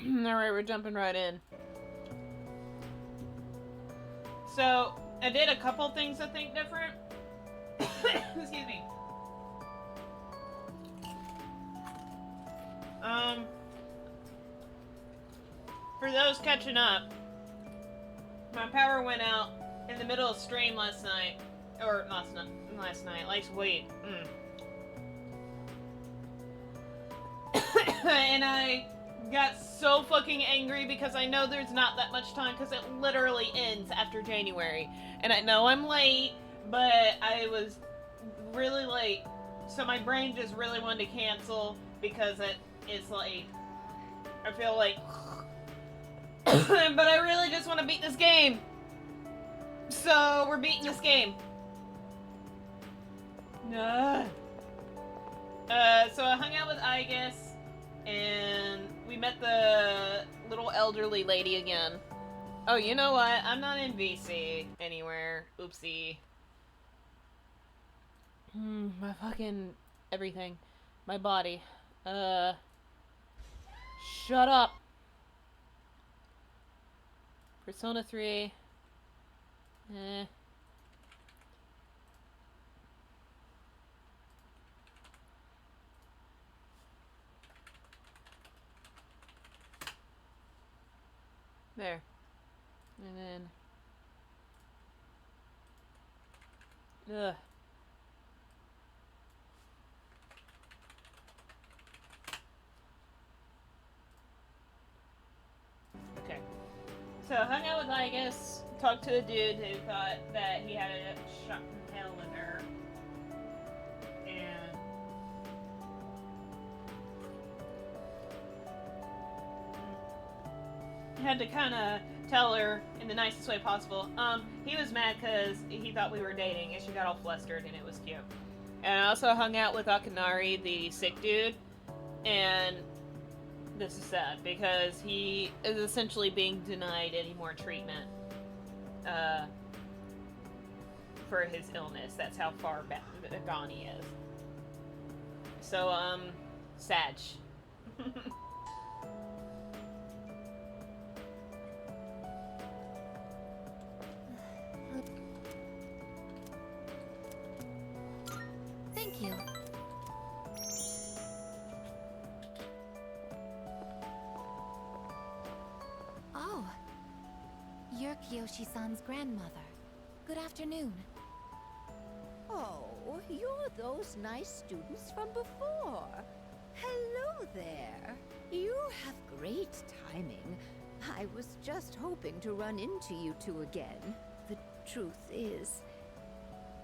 Alright, we're jumping right in. So, I did a couple things I think different. Excuse me. For those catching up, my power went out in the middle of stream last night. Or last night. Wait. And I got so fucking angry because I know there's not that much time because it literally ends after January. And I know I'm late, but I was really late. So my brain just really wanted to cancel because it's like, I feel like, but I really just want to beat this game. So we're beating this game. So I hung out with Igus, and we met the little elderly lady again. Oh, you know what? I'm not in VC anywhere. Oopsie. My fucking everything. My body. Shut up. Persona 3. There. And then... Ugh. Okay. So, hung out with Igus, talked to a dude who thought that he had a shot from hell with her. And... had to kind of tell her in the nicest way possible. He was mad because he thought we were dating, and she got all flustered, and it was cute. And I also hung out with Akinari, the sick dude, and this is sad because he is essentially being denied any more treatment for his illness. That's how far gone he is. So, Sag. Thank you. Oh, you're Kiyoshi-san's grandmother. Good afternoon. Oh, you're those nice students from before. Hello there. You have great timing. I was just hoping to run into you two again. The truth is,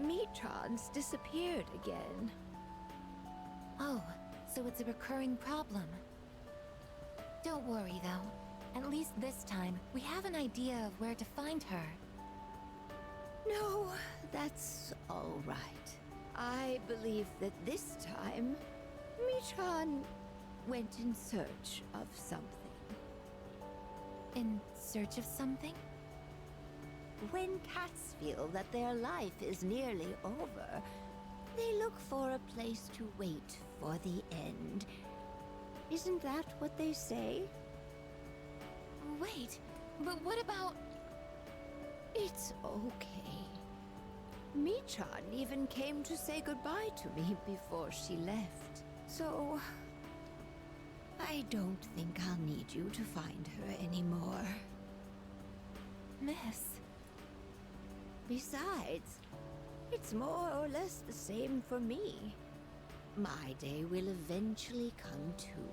Mii-chan's disappeared again. Oh, so it's a recurring problem. Don't worry, though. At least this time, we have an idea of where to find her. No, that's all right. I believe that this time, Mii-chan went in search of something. In search of something? When cats feel that their life is nearly over, they look for a place to wait for the end. Isn't that what they say? Wait, but what about... It's okay. Mii-chan even came to say goodbye to me before she left. So... I don't think I'll need you to find her anymore. Miss... Besides, it's more or less the same for me. My day will eventually come too.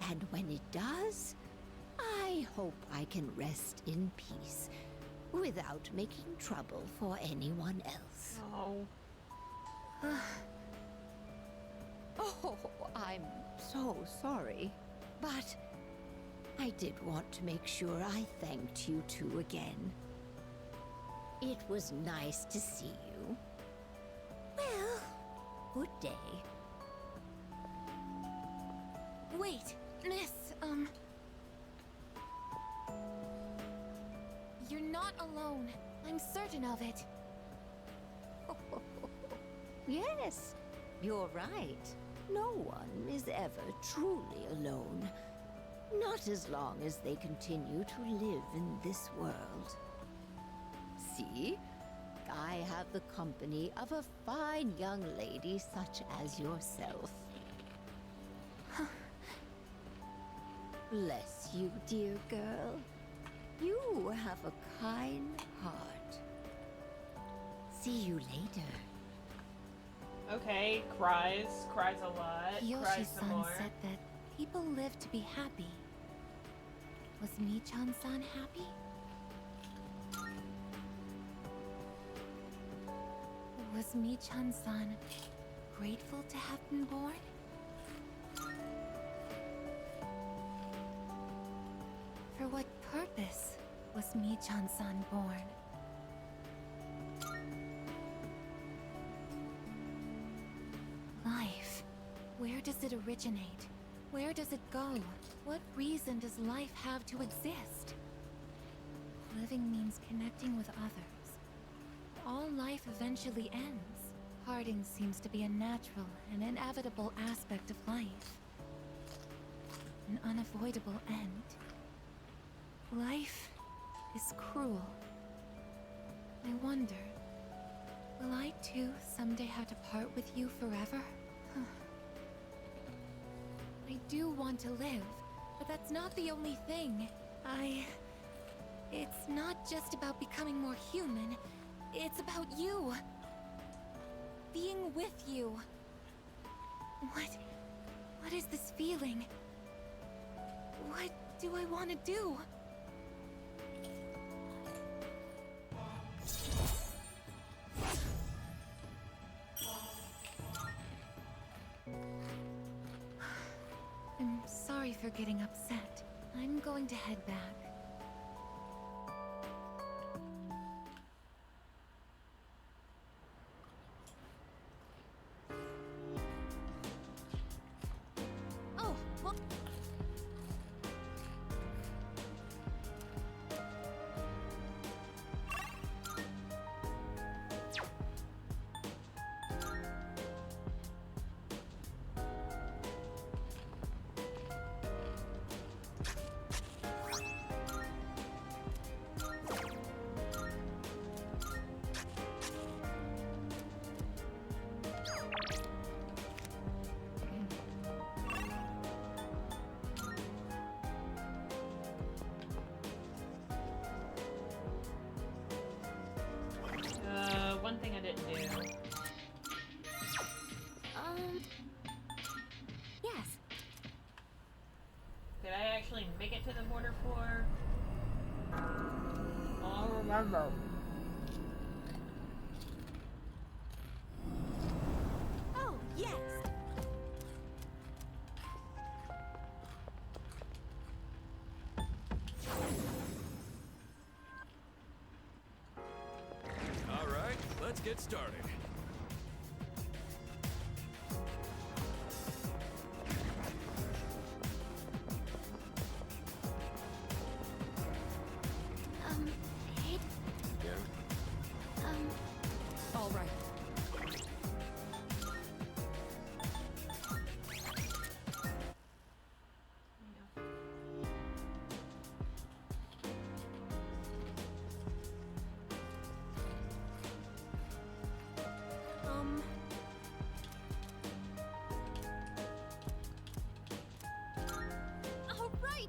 And when it does, I hope I can rest in peace without making trouble for anyone else. Oh. Oh, I'm so sorry. But I did want to make sure I thanked you two again. It was nice to see you. Well, good day. Wait, Miss, You're not alone. I'm certain of it. Yes, you're right. No one is ever truly alone. Not as long as they continue to live in this world. See? I have the company of a fine young lady such as yourself. Bless you, dear girl. You have a kind heart. See you later. Okay, cries a lot, cries some Yoshi-san more. said that people live to be happy. Was Michan-san happy? Was Michan-san grateful to have been born? For what purpose was Michan-san born? Life. Where does it originate? Where does it go? What reason does life have to exist? Living means connecting with others. All life eventually ends. Parting seems to be a natural and inevitable aspect of life. An unavoidable end. Life is cruel. I wonder, will I too someday have to part with you forever? I do want to live, but that's not the only thing. It's not just about becoming more human. It's about you. Being with you. What is this feeling? What do I want to do? I'm sorry for getting upset. I'm going to head back. Oh, well... One thing I didn't do. Yes. Did I actually make it to the border for? I don't remember. Oh, yes! All right, let's get started. Hey, Yeah. All right. All right!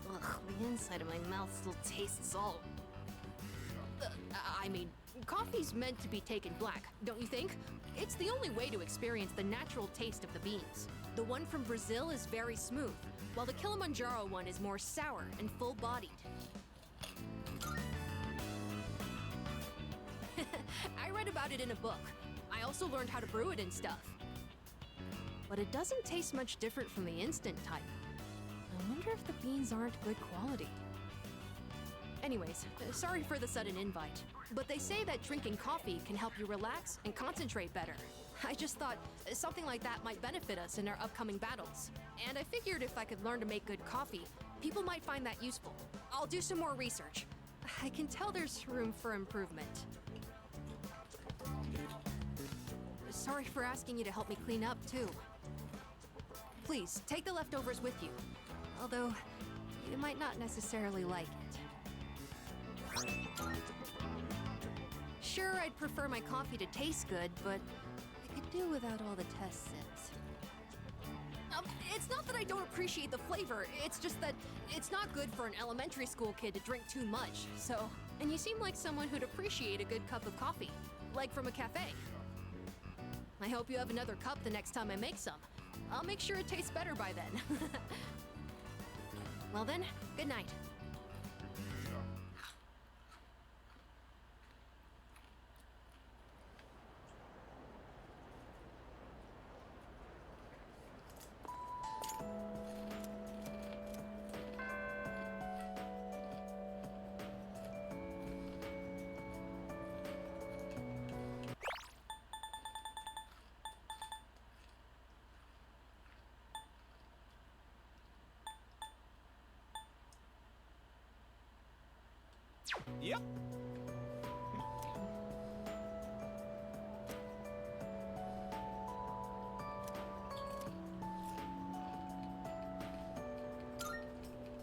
Ugh, the inside of my mouth still tastes salt. I mean, coffee's meant to be taken black, don't you think? It's the only way to experience the natural taste of the beans. The one from Brazil is very smooth, while the Kilimanjaro one is more sour and full-bodied. I read about it in a book. I also learned how to brew it and stuff. But it doesn't taste much different from the instant type. I wonder if the beans aren't good quality. Anyways, sorry for the sudden invite, but they say that drinking coffee can help you relax and concentrate better. I just thought something like that might benefit us in our upcoming battles. And I figured if I could learn to make good coffee, people might find that useful. I'll do some more research. I can tell there's room for improvement. Sorry for asking you to help me clean up, too. please, take the leftovers with you. Although, you might not necessarily like it. Sure, I'd prefer my coffee to taste good, but I could do without all the test sips. It's not that I don't appreciate the flavor, it's just that it's not good for an elementary school kid to drink too much, so... And you seem like someone who'd appreciate a good cup of coffee, like from a cafe. I hope you have another cup the next time I make some. I'll make sure it tastes better by then. Well then, good night. Yep.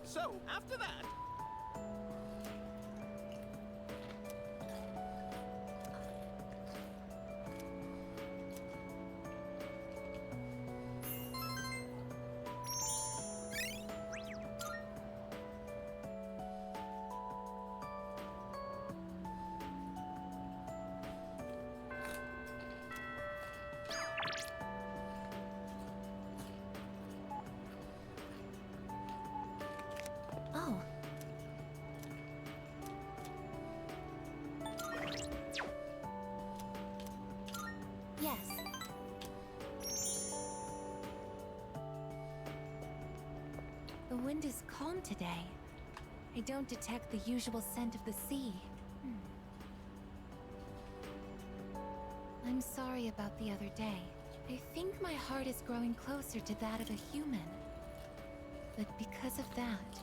So, after that... Oh. Yes. The wind is calm today. I don't detect the usual scent of the sea. I'm sorry about the other day. I think my heart is growing closer to that of a human. But because of that,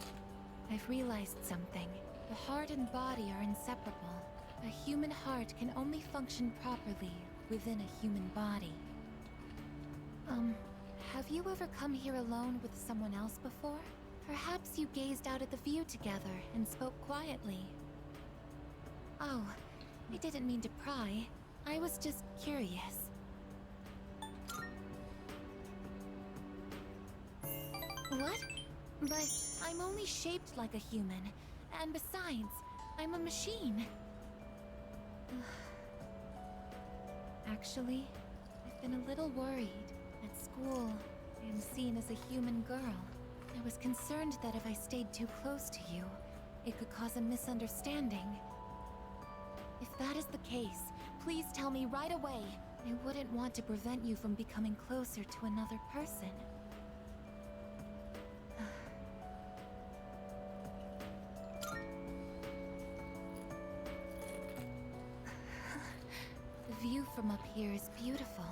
I've realized something. The heart and body are inseparable. A human heart can only function properly within a human body. Have you ever come here alone with someone else before? Perhaps you gazed out at the view together and spoke quietly. Oh, I didn't mean to pry. I was just curious. What? But I'm only shaped like a human. And besides, I'm a machine. Actually, I've been a little worried. At school, I am seen as a human girl. I was concerned that if I stayed too close to you, it could cause a misunderstanding. If that is the case, please tell me right away. I wouldn't want to prevent you from becoming closer to another person. The view from up here is beautiful.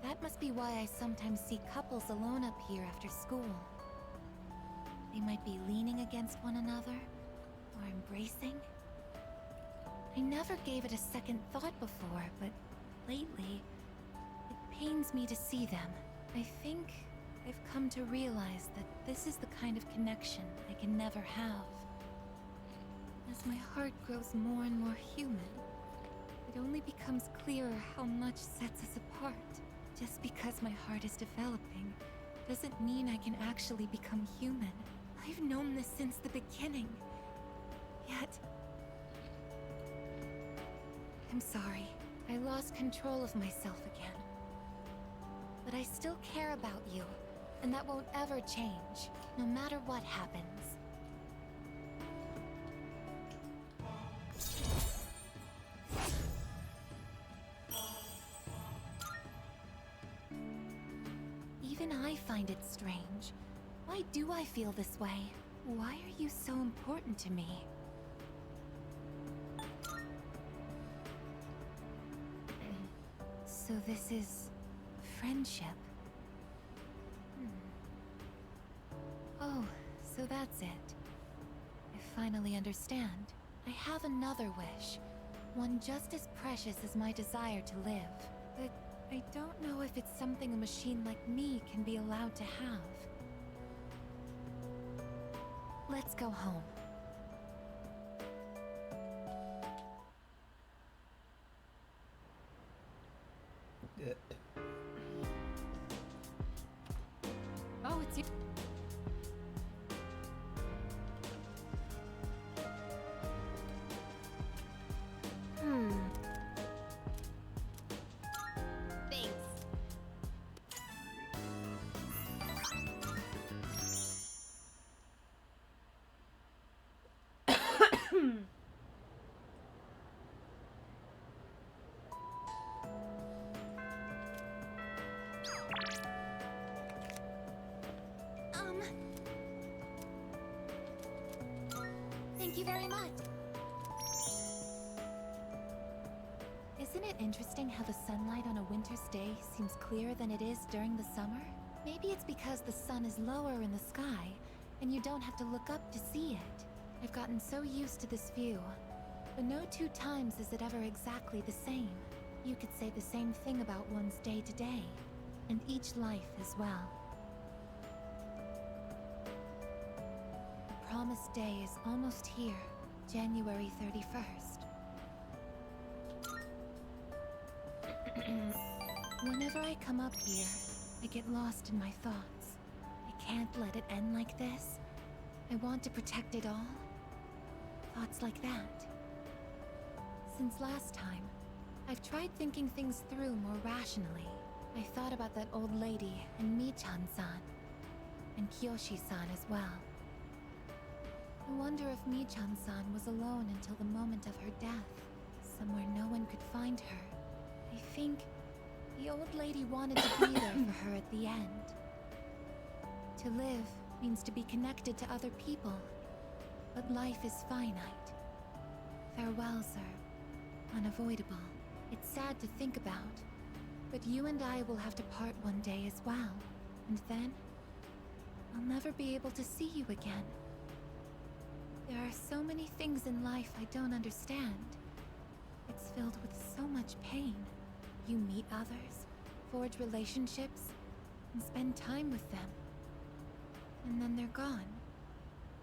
That must be why I sometimes see couples alone up here after school. They might be leaning against one another, or embracing. I never gave it a second thought before, but lately, it pains me to see them. I think I've come to realize that this is the kind of connection I can never have. As my heart grows more and more human, it only becomes clearer how much sets us apart. Just because my heart is developing doesn't mean I can actually become human. I've known this since the beginning. Yet... I'm sorry. I lost control of myself again. But I still care about you, and that won't ever change, no matter what happens. Even I find it strange. Why do I feel this way? Why are you so important to me? So this is... friendship? Oh, so that's it. I finally understand. I have another wish. One just as precious as my desire to live. But I don't know if it's something a machine like me can be allowed to have. Let's go home. Oh, it's you. Thanks. Thank you very much. Isn't it interesting how the sunlight on a winter's day seems clearer than it is during the summer? Maybe it's because the sun is lower in the sky, and you don't have to look up to see it. I've gotten so used to this view, but no two times is it ever exactly the same. You could say the same thing about one's day to day, and each life as well. The promised day is almost here, January 31st. Whenever I come up here, I get lost in my thoughts. I can't let it end like this. I want to protect it all. Thoughts like that. Since last time, I've tried thinking things through more rationally. I thought about that old lady and Michan-san, and Kyoshi-san as well. I wonder if Michan-san was alone until the moment of her death, somewhere no one could find her. I think the old lady wanted to be there for her at the end. To live means to be connected to other people, but life is finite. Farewells are unavoidable. It's sad to think about, but you and I will have to part one day as well, and then I'll never be able to see you again. There are so many things in life I don't understand. It's filled with so much pain. You meet others, forge relationships, and spend time with them. And then they're gone,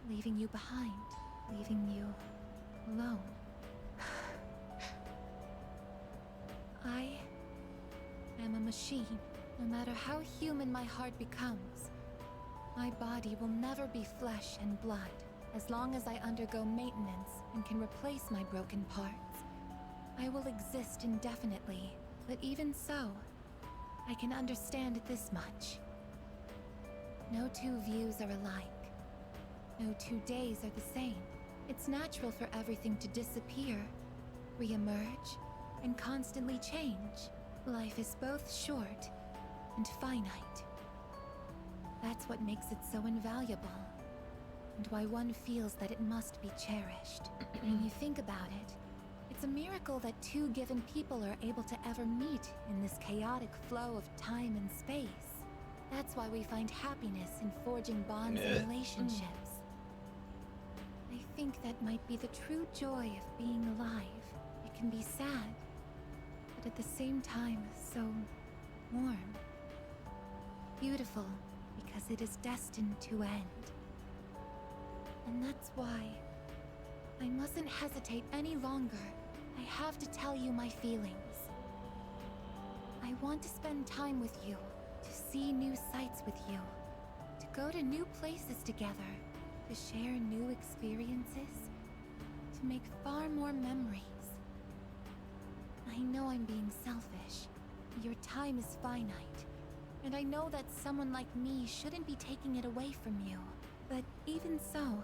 leaving you behind, leaving you alone. I am a machine. No matter how human my heart becomes, my body will never be flesh and blood. As long as I undergo maintenance and can replace my broken parts, I will exist indefinitely. But even so, I can understand this much. No two views are alike. No 2 days are the same. It's natural for everything to disappear, re-emerge, and constantly change. Life is both short and finite. That's what makes it so invaluable, and why one feels that it must be cherished. When you think about it, it's a miracle that two given people are able to ever meet in this chaotic flow of time and space. That's why we find happiness in forging bonds and relationships. I think that might be the true joy of being alive. It can be sad, but at the same time, so warm. Beautiful, because it is destined to end. And that's why I mustn't hesitate any longer. I have to tell you my feelings. I want to spend time with you, to see new sights with you, to go to new places together, to share new experiences, to make far more memories. I know I'm being selfish. Your time is finite, and I know that someone like me shouldn't be taking it away from you. But even so,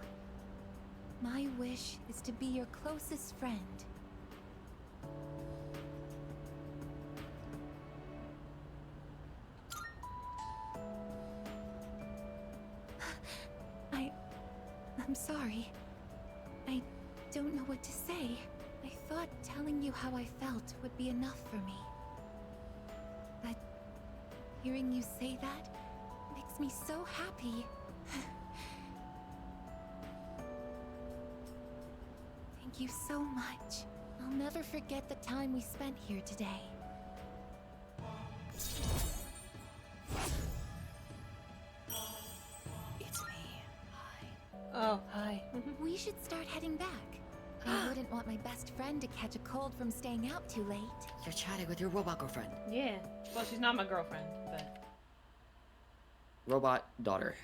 my wish is to be your closest friend. I'm sorry. I don't know what to say. I thought telling you how I felt would be enough for me. But hearing you say that makes me so happy. Thank you so much. I'll never forget the time we spent here today. It's me. Oh, hi. We should start heading back. I wouldn't want my best friend to catch a cold from staying out too late. You're chatting with your robot girlfriend. Yeah. Well, she's not my girlfriend, but... Robot daughter.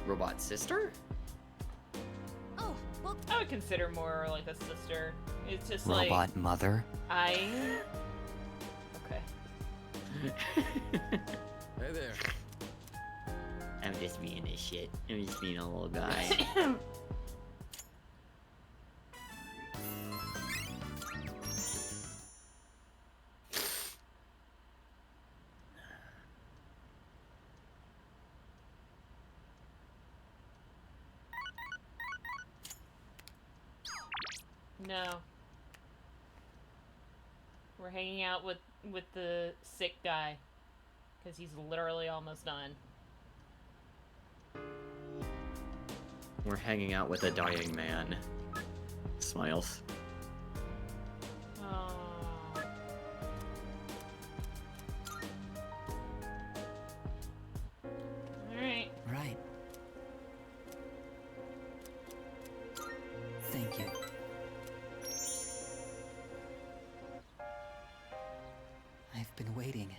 Robot sister? Oh, well, I would consider more like a sister. It's just Robot like... mother? I... Okay. Hey there. I'm just being a shit. I'm just being a little guy. No. We're hanging out with the sick guy. Because he's literally almost done. We're hanging out with a dying man. Smiles. Oh. Alright. Right. Thank you. I've been waiting.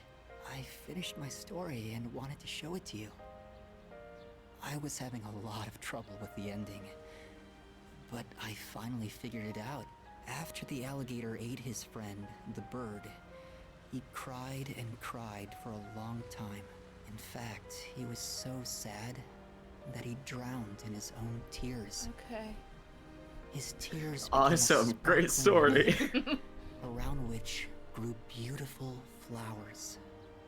I finished my story and wanted to show it to you. I was having a lot of trouble with the ending, but I finally figured it out. After the alligator ate his friend, the bird, he cried and cried for a long time. In fact, he was so sad that he drowned in his own tears. Okay. His tears became a Awesome. Great sparkling story. lake around which grew beautiful flowers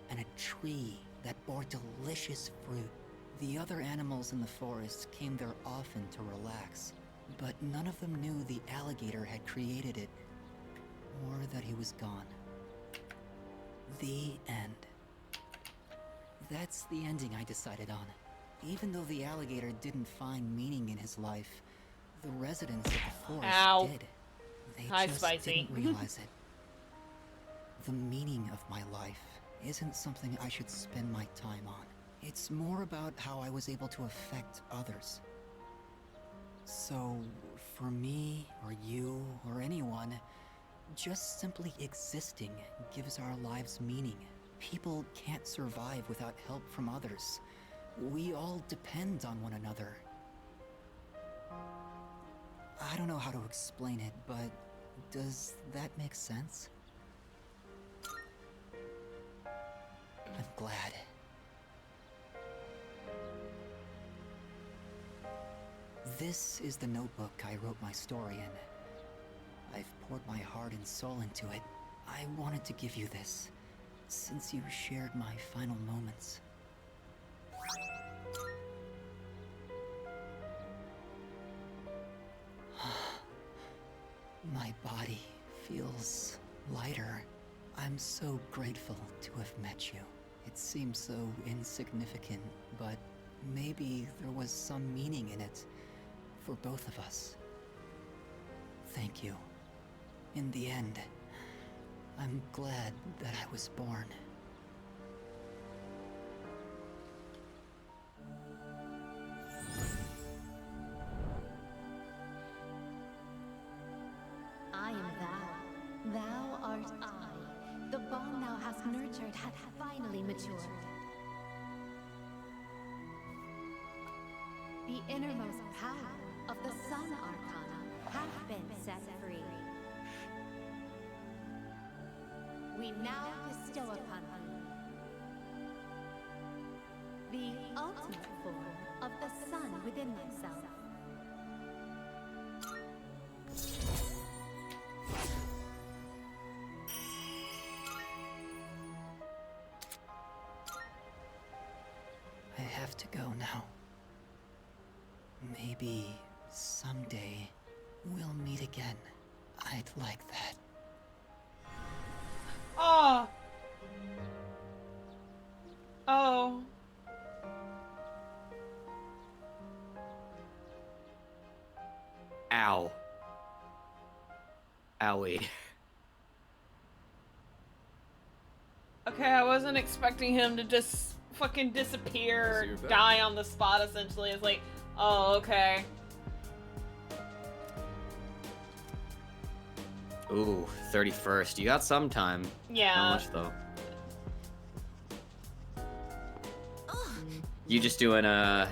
and a tree that bore delicious fruit. The other animals in the forest came there often to relax, but none of them knew the alligator had created it, or that he was gone. The end. That's the ending I decided on. Even though the alligator didn't find meaning in his life, the residents of the forest Ow. did. They Hi, just Spicy. didn't realize it. The meaning of my life isn't something I should spend my time on. It's more about how I was able to affect others. So, for me, or you, or anyone, just simply existing gives our lives meaning. People can't survive without help from others. We all depend on one another. I don't know how to explain it, but does that make sense? I'm glad. This is the notebook I wrote my story in. I've poured my heart and soul into it. I wanted to give you this, since you shared my final moments. My body feels lighter. I'm so grateful to have met you. It seems so insignificant, but maybe there was some meaning in it for both of us. Thank you. In the end, I'm glad that I was born. I am thou. Thou art I. The bond thou hast nurtured hath finally matured. The innermost power of the Sun Arcana hath been set free. We now bestow upon thee the ultimate form of the sun within thyself. I have to go now. Maybe someday we'll meet again. I'd like that. Oh. Oh. Ow. Owie. Okay, I wasn't expecting him to just fucking disappear, See you back. die on the spot, essentially. It's like, oh, okay. Ooh, 31st. You got some time. Yeah. Not much though. You just doing a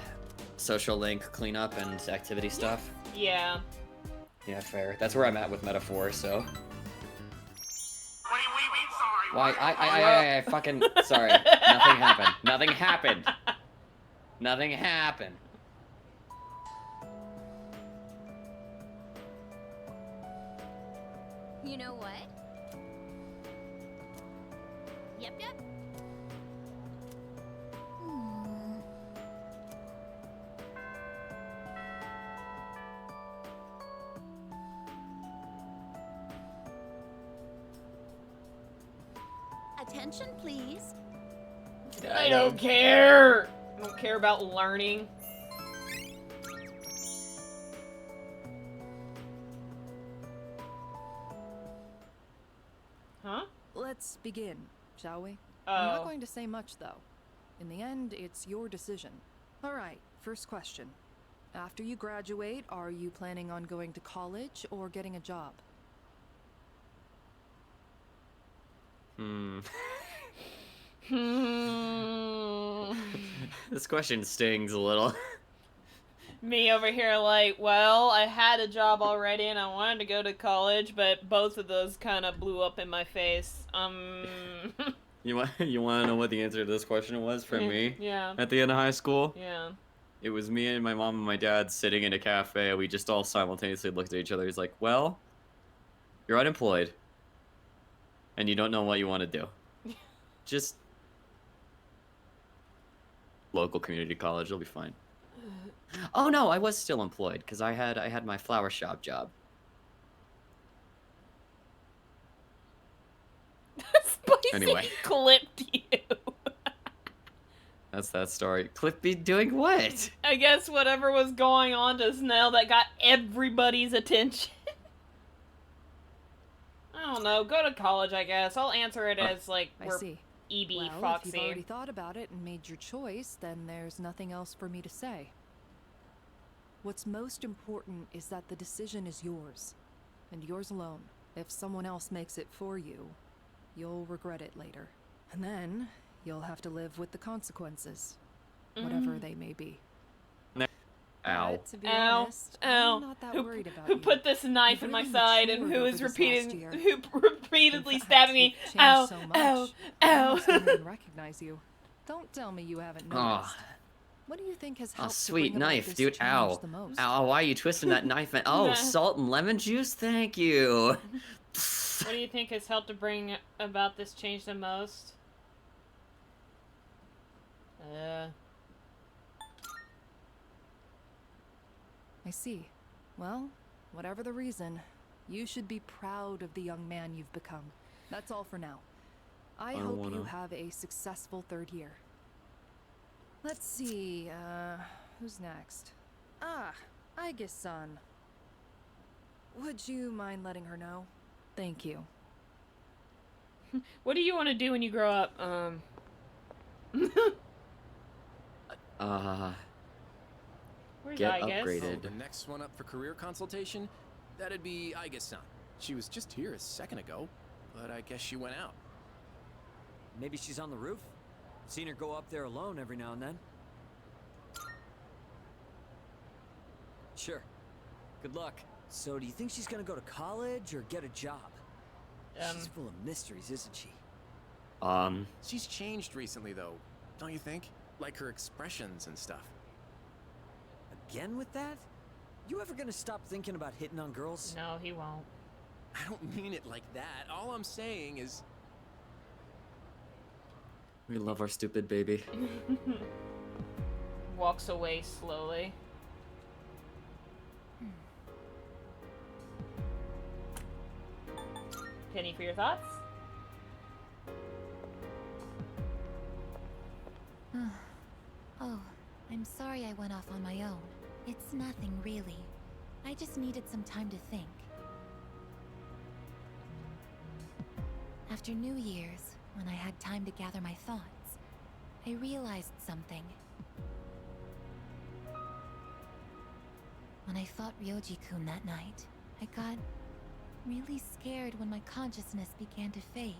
social link cleanup and activity stuff? Yeah. Yeah, fair. That's where I'm at with Metaphor, so. Why? I fucking. Sorry. Nothing happened. Nothing happened. Nothing happened. You know what? Yep. Attention, please. I don't care. I don't care about learning. Huh? Let's begin, shall we? I'm Oh. not going to say much, though. In the end, it's your decision. Alright, first question. After you graduate, are you planning on going to college or getting a job? This question stings a little. Me over here like, well, I had a job already and I wanted to go to college, but both of those kind of blew up in my face. You want to know what the answer to this question was from me? Yeah. At the end of high school? Yeah. It was me and my mom and my dad sitting in a cafe. We just all simultaneously looked at each other. He's like, well, you're unemployed. And you don't know what you want to do. Just local community college, you'll be fine. Oh no, I was still employed because I had my flower shop job. Spicy Anyway. clipped you. That's that story. Clippy doing what? I guess whatever was going on just now that got everybody's attention. I don't know. Go to college, I guess. I'll answer it as like I we're see. EB Well, if you've Foxy. already thought about it and made your choice, then there's nothing else for me to say. What's most important is that the decision is yours, and yours alone. If someone else makes it for you, you'll regret it later. And then, you'll have to live with the consequences, whatever they may be. Ow. But to be Ow. honest, Ow. I'm not that Who- worried about Who you. put this knife You've in my really side and matured who over is this last year. repeatedly In fact, stabbing me? you've changed Ow, so much, ow, I ow. almost don't even recognize you. Don't tell me you haven't noticed. Oh, What do you think has oh helped sweet to bring about knife, this dude. change Ow. the most? Ow, why are you twisting that knife? Oh, Nah. salt and lemon juice? Thank you. What do you think has helped to bring about this change the most? I see. Well, whatever the reason, you should be proud of the young man you've become. That's all for now. I don't hope wanna. you have a successful third year. Let's see, who's next? Ah, Aige-san. Would you mind letting her know? Thank you. What do you want to do when you grow up? Where's Get I guess? upgraded. Oh, the next one up for career consultation? That'd be Aige-san. She was just here a second ago, but I guess she went out. Maybe she's on the roof? Seen her go up there alone every now and then. Sure. Good luck. So, do you think she's gonna go to college or get a job? She's full of mysteries, isn't she? She's changed recently, though, don't you think? Like her expressions and stuff. Again with that? You ever gonna stop thinking about hitting on girls? No, he won't. I don't mean it like that. All I'm saying is... We love our stupid baby. Walks away slowly. Penny, for your thoughts? Oh, I'm sorry I went off on my own. It's nothing, really. I just needed some time to think. After New Year's, When I had time to gather my thoughts, I realized something. When I fought Ryoji-kun that night, I got really scared when my consciousness began to fade.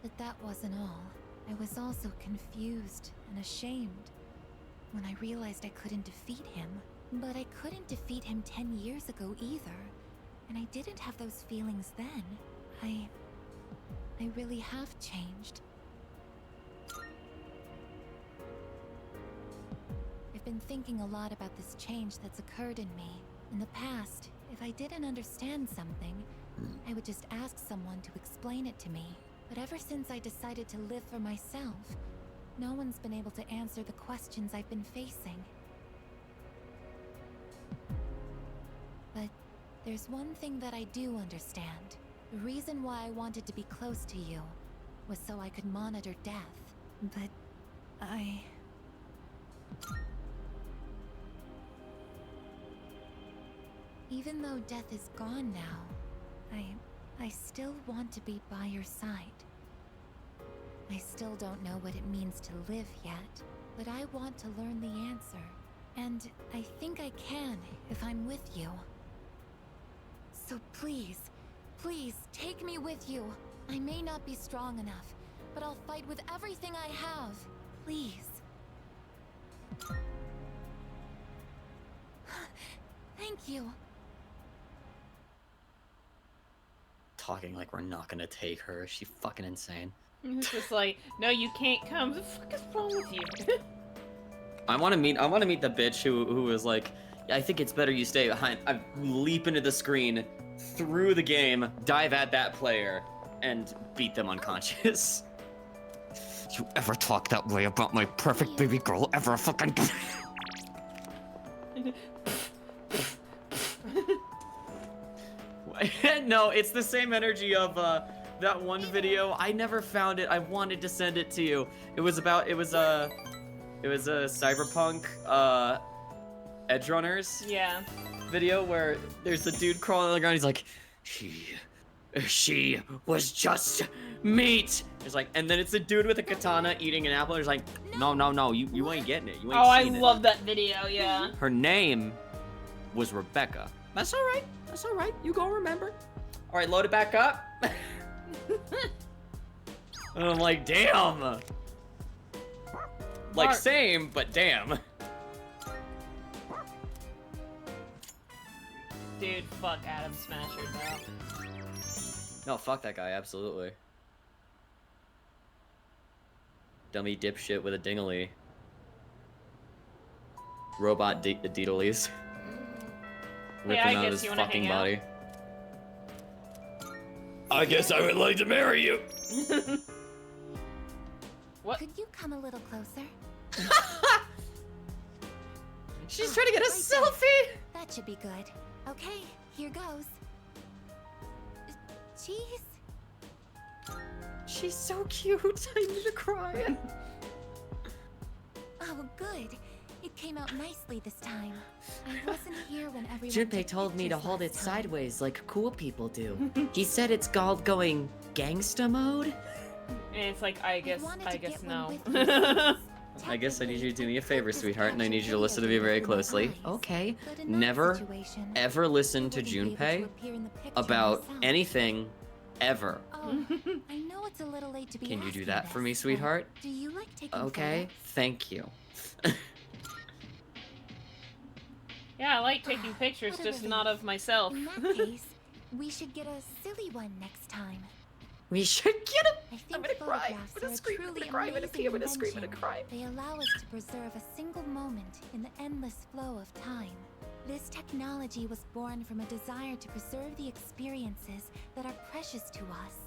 But that wasn't all. I was also confused and ashamed when I realized I couldn't defeat him. But I couldn't defeat him 10 years ago either. And I didn't have those feelings then. I really have changed. I've been thinking a lot about this change that's occurred in me. In the past, if I didn't understand something, I would just ask someone to explain it to me. But ever since I decided to live for myself, no one's been able to answer the questions I've been facing. But there's one thing that I do understand. The reason why I wanted to be close to you was so I could monitor death. But even though death is gone now, I still want to be by your side. I still don't know what it means to live yet, but I want to learn the answer. And I think I can if I'm with you. So please, please take me with you. I may not be strong enough, but I'll fight with everything I have. Please. Thank you. Talking like we're not gonna take her. Is she fucking insane? It's just like, no, you can't come. What the fuck is wrong with you? I want to meet the bitch who was like, I think it's better you stay behind. I leap into the screen, through the game, dive at that player, and beat them unconscious. You ever talk that way about my perfect baby girl ever fucking... No, it's the same energy of that one video. I never found it. I wanted to send it to you. It was a Cyberpunk Edgerunners video where there's a dude crawling on the ground. He's like, she was just meat. It's like, and then it's a dude with a katana eating an apple. And he's like, no, you ain't getting it. You ain't seen it. Love that video. Yeah. Her name was Rebecca. That's all right. That's all right. You gonna remember. All right, load it back up. And I'm like, damn. Like, Mark. same, but damn. Dude, fuck Adam Smasher, bro. No, fuck that guy, absolutely. Dummy dipshit with a dingly. Robot deedlies. Ripping I out guess his you wanna fucking hang out? body. I guess I would like to marry you. What? Could you come a little closer? She's trying to get a selfie. That should be good. Okay, here goes. Cheese? She's so cute. I need to cry. Oh, good. It came out nicely this time. I wasn't here when everyone Junpei took told me to pictures hold it last time. sideways like cool people do. He said it's called going gangsta mode. And it's like, I guess get one no. with you since I guess I need you to do me a technically, favor, this sweetheart, and I capture need you to listen to me video very with my closely. eyes. Okay. But in that Never, situation, ever listen to I wouldn't be able to Junpei appear in the picture about myself. anything, ever. Oh, I know it's a little late to be Can you do asking that for this, me, but sweetheart? Do you like taking Okay, thank you. Yeah, I like taking pictures, what a just not relief. of myself. In that case, we should get a silly one next time. We should get him. I think photographs are a truly amazing invention. They allow us to preserve a single moment in the endless flow of time. This technology was born from a desire to preserve the experiences that are precious to us.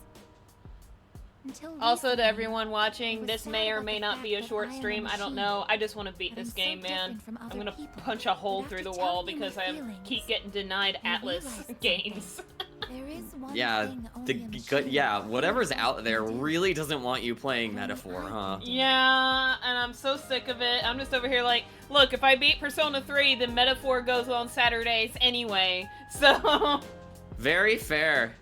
Until Also, to recently, everyone watching, was this sad may or about may the not fact be a that short I am a stream. I don't machine, know. I just want to beat that this I'm so game, man. different from I'm other gonna people. punch a hole But through the after wall telling you because my I feelings, keep getting denied I Atlas realized games. There is one Yeah, thing only a machine yeah, can whatever's do. out there really doesn't want you playing Metaphor, huh? Yeah, and I'm so sick of it. I'm just over here like, look, if I beat Persona 3, then Metaphor goes on Saturdays anyway. So, Very fair.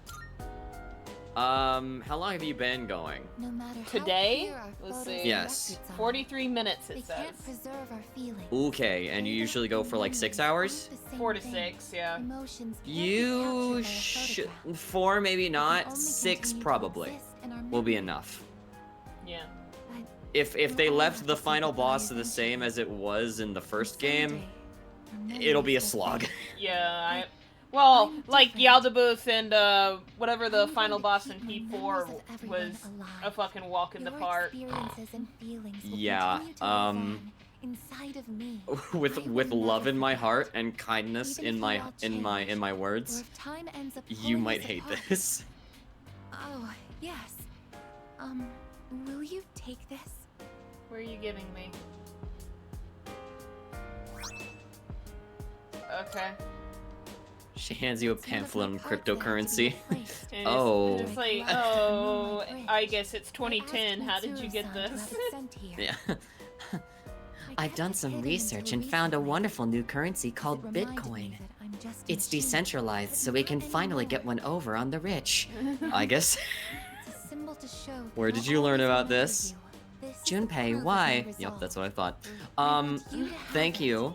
How long have you been going? No matter how Today? clear our Let's photos see. and Yes. records are, 43 minutes, they it can't says. preserve our feelings. Okay, and you usually go for like 6 hours? The same 4 to thing. 6, yeah. Emotions can't be You captured by a should. photograph. 4, maybe They can not. only 6 continue to probably exist in our will be memories. enough. Yeah. If they We'll all left have the to final boss sympathize the same eventually. as it was in the first Someday, game, our it'll be a memories will slog. fade. Yeah, well, I'm like different. Yaldabaoth and whatever the I'm going final to boss keep in my P4 memories of everyone was a alive. fucking walk in the Your park. experiences and feelings will Yeah, continue to live on inside of me. with I will with love never in my forget. heart and kindness Even in if my we all in my change, Or words, if time ends up you pulling might us hate apart. this. Oh, yes. Will you take this? Where are you giving me? Okay. She hands you a It's one of my pamphlet on cards that had to be cryptocurrency. replaced. And Oh. It's like, Like that oh, on my I fridge. guess it's 2010. How did you get this? Yeah. I've kept done it some hidden research until and found a recently, wonderful new currency because called it reminded me Bitcoin. that I'm just a It's machine, decentralized, but so we can not finally get anymore. one over on the rich. I guess. It's a symbol to show that Where I'll did you learn always about remember this? you. This is Junpei, proof of my why? Yep, resolve. that's what I thought. I want you to have Thank it. you.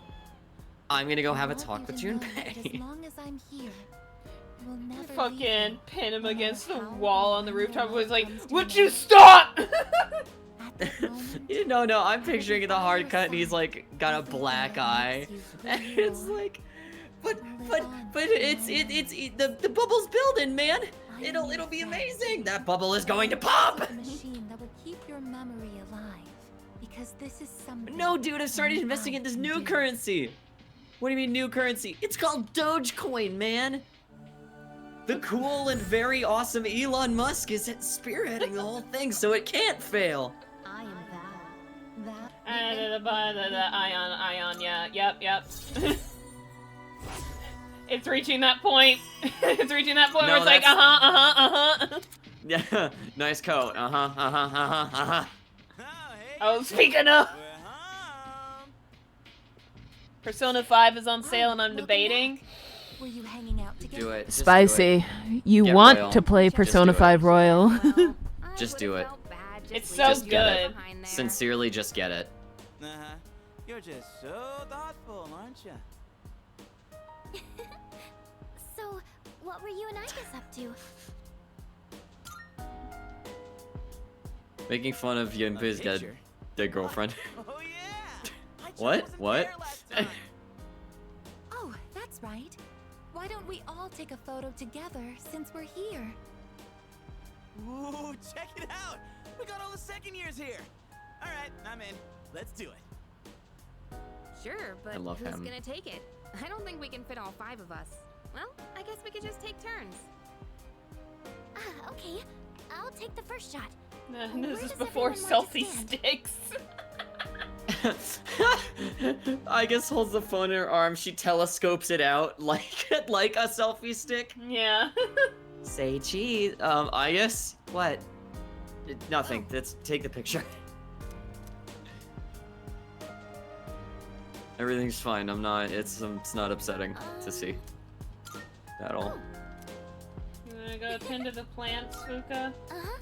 I'm gonna go I have a want talk you with to know that as Junpei. long as I'm here, I will never leave Fucking you. pin him No matter against the how wall on the long rooftop. life Was like, comes to would an you end. stop? At this moment, No, I'm I will picturing be the by hard your cut and he's side. like got a Everything black that eye. makes you who And you it's are like but will but live on but in it's my memory. the bubble's building, man. I am It'll your be friend. amazing. That bubble is going to I pop. built a machine that will keep your memory alive, because this is something No, dude, I've started only investing I in this can new do. currency. What do you mean new currency? It's called Dogecoin, man. The cool and very awesome Elon Musk is spearheading the whole thing, so it can't fail. I am Val. The ion, yeah, yep. It's reaching that point. It's reaching that point No, where it's like, that's- Yeah, nice coat. Oh, hey, Oh, speaking of, we're home. Persona 5 is on Oh, sale and I'm welcome debating. back. Were you hanging out together? Do it. Just do it. Spicy. You Get want royal. to play Just do Persona it. 5 Royal. Well, I Just would've do it. felt bad just It's leaving so Just get it. you behind there. Sincerely, just get it. Uh-huh. You're just so thoughtful, aren't you? So, what were you and Igus up to? Making fun of Yunpei's dead, picture. dead girlfriend. Oh yeah. I just What? wasn't What? there last time. Oh, that's right. Why don't we all take a photo together since we're here? Ooh, check it out. We got all the second years here. All right, I'm in. Let's do it. Sure, but I love who's him. gonna take it? I don't think we can fit all 5 of us. Well, I guess we could just take turns. Okay. I'll take the first shot. This Where is does before everyone want to selfie stand? sticks. I guess holds the phone in her arm. She telescopes it out like a selfie stick. Yeah. Say cheese. I guess What? nothing. Let's take the picture. Everything's fine. I'm not. It's not upsetting to see at all. You wanna go tend to the plants, Fuka? Uh-huh.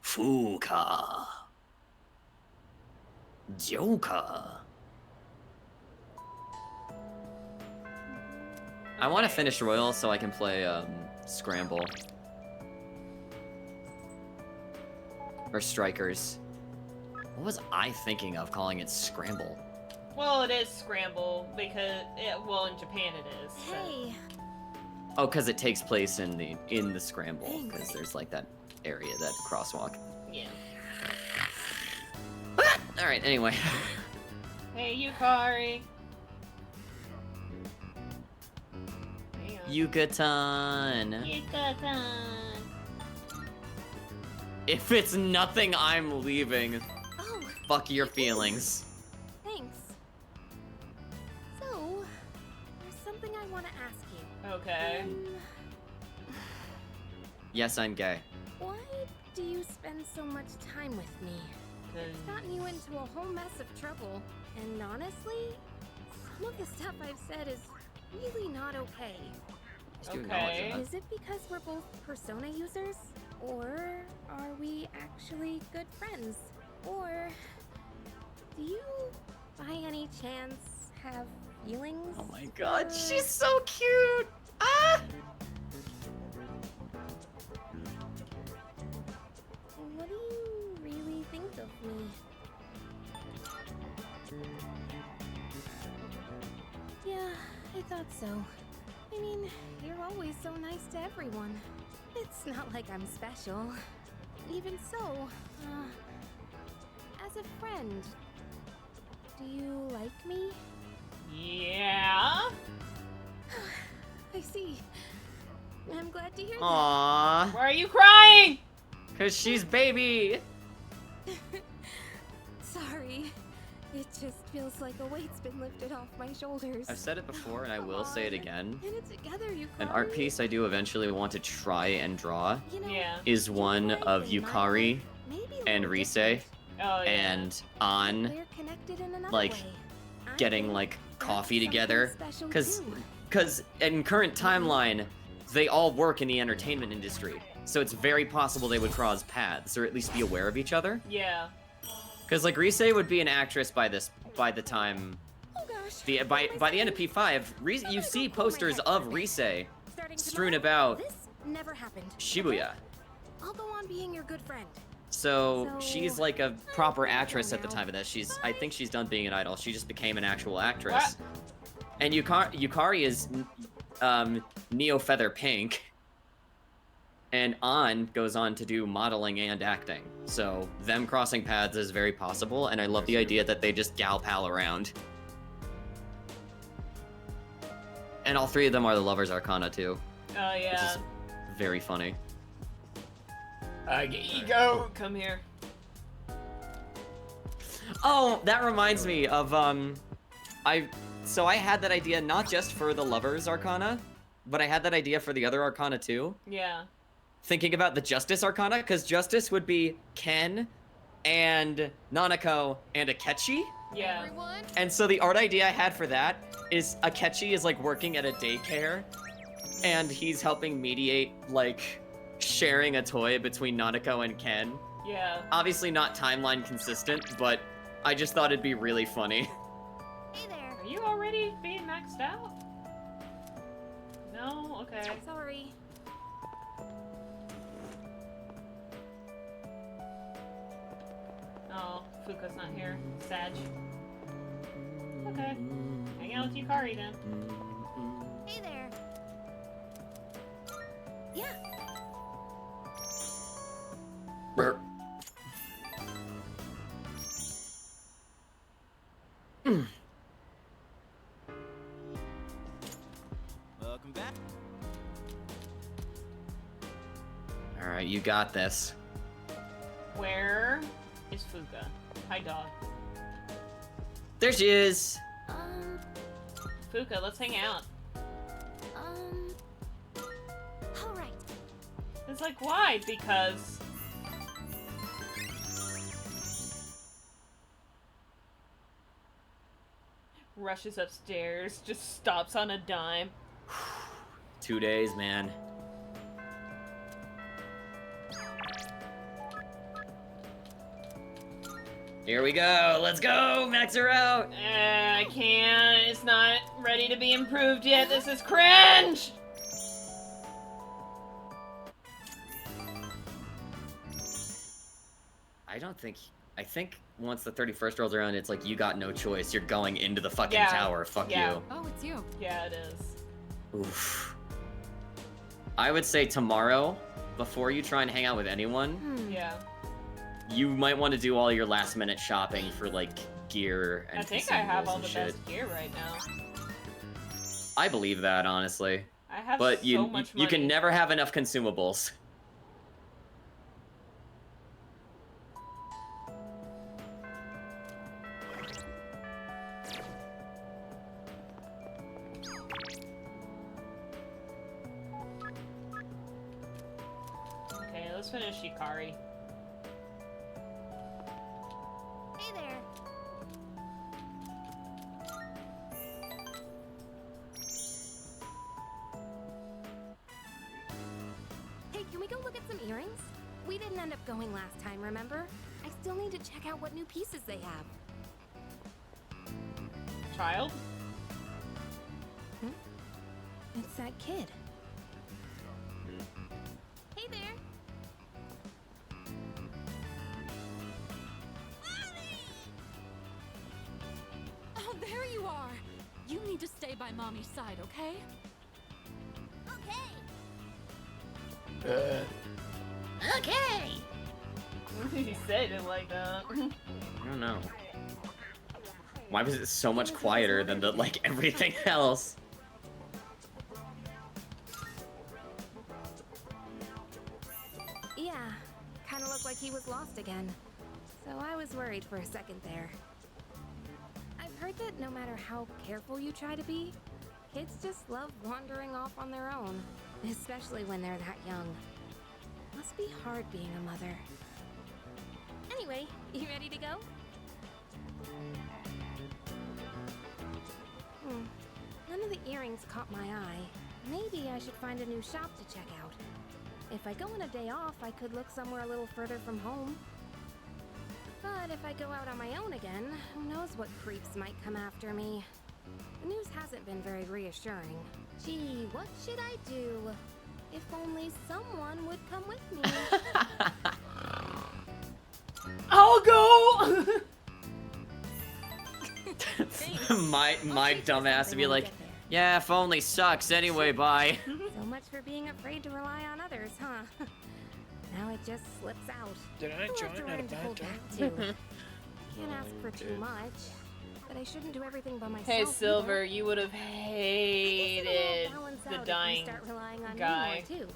Fuka. Joker. I want to finish Royal so I can play Scramble. Or Strikers. What was I thinking of calling it Scramble? Well, it is Scramble because, well, in Japan it is. so- Hey. Oh, because it takes place in the Scramble. Because there's like that area, that crosswalk. Yeah. All right. Anyway. Hey, Yukari. Hang on. Yucatan. Yucatan. If it's nothing, I'm leaving. Oh, Fuck your feelings. thanks. So, there's something I want to ask you. Okay. Yes, I'm gay. Why do you spend so much time with me? It's gotten you into a whole mess of trouble. And honestly, some of the stuff I've said is really not okay. Just do acknowledge Okay. that. Is it because we're both Persona users? Or are we actually good friends? Or do you, by any chance, have feelings? Oh my god, for- she's so cute! Ah! What do you really think of me? Yeah, I thought so. I mean, you're always so nice to everyone. It's not like I'm special. Even so, as a friend, do you like me? Yeah. I see. I'm glad to hear Aww. Why are you crying? Cause she's baby! that. Sorry. It just feels like a weight's been lifted off my shoulders. I've said it before and I will say it again. Get it together, you An art piece I do eventually want to try and draw You know, Yeah. is one of Yukari maybe a and little Rise different. Oh, yeah. and An We're connected in another like way. I getting think like that's coffee something together. special Cause too. Because in current timeline, they all work in the entertainment industry. So it's very possible they would cross paths, or at least be aware of each other. Yeah. Because like Rise would be an actress by the time Oh gosh. by the end of P5, you see posters of Rise Starting strewn tomorrow, about This never happened. Shibuya. I'll go on being your good friend. So So, she's like a proper I'm actress at the now. time of this. I think she's done being an idol. She just became an actual actress. What? And Yukari is Neo Feather Pink. And An goes on to do modeling and acting. So them crossing paths is very possible, and I love the idea that they just gal pal around. And all three of them are the Lover's Arcana too, Oh, which yeah. is very funny. Ego. Come here. Oh, that reminds me of I had that idea not just for the Lover's Arcana, but I had that idea for the other Arcana too. Yeah. Thinking about the Justice Arcana, because Justice would be Ken and Nanako and Akechi. Yeah. Everyone? And so the art idea I had for that is Akechi is like working at a daycare and he's helping mediate like sharing a toy between Nanako and Ken. Yeah. Obviously not timeline consistent, but I just thought it'd be really funny. Hey there. Are you already being maxed out? No? Okay. Sorry. Oh, Fuka's not here. Sag. Okay. Hang out with Yukari then. Hey there. Yeah. Welcome back. Alright, you got this. Where is Fuka? Hi, dog. There she is! Fuka, let's hang out. All right. It's like, why? Because... Rushes upstairs, just stops on a dime. 2 days, man. Here we go, let's go! Max her out! I can't. It's not ready to be improved yet. This is cringe! I think once the 31st rolls around, it's like you got no choice. You're going into the fucking Yeah. tower. Fuck Yeah. you. Oh, it's you. Yeah, it is. Oof. I would say tomorrow, before you try and hang out with anyone, Yeah. you might want to do all your last minute shopping for like gear and I think I have consumables all and the shit. best gear right now. I believe that, honestly. I have But so you much you can money. never have enough consumables. Okay, let's finish Yukari. Hey there. earrings? We didn't end up going last time, remember? I still need to check out what new pieces they have. Child? It's that kid. Hey there. Oh, there you are! You need to stay by Mommy's side, okay? Okay. Okay. He said it like that. I don't know. Why was it so much quieter than the like everything else? Yeah, kind of looked like he was lost again. So I was worried for a second there. I've heard that no matter how careful you try to be, kids just love wandering off on their own, especially when they're that young. Must be hard being a mother. Anyway, you ready to go? None of the earrings caught my eye. Maybe I should find a new shop to check out. If I go on a day off, I could look somewhere a little further from home. But if I go out on my own again, who knows what creeps might come after me. The news hasn't been very reassuring. Gee, what should I do? If only someone would come with me. I'll go! my dumbass to be like, yeah, if only sucks anyway, bye. So much for being afraid to rely on others, huh? Now it just slips out. Did I I'll have join to at a learn to bad hold time? back, too. Can't ask for too much, but I shouldn't do everything by myself. Hey, either. Silver, you would have It'll hated balance the out if you dying start relying on me guy. more, too.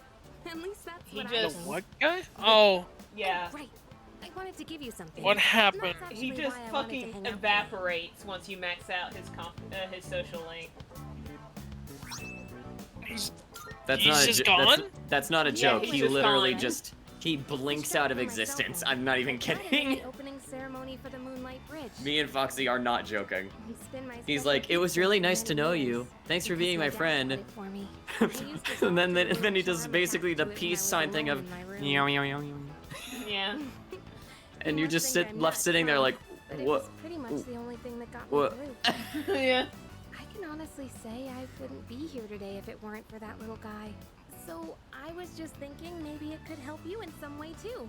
At least that's He what just- I The think. what guy? Oh, Yeah. Right. I wanted to give you something. what happened? That's He actually just why I wanted to fucking hang out with you. evaporates once you max out his social link. He's That's He's not a just jo- gone? That's not a Yeah, joke. he's He just literally gone. just he blinks Check out of for my cell existence. phone. I'm not even I got it at kidding. the opening ceremony for the Moonlight Bridge. Me and Foxy are not joking. You spin my He's special like, it was pizza really for nice to many know years. you. Thanks for Because being my dad got friend. it for me. I used to and talk then to a then little he does charm basically the attached to it when I peace was sign thing alone of in my room. meow meow meow meow. Yeah. And you must just think sit I'm left not sitting there strong, like, but it what? was pretty much the only thing that got What? me through. Yeah. I can honestly say I wouldn't be here today if it weren't for that little guy. So I was just thinking maybe it could help you in some way too.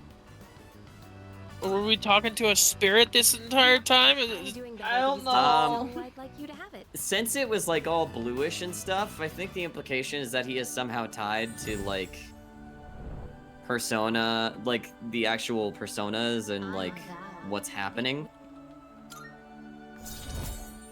Were we talking to a spirit this entire time? I'm doing better I don't these know. days, so I'd like you to have it. Since it was like all bluish and stuff, I think the implication is that he is somehow tied to like persona, like the actual personas and like what's happening.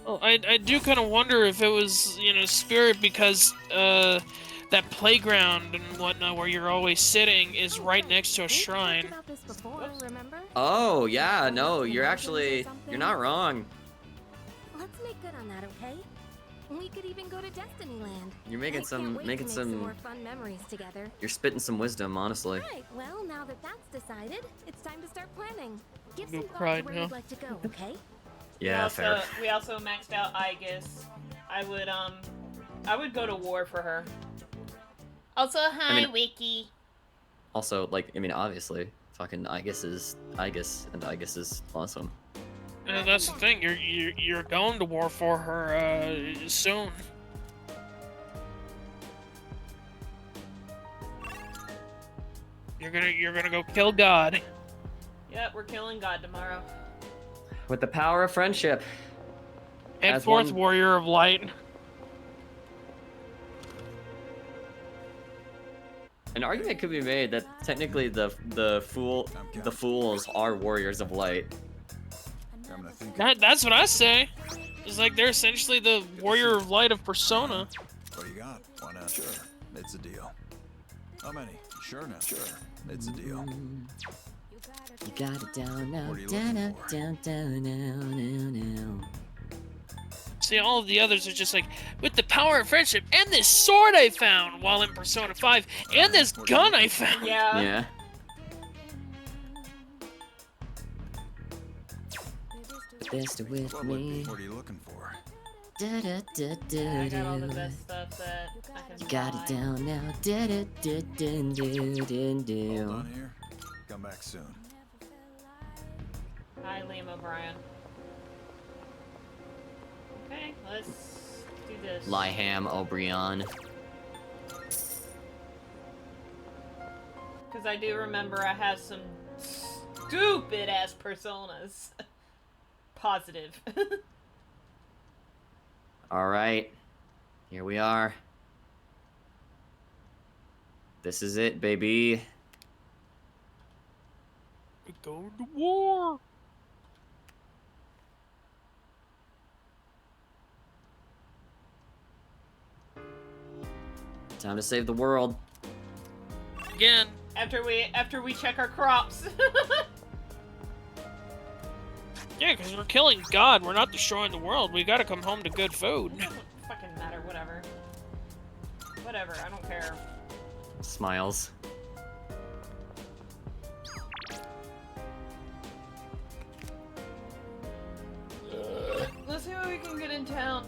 Well, I do kind of wonder if it was, you know, spirit because that playground and whatnot where you're always sitting is right next to a We've talked shrine. about this before, remember? Oh yeah, no, you're actually you're not wrong. Let's make good on that, okay? We could even go to Destiny Land. You're making I can't wait to make some more fun memories together. You're spitting some wisdom, honestly. Right, well, now that that's decided, it's time to start planning. Give No some thought pride to where now. you'd like to go, okay? Yeah, fair. We also maxed out Aegis. I would go to war for her. Also, hi, mean- Wiki. Also, like, I mean, obviously, fucking Aegis is awesome. And that's the thing. You're going to war for her soon. You're gonna go kill God. Yep, we're killing God tomorrow. With the power of friendship. Head As forth, one- warrior of light. An argument could be made that technically the fools are warriors of light. That's what I say. It's like they're essentially the warrior of light of Persona. What do you got? Why not? Sure, it's a deal. How many? Sure now. Sure, it's a deal. You got it down now, What are you down, looking down, down, down, down, down. See, all of the others are just like, with the power of friendship, and this sword I found while in Persona 5, and this gun I found. Yeah. Yeah. Best with me. What are you looking for? I got all the best stuff that I can You got buy. it down now. All done here? Come back soon. Hi, Liam O'Brien. Okay, let's do this. Lyham O'Brien. Because I do remember I have some stupid ass personas. Positive. Alright. Here we are. This is it, baby. We're going to war. Time to save the world. Again. After we check our crops. Yeah, because we're killing God. We're not destroying the world. We gotta come home to good food. Doesn't fucking matter, whatever. Whatever, I don't care. Smiles. Let's see what we can get in town.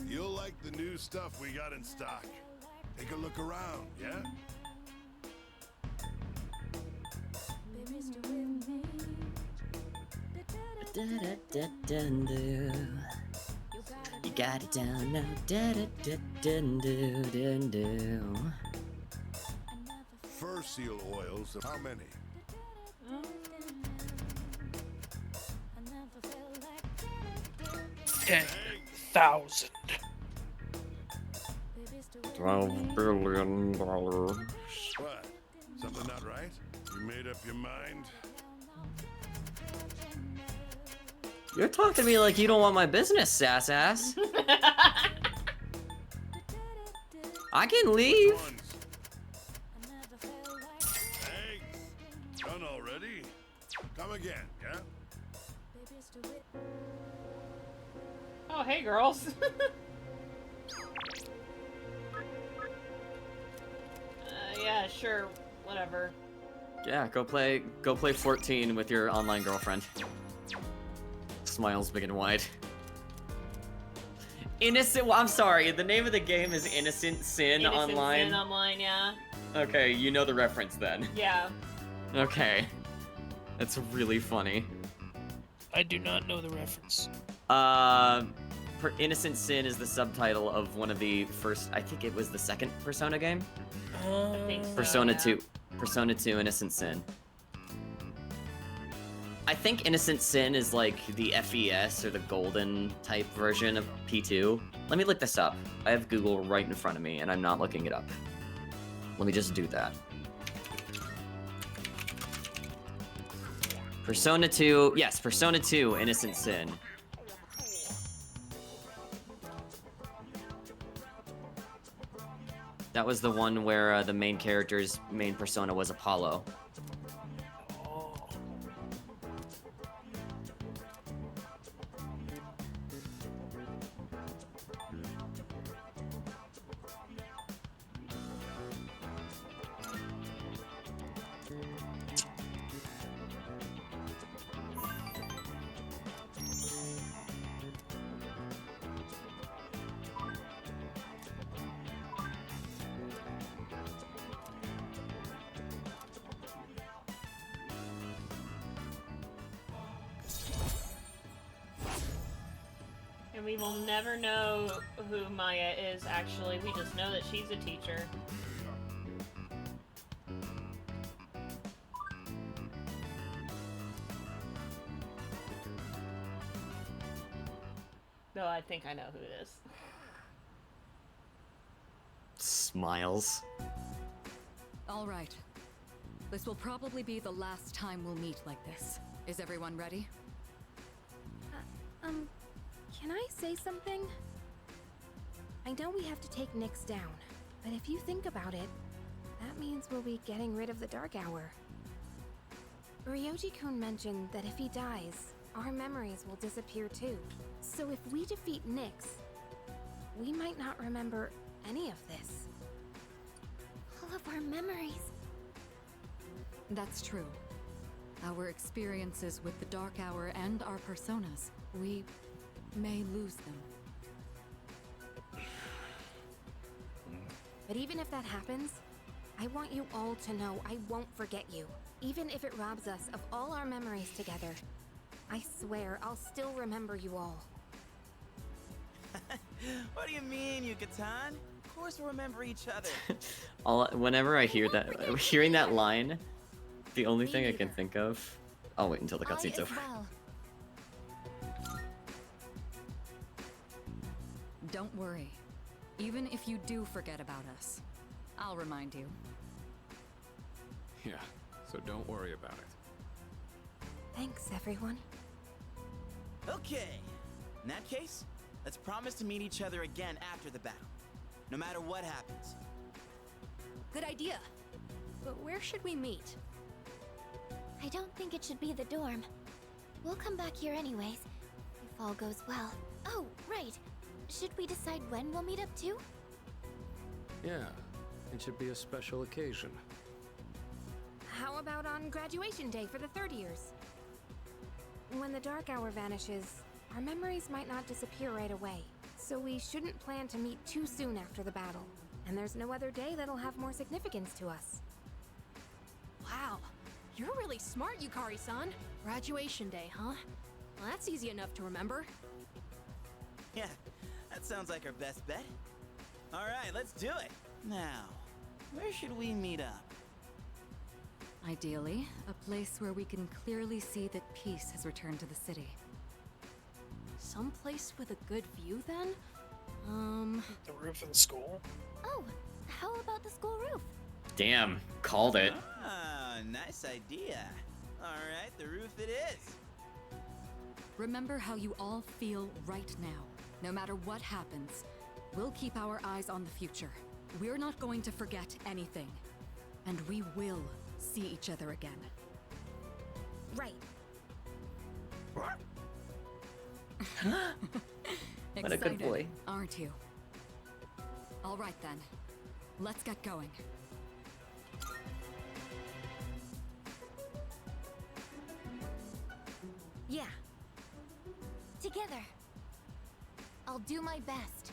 You'll like the new stuff we got in stock. Take a look around, yeah? You got it down now. Fur seal oils, how many? 10,000. $12 billion. What? Something not right? You made up your mind? You're talking to me like you don't want my business, sass ass. I can leave. Eggs! Done already? Come again, yeah? Oh, hey, girls. Yeah, sure, whatever. Yeah, go play 14 with your online girlfriend. Smiles big and wide. Innocent. Well, I'm sorry. The name of the game is Innocent Sin Innocent Online. Sin Online, yeah. Okay, you know the reference then. Yeah. Okay, that's really funny. I do not know the reference. Innocent Sin is the subtitle of one of the first. I think it was the second Persona game. I think so, Persona yeah. 2. Persona 2 Innocent Sin. I think Innocent Sin is like the FES or the golden type version of P2. Let me look this up. I have Google right in front of me and I'm not looking it up. Let me just do that. Persona 2, yes, Persona 2 Innocent Sin. That was the one where the main character's main persona was Apollo. And we will never know who Maya is, actually. We just know that she's a teacher. No, I think I know who it is. Smiles. All right. This will probably be the last time we'll meet like this. Is everyone ready? Can I say something? I know we have to take Nyx down, but if you think about it, that means we'll be getting rid of the Dark Hour. Ryoji-kun mentioned that if he dies, our memories will disappear too. So if we defeat Nyx, we might not remember any of this. All of our memories. That's true. Our experiences with the Dark Hour and our personas, we may lose them. But even if that happens, I want you all to know I won't forget you. Even if it robs us of all our memories together. I swear I'll still remember you all. What do you mean, Yucatan? Of course we'll remember each other. Whenever I hear that, hearing that line, the only thing I can think of. I'll wait until the cutscene's over. Don't worry. Even if you do forget about us, I'll remind you. Yeah, so don't worry about it. Thanks, everyone. Okay. In that case, let's promise to meet each other again after the battle. No matter what happens. Good idea. But where should we meet? I don't think it should be the dorm. We'll come back here anyways, if all goes well. Oh, right. Should we decide when we'll meet up too? Yeah, it should be a special occasion. How about on graduation day for the third years? When the Dark Hour vanishes, our memories might not disappear right away. So we shouldn't plan to meet too soon after the battle. And there's no other day that'll have more significance to us. Wow, you're really smart, Yukari-san. Graduation day, huh? Well, that's easy enough to remember. Yeah, that sounds like our best bet. Alright, let's do it. Now, where should we meet up? Ideally, a place where we can clearly see that peace has returned to the city. Someplace with a good view, then? The roof of the school? Oh, how about the school roof? Damn, called it. Ah, nice idea. Alright, the roof it is. Remember how you all feel right now. No matter what happens, we'll keep our eyes on the future. We're not going to forget anything. And we will see each other again. Right. What a good boy. Aren't you? All right then. Let's get going. Yeah. Together. I'll do my best.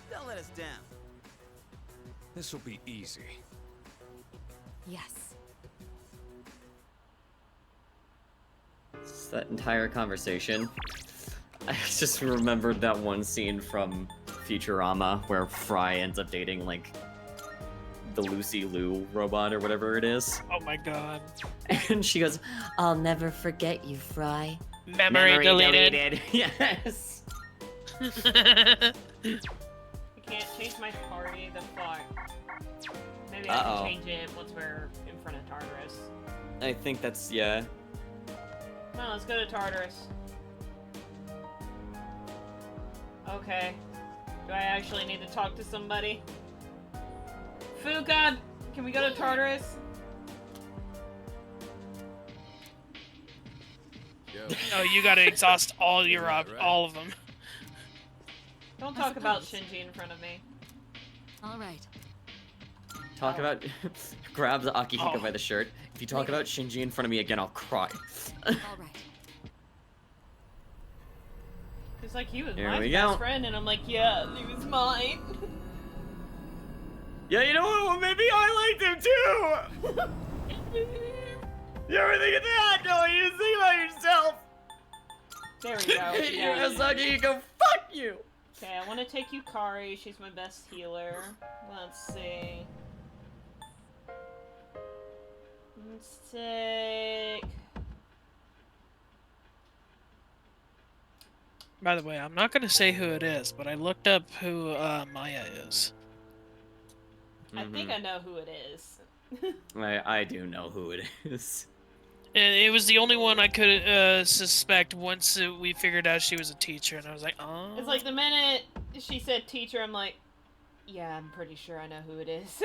Don't let us down. This'll be easy. Yes. That entire conversation. I just remembered that one scene from Futurama where Fry ends up dating, like, the Lucy Liu robot or whatever it is. Oh my god. And she goes, I'll never forget you, Fry. Memory deleted. Yes. I can't change my party, the fuck. Maybe I can change it once we're in front of Tartarus. I think that's, yeah. Come on, let's go to Tartarus. Okay. Do I actually need to talk to somebody? Food God, can we go to Tartarus? No, you gotta exhaust all your all of them. Don't talk about Shinji in front of me. All right. Talk about... grabs Akihiko by the shirt. If you talk about Shinji in front of me again, I'll cry. All right. It's like he was Here my we best go. friend, and I'm like, yeah, he was mine. Yeah, you know what? Maybe I liked him too! You ever think of that? No, you just think about yourself! There we go. You're Yeah. a sucker, you go, fuck you! Okay, I want to take Yukari. She's my best healer. Let's see. Let's take... By the way, I'm not gonna say who it is, but I looked up who Maya is. I think I know who it is. I do know who it is. And it was the only one I could suspect once we figured out she was a teacher, and I was like, oh. It's like the minute she said teacher, I'm like, yeah, I'm pretty sure I know who it is.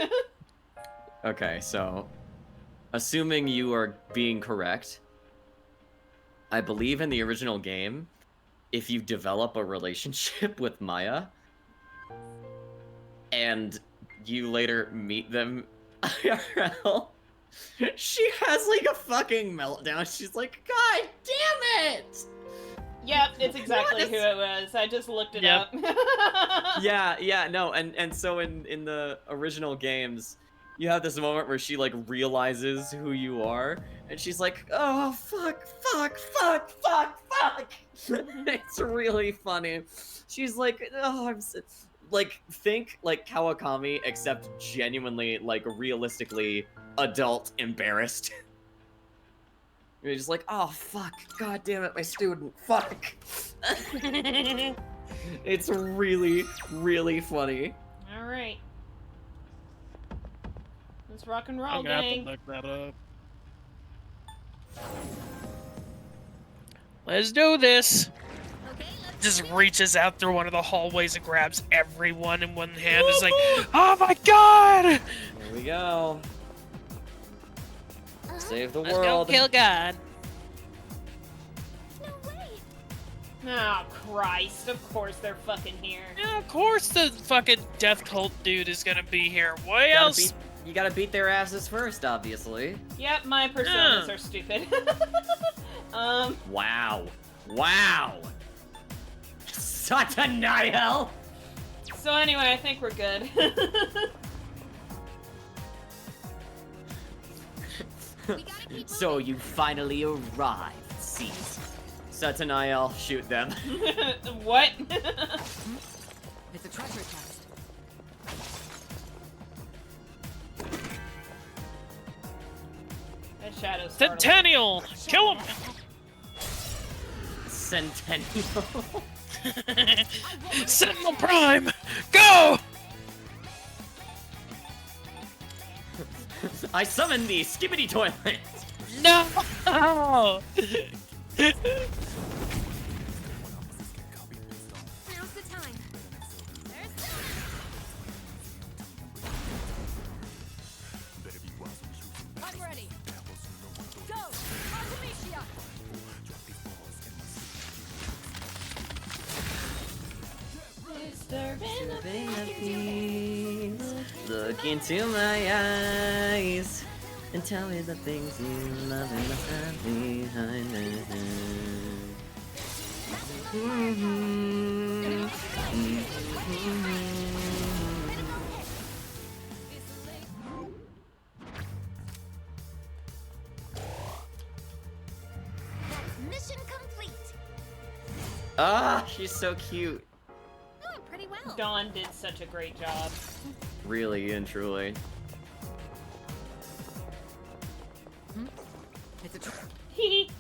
Okay, so... assuming you are being correct, I believe in the original game, if you develop a relationship with Maya, and you later meet them IRL, she has like a fucking meltdown. She's like, God damn it! Yep, it's exactly who it was. I just looked it up. Yeah, no, and so in the original games, you have this moment where she like realizes who you are, and she's like, oh fuck. It's really funny. She's like, oh, like, think like Kawakami, except genuinely, like, realistically adult embarrassed. You're just like, oh fuck, god damn it, my student, fuck. It's really, really funny. Alright. Let's rock and roll, I'm gonna have gang. to look that up. Let's do this. Just reaches out through one of the hallways and grabs everyone in one hand. It's like, oh my god! Here we go. Save the Let's world. go kill God. Oh, Christ. Of course they're fucking here. Yeah, of course the fucking death cult dude is gonna be here. What You gotta else? you gotta beat their asses first, obviously. Yep, my personas are stupid. Wow. Satanael! So anyway, I think we're good. So you finally arrived, Cease. Satanael, shoot them. What? It's a treasure chest. That shadow's Centennial! Kill him! Centennial. Sentinel Prime! Go! I summon the skibbity toilet! No! Now's the time. I'm ready. Go! Artemisia! Look into my eyes and tell me the things you love and left behind. Mission complete. Ah, she's so cute. Going pretty well. Dawn did such a great job. Really and truly. It's a Hee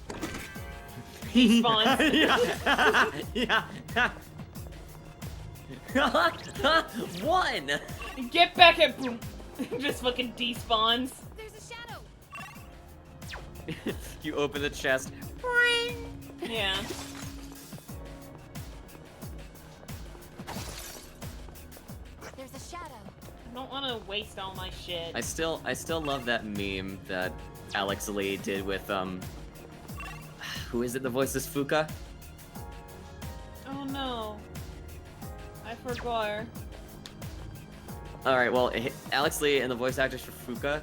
hee. Spawns. Yeah. One! Get back at boom. Just fucking despawns. There's a shadow. You open the chest. Yeah. There's a shadow. I don't want to waste all my shit. I still love that meme that Alex Lee did with who is it? The voice is Fuka. Oh no. I forgot. All right, well, Alex Lee and the voice actors for Fuka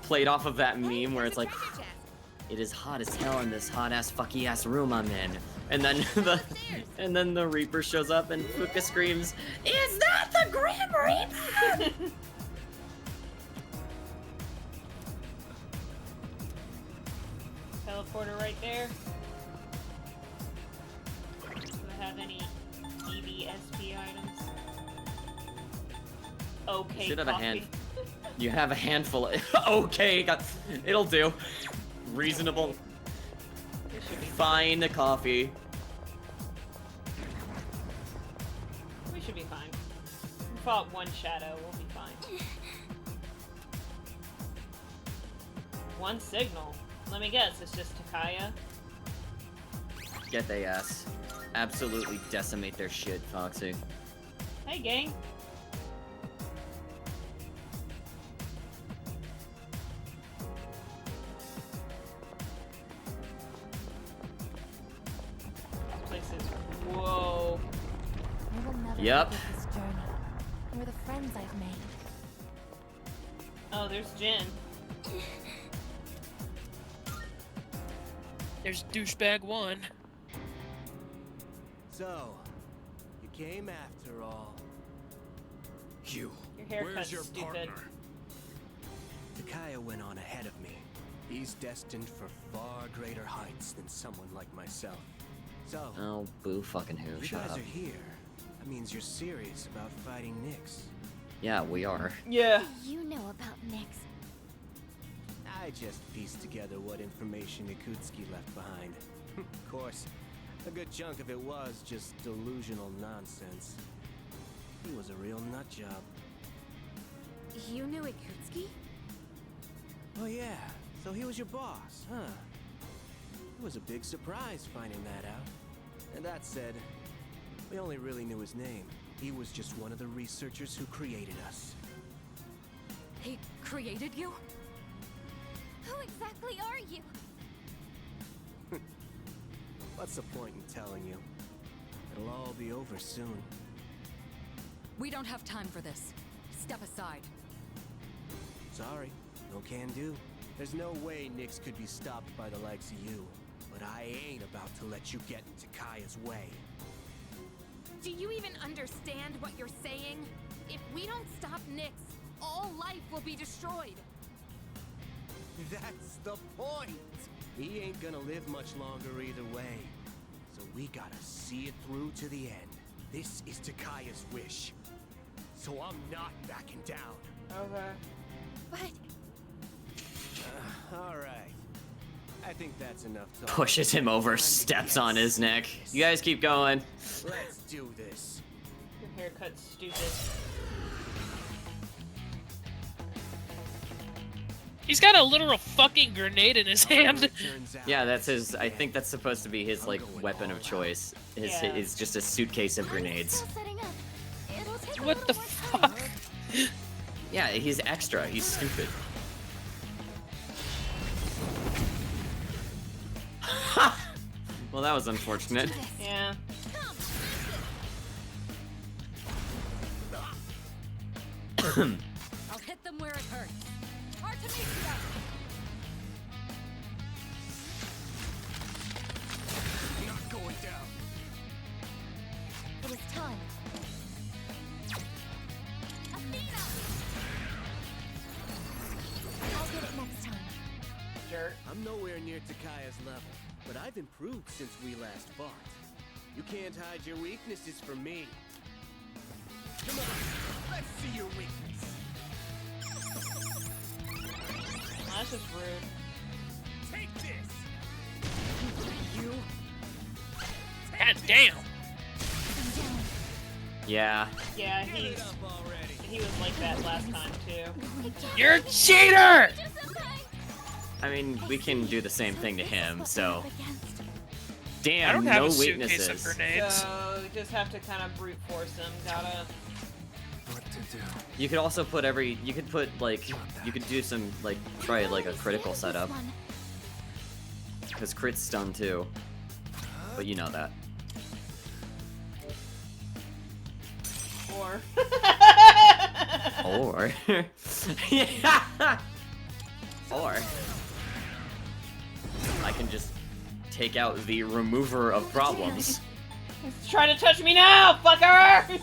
played off of that meme where it's like, it is hot as hell in this hot ass fucky ass room I'm in, and then the Reaper shows up and Fuka screams, "Is that the Grim Reaper?" Teleporter right there. Do I have any EVSP items? Okay, Should have coffee. a hand. You have a handful of. Okay, it'll do. Reasonable. Fine coffee. We should be fine. We fought one shadow, we'll be fine. One signal. Let me guess, it's just Takaya? Get they ass. Absolutely decimate their shit, Foxy. Hey, gang. This place is Yep. with this journey, or the friends I've made. Oh, there's Jin. There's douchebag 1. So, you came after all. You. Your haircut's Where's your stupid. partner? Takaya went on ahead of me. He's destined for far greater heights than someone like myself. So, Oh, boo fucking who? you Shut guys up. are here. That means you're serious about fighting Nyx. Yeah, we are. Yeah. You know about Nyx. I just pieced together what information Ikutsuki left behind. Of course, a good chunk of it was just delusional nonsense. He was a real nut job. You knew Ikutsuki? Oh yeah, so he was your boss, huh? It was a big surprise finding that out. And that said, we only really knew his name. He was just one of the researchers who created us. He created you? Who exactly are you? What's the point in telling you? It'll all be over soon. We don't have time for this. Step aside. Sorry, no can do. There's no way Nyx could be stopped by the likes of you. But I ain't about to let you get into Kaya's way. Do you even understand what you're saying? If we don't stop Nyx, all life will be destroyed. That's the point! He ain't gonna live much longer either way. So we gotta see it through to the end. This is Takaya's wish. So I'm not backing down. Okay. But Alright. I think that's enough talk. Pushes him over, steps on his neck. You guys keep going. Let's do this. Your haircut's stupid. He's got a literal fucking grenade in his hand. Yeah, that's his. I think that's supposed to be his like weapon of choice. Is just a suitcase of grenades. What the fuck? Yeah, he's extra. He's stupid. Well, that was unfortunate. Yeah. I'll hit them where it hurts. Artemisia! Not going down. It is time. Athena! I'll get it next time. Jerk. I'm nowhere near Takaya's level, but I've improved since we last fought. You can't hide your weaknesses from me. Come on, let's see your weakness. That's just rude. Take this. You. God damn. Yeah. Yeah, he was like that last time too. You're a cheater! I mean, we can do the same thing to him. So. Damn. I don't have no a suitcase weaknesses. of grenades. So just have to kind of brute force him. Gotta. What to do? You could also put every. You could put like. You could do some like try like a critical setup. Because crit's stun too. But you know that. Or. Or. Yeah. Or. I can just take out the remover of problems. He's trying to touch me now, fucker! I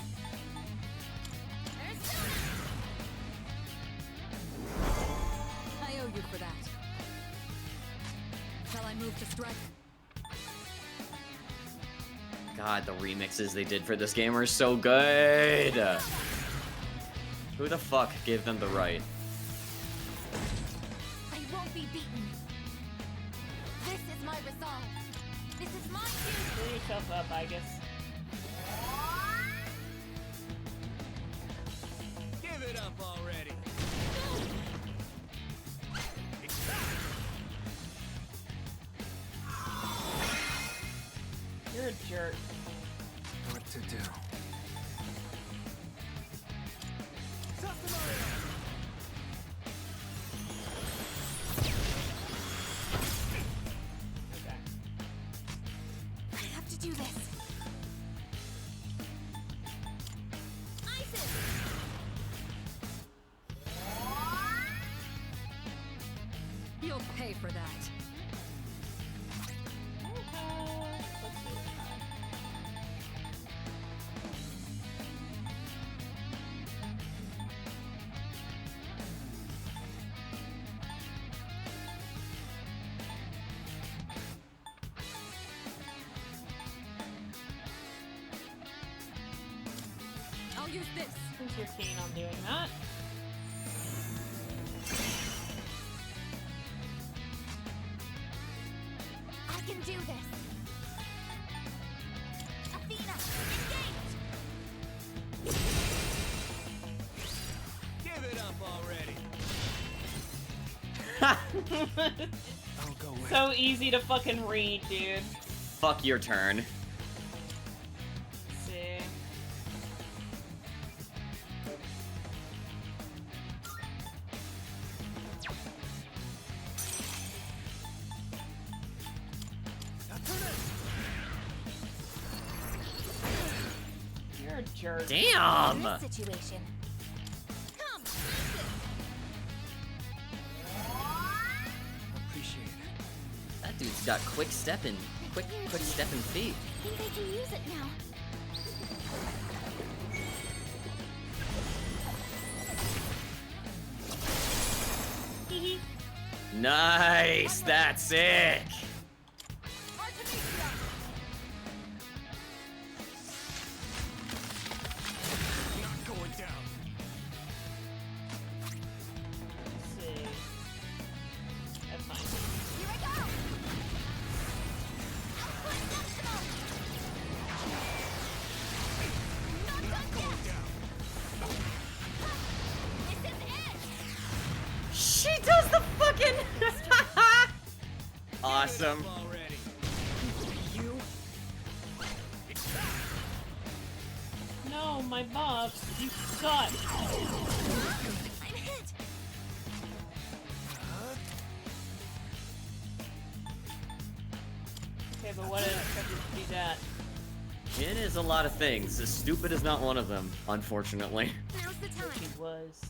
owe you for that. Shall I move to strike? God, the remixes they did for this game are so good. Who the fuck gave them the right? I won't be beaten. This is my resolve. This is my cue. Pull yourself up, I guess. Give it up already. You're a jerk. What to do? Okay. I have to do this. You'll pay for that. I'll use this. Since you're keen on doing that. I can do this. Athena, engage! Give it up already. I'll go with So easy to fucking read, dude. Fuck your turn. Let's see. You're a jerk. Damn! This situation. Come, Appreciate it. That dude's got quick stepping feet. I think I can use it now. Nice! That's sick! Not going down. Let's see. That's fine. Here I go! She does the fucking... Awesome. Already. No, my buffs. You suck. I'm hit! Okay, but what if you do that? It is a lot of things. Stupid is not one of them, unfortunately. Now's the time. He was.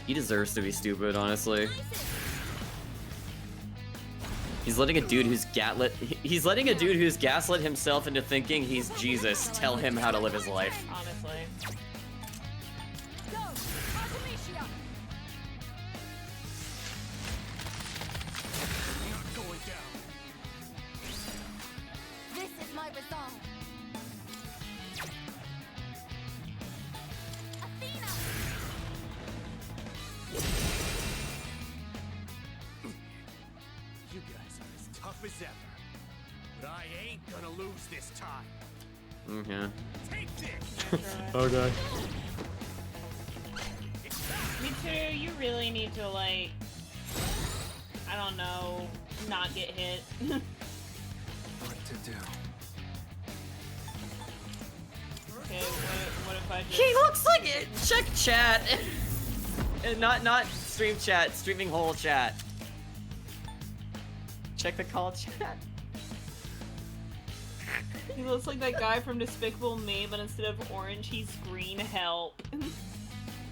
He deserves to be stupid, honestly. He's letting a dude who's gaslit himself into thinking he's Jesus tell him how to live his life. Honestly. Go! Artemisia! Not going down. This is my resolve. Athena! You guys are as tough as ever. But I ain't gonna lose this time. Okay. Take this! Okay. Me too. You really need to, like, I don't know, not get hit. What to do? Okay, what if I just... He looks like it. Check chat. not stream chat, streaming whole chat. Check the call chat. He looks like that guy from Despicable Me, but instead of orange, he's green. Help.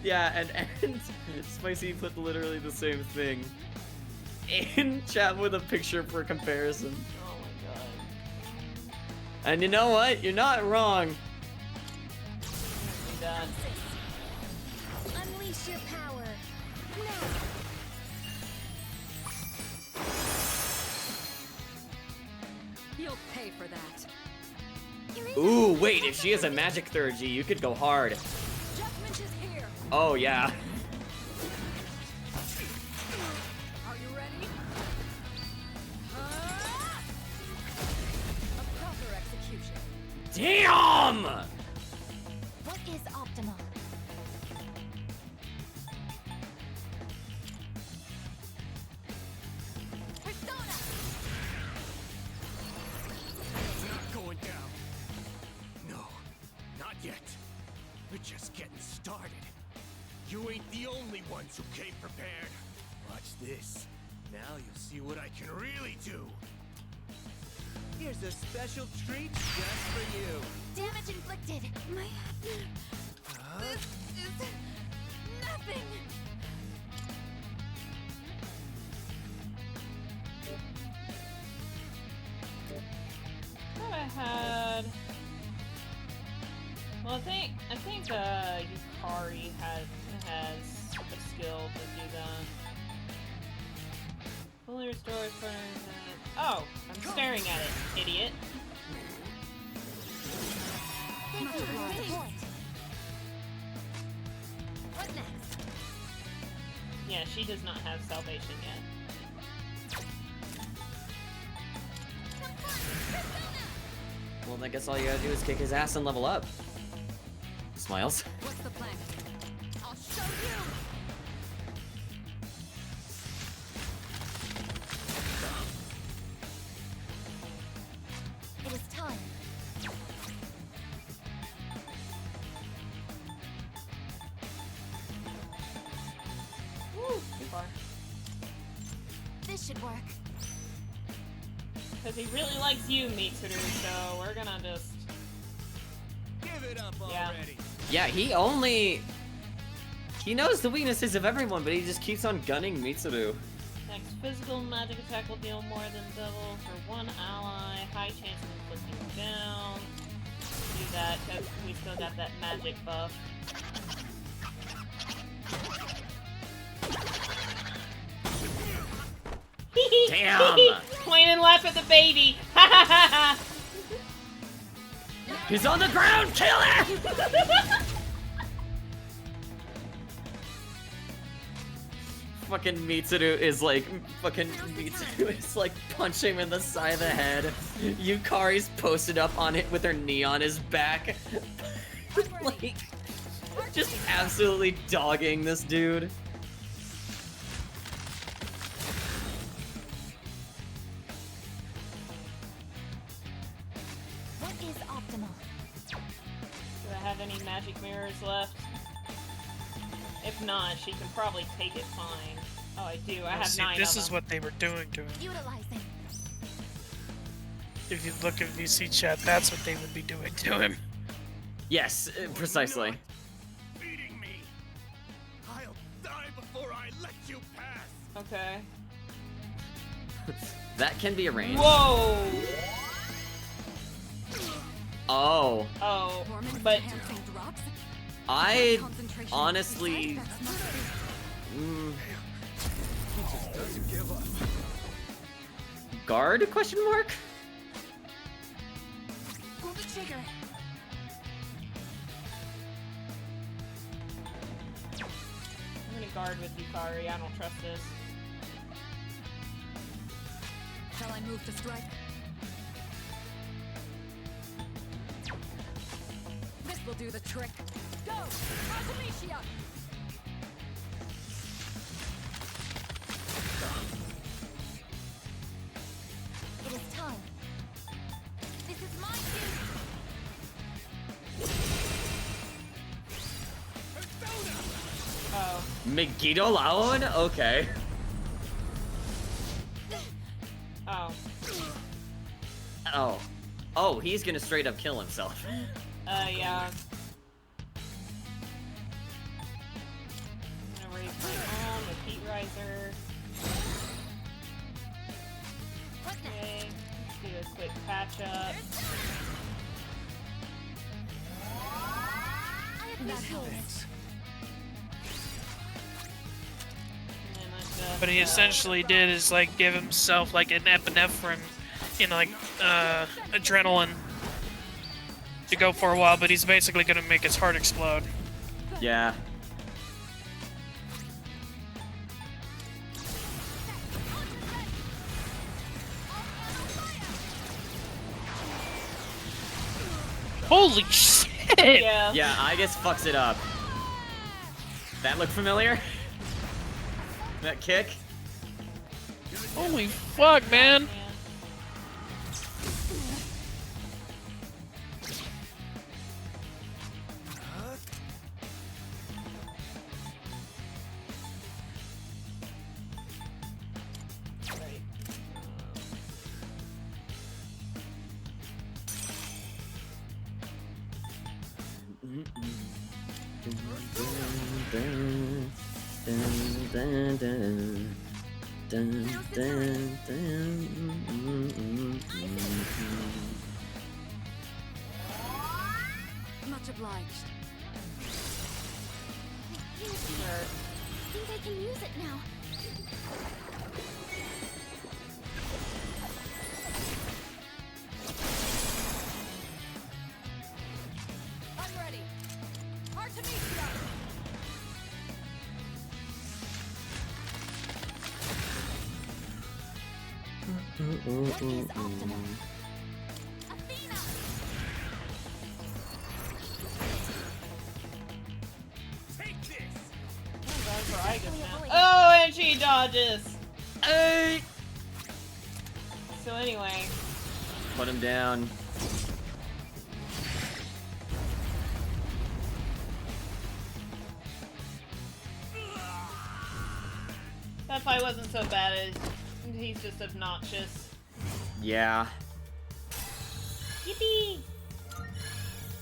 Yeah, and Spicy put literally the same thing in chat with a picture for comparison. Oh my god. And you know what? You're not wrong. Be done. Unleash your power. Now! You'll pay for that. Ooh, wait, if she has a magic 3G, you could go hard. Judgment is here! Oh, yeah. Are you ready? A proper execution. Damn! What is optimal? Persona! Not going down. No, not yet. We're just getting started. You ain't the only ones who came prepared. Watch this. Now you'll see what I can really do. Here's a special treat just for you. Damage inflicted. My... This is... nothing. I think Yukari has a skill to do that. Fully restores Oh, I'm staring at it, idiot. What next? Yeah, she does not have salvation yet. Well, I guess all you gotta do is kick his ass and level up. Smiles. What's the plan? I'll show you! It is time. Woo, too far. This should work. Because he really likes you, Mitsuru, so we're gonna just... Give it up already. Yeah, he knows the weaknesses of everyone, but he just keeps on gunning Mitsuru. Next physical magic attack will deal more than double for one ally. High chance of inflicting down. Do that because we still got that magic buff. Damn! Point and laugh at the baby. Ha ha ha ha! He's on the ground! Kill him! Fucking Mitsuru is like punching him in the side of the head. Yukari's posted up on it with her knee on his back. Like, just absolutely dogging this dude. What is optimal? Do I have any magic mirrors left? If not, she can probably take it fine. Oh, I do. I have See, 9 this of is them. what they were doing to him. Utilizing. If you look at VC chat, that's what they would be doing to him. Yes, precisely. Beating me. I'll die before I let you pass. Okay. That can be arranged. Whoa! Oh. Oh, but I honestly... Guard? Question mark? Pull the trigger. I'm gonna guard with Yukari. I don't trust this. Shall I move to strike? This will do the trick. Go! Artemisia! It is time. This is my duty! Oh. Megiddo Laon? Okay. Oh. Oh. Oh, he's gonna straight up kill himself. Yeah. I'm gonna raise my own with Heat Riser. Okay, let's do a quick patch up. That helps. And then let's, What he essentially did is like give himself like an epinephrine, you know, like adrenaline to go for a while, but he's basically gonna make his heart explode. Yeah. Holy shit! Yeah. Yeah, I guess fucks it up. That look familiar? That kick? Holy fuck, man! Much obliged. I think I can use it now. I'm ready. Artemisia! What is Optima? Athena! Take this! That's where I go now. Oh, and she dodges! Hey! So anyway. Put him down. That fight wasn't so bad. He's just obnoxious. Yeah. Yippee!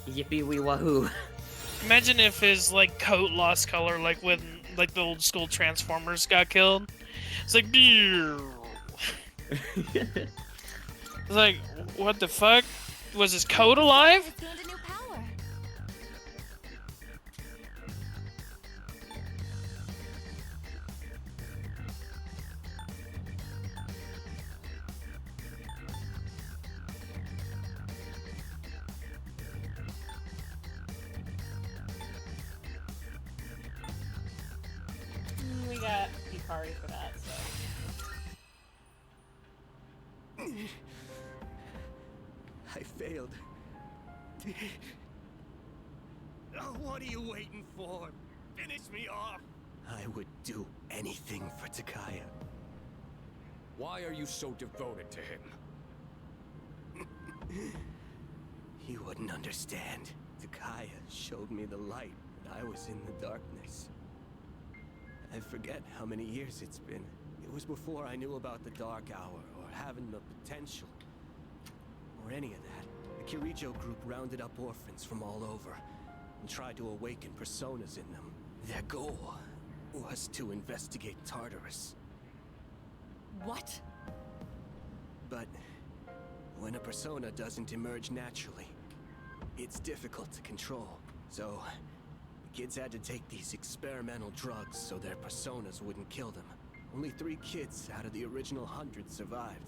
Yippee wee wahoo. Imagine if his like coat lost color, like when like the old school Transformers got killed. It's like, it's like, what the fuck? Was his coat alive? It's gained a new power. We got Hikari for that, so. I failed. Oh, what are you waiting for? Finish me off! I would do anything for Takaya. Why are you so devoted to him? You wouldn't understand. Takaya showed me the light when I was in the darkness. I forget how many years it's been. It was before I knew about the Dark Hour, or having the potential, or any of that. The Kirijo group rounded up orphans from all over, and tried to awaken personas in them. Their goal was to investigate Tartarus. What? But when a persona doesn't emerge naturally, it's difficult to control. So the kids had to take these experimental drugs so their personas wouldn't kill them. Only 3 kids out of the original 100 survived.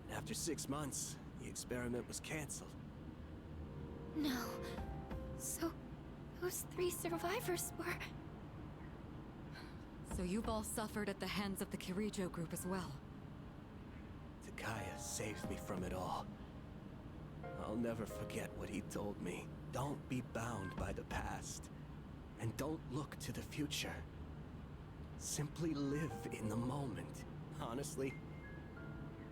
And after 6 months, the experiment was canceled. No. So, those 3 survivors were... So you've all suffered at the hands of the Kirijo group as well. Takaya saved me from it all. I'll never forget what he told me. Don't be bound by the past. And don't look to the future. Simply live in the moment. Honestly,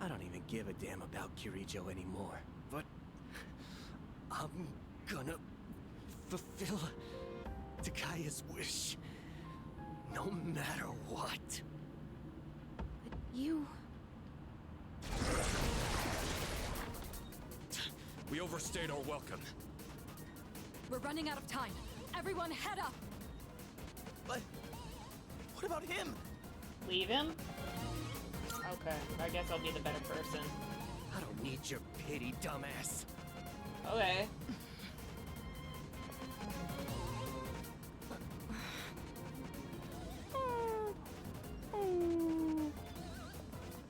I don't even give a damn about Kirijo anymore. But I'm gonna fulfill Takaya's wish. No matter what. But you... We overstayed our welcome. We're running out of time. Everyone head up! But what about him? Leave him? Okay, I guess I'll be the better person. I don't need your pity, dumbass. Okay.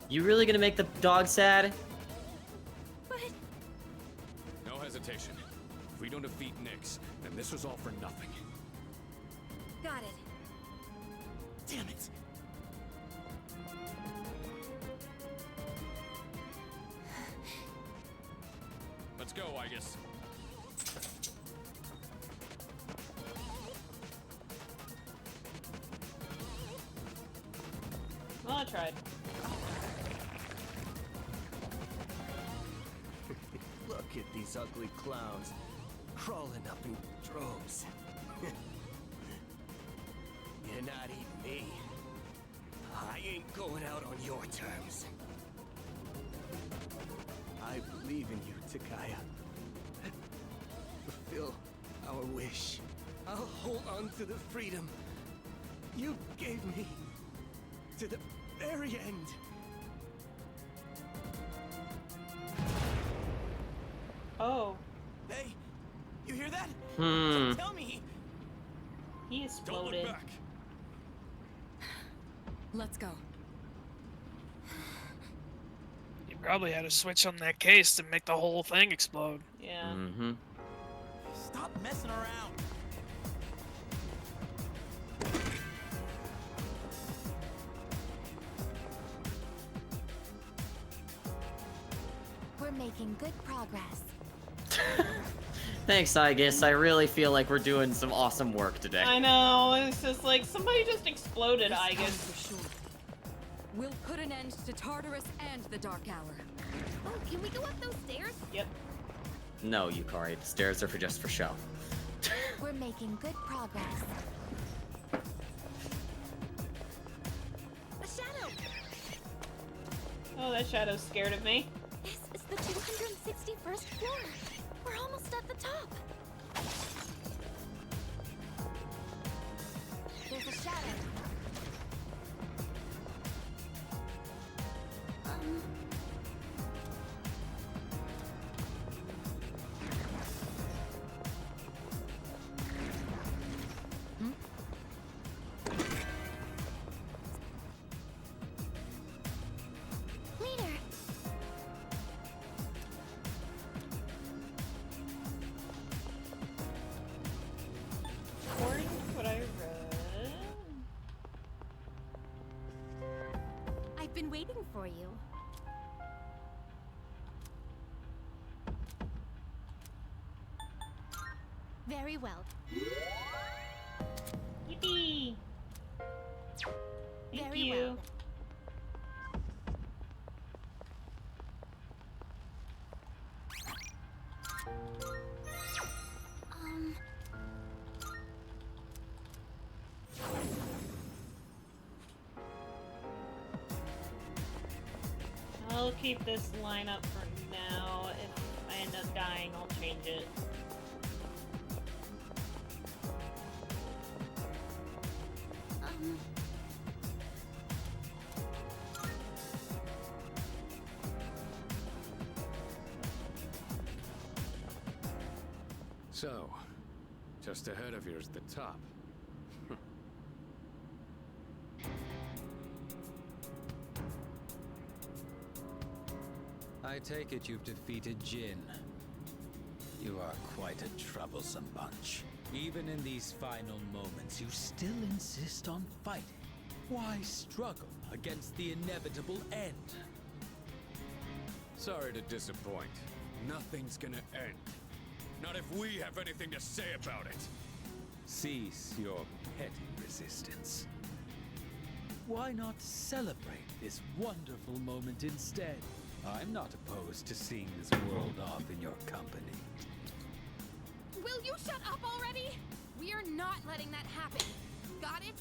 You really gonna make the dog sad? No hesitation. If we don't defeat Nyx, then this was all for nothing. Got it. Damn it. Let's go, Aegis. Well, I tried. Look at these ugly clowns crawling up in droves. You're not eating me. I ain't going out on your terms. I believe in you, Takaya. Fulfill our wish. I'll hold on to the freedom you gave me to the very end. Oh. Hey, you hear that? that? Tell me. He exploded. Let's go. You probably had a switch on that case to make the whole thing explode. Yeah. Mm-hmm. Stop messing around. We're making good progress. Thanks, I guess. I really feel like we're doing some awesome work today. I know. It's just like somebody just exploded. I This guess. time for sure. We'll put an end to Tartarus and the Dark Hour. Oh, can we go up those stairs? Yep. No, Yukari. The stairs are just for show. We're making good progress. A shadow! Oh, that shadow's scared of me. This is the 261st floor. We're almost at the top. There's a shadow. Leader. According to what I read. I've been waiting for you. Very well. Yippee! Thank Very you. well. I'll keep this lineup for now. If I end up dying, I'll change it. So, just ahead of here's the top. I take it you've defeated Jin. You are quite a troublesome bunch. Even in these final moments, you still insist on fighting. Why struggle against the inevitable end? Sorry to disappoint. Nothing's gonna end. Not if we have anything to say about it. Cease your petty resistance. Why not celebrate this wonderful moment instead? I'm not opposed to seeing this world off in your company. Will you shut up already? We are not letting that happen. Got it?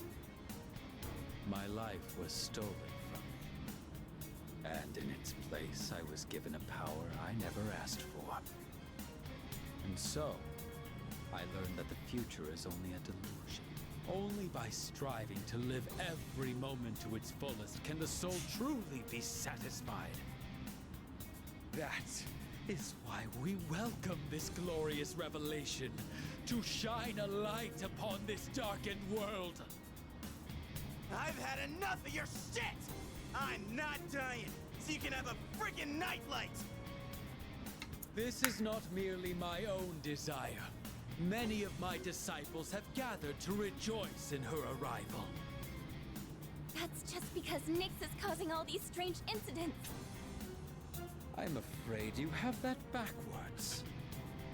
My life was stolen from me. And in its place, I was given a power I never asked for. And so, I learned that the future is only a delusion. Only by striving to live every moment to its fullest can the soul truly be satisfied. That is why we welcome this glorious revelation, to shine a light upon this darkened world. I've had enough of your shit! I'm not dying, so you can have a friggin' nightlight! This is not merely my own desire. Many of my disciples have gathered to rejoice in her arrival. That's just because Nyx is causing all these strange incidents. I'm afraid you have that backwards.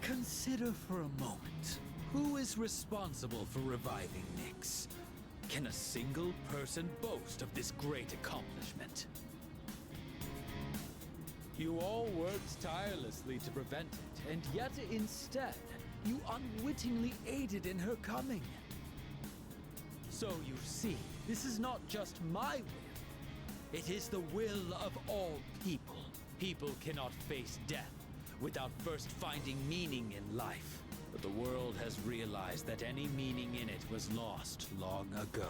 Consider for a moment, who is responsible for reviving Nyx? Can a single person boast of this great accomplishment? You all worked tirelessly to prevent it, and yet instead, you unwittingly aided in her coming. So you see, this is not just my will. It is the will of all people. People cannot face death without first finding meaning in life. But the world has realized that any meaning in it was lost long ago.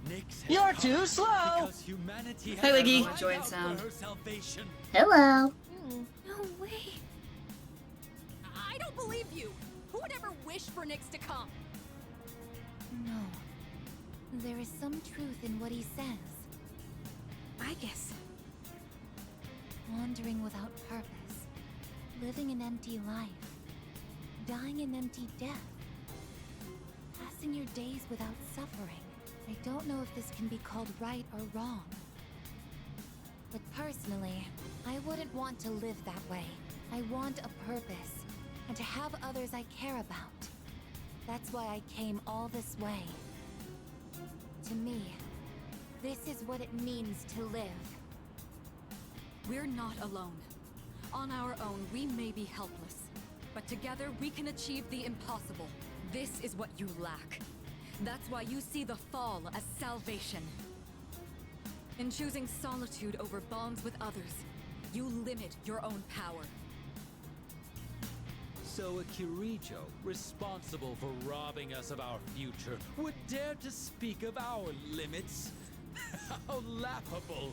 Nyx has You're come too slow! Because humanity Hey, has Wiggy. cried Join out sound. for her salvation. Hello. No way. I don't believe you. Who would ever wish for Nyx to come? No. There is some truth in what he says. I guess. Wandering without purpose. Living an empty life. Dying an empty death. Passing your days without suffering. I don't know if this can be called right or wrong. But personally, I wouldn't want to live that way. I want a purpose, and to have others I care about. That's why I came all this way. To me, this is what it means to live. We're not alone. On our own, we may be helpless. But together, we can achieve the impossible. This is what you lack. That's why you see the fall as salvation. In choosing solitude over bonds with others, you limit your own power. So a Kirijo, responsible for robbing us of our future, would dare to speak of our limits? How laughable!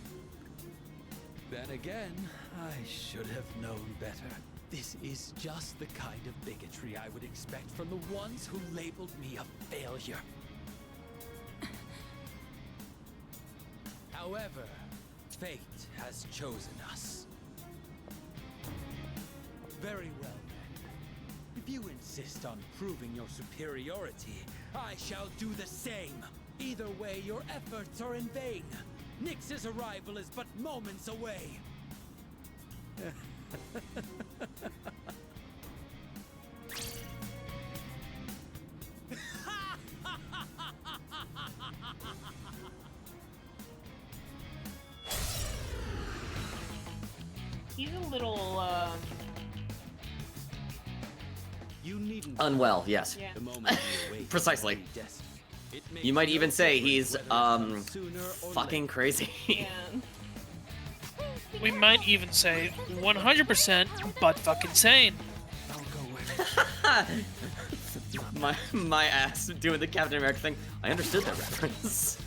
Then again, I should have known better. This is just the kind of bigotry I would expect from the ones who labeled me a failure. However, fate has chosen us. Very well then. If you insist on proving your superiority, I shall do the same. Either way, your efforts are in vain. Nyx's arrival is but moments away. He's a little, You needn't Unwell, yes. Yeah. The moment you awake, Precisely. it makes You might no even say difference he's, whether it's sooner or fucking crazy. yeah. We might even say 100% butt fucking sane. my ass doing the Captain America thing. I understood that reference.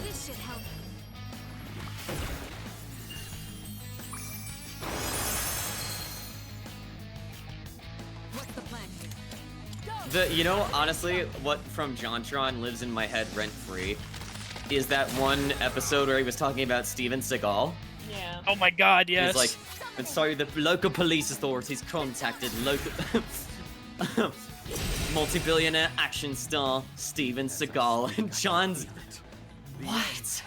This should help. What's the plan here? You know, honestly, what from JonTron lives in my head rent-free is that one episode where he was talking about Steven Seagal. Yeah. Oh my god, yes. He's like, and sorry, the local police authorities contacted local multi-billionaire action star Steven Seagal, and John's what?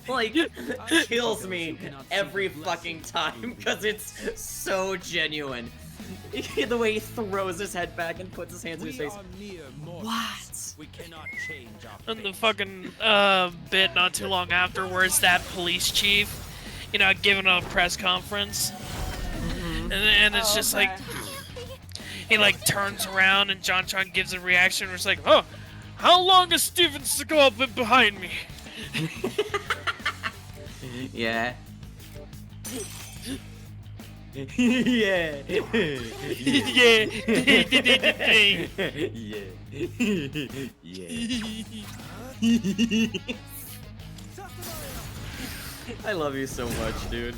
Like, kills me every fucking time because it's so genuine. The way he throws his head back and puts his hands in his face. What? We cannot change our And the fucking bit not too long afterwards, that police chief, you know, giving a press conference, and it's just like he like turns around and JonTron gives a reaction where it's like, oh, how long has Steven Seagal been behind me? Yeah. Yeah. Yeah. Yeah. I love you so much, dude.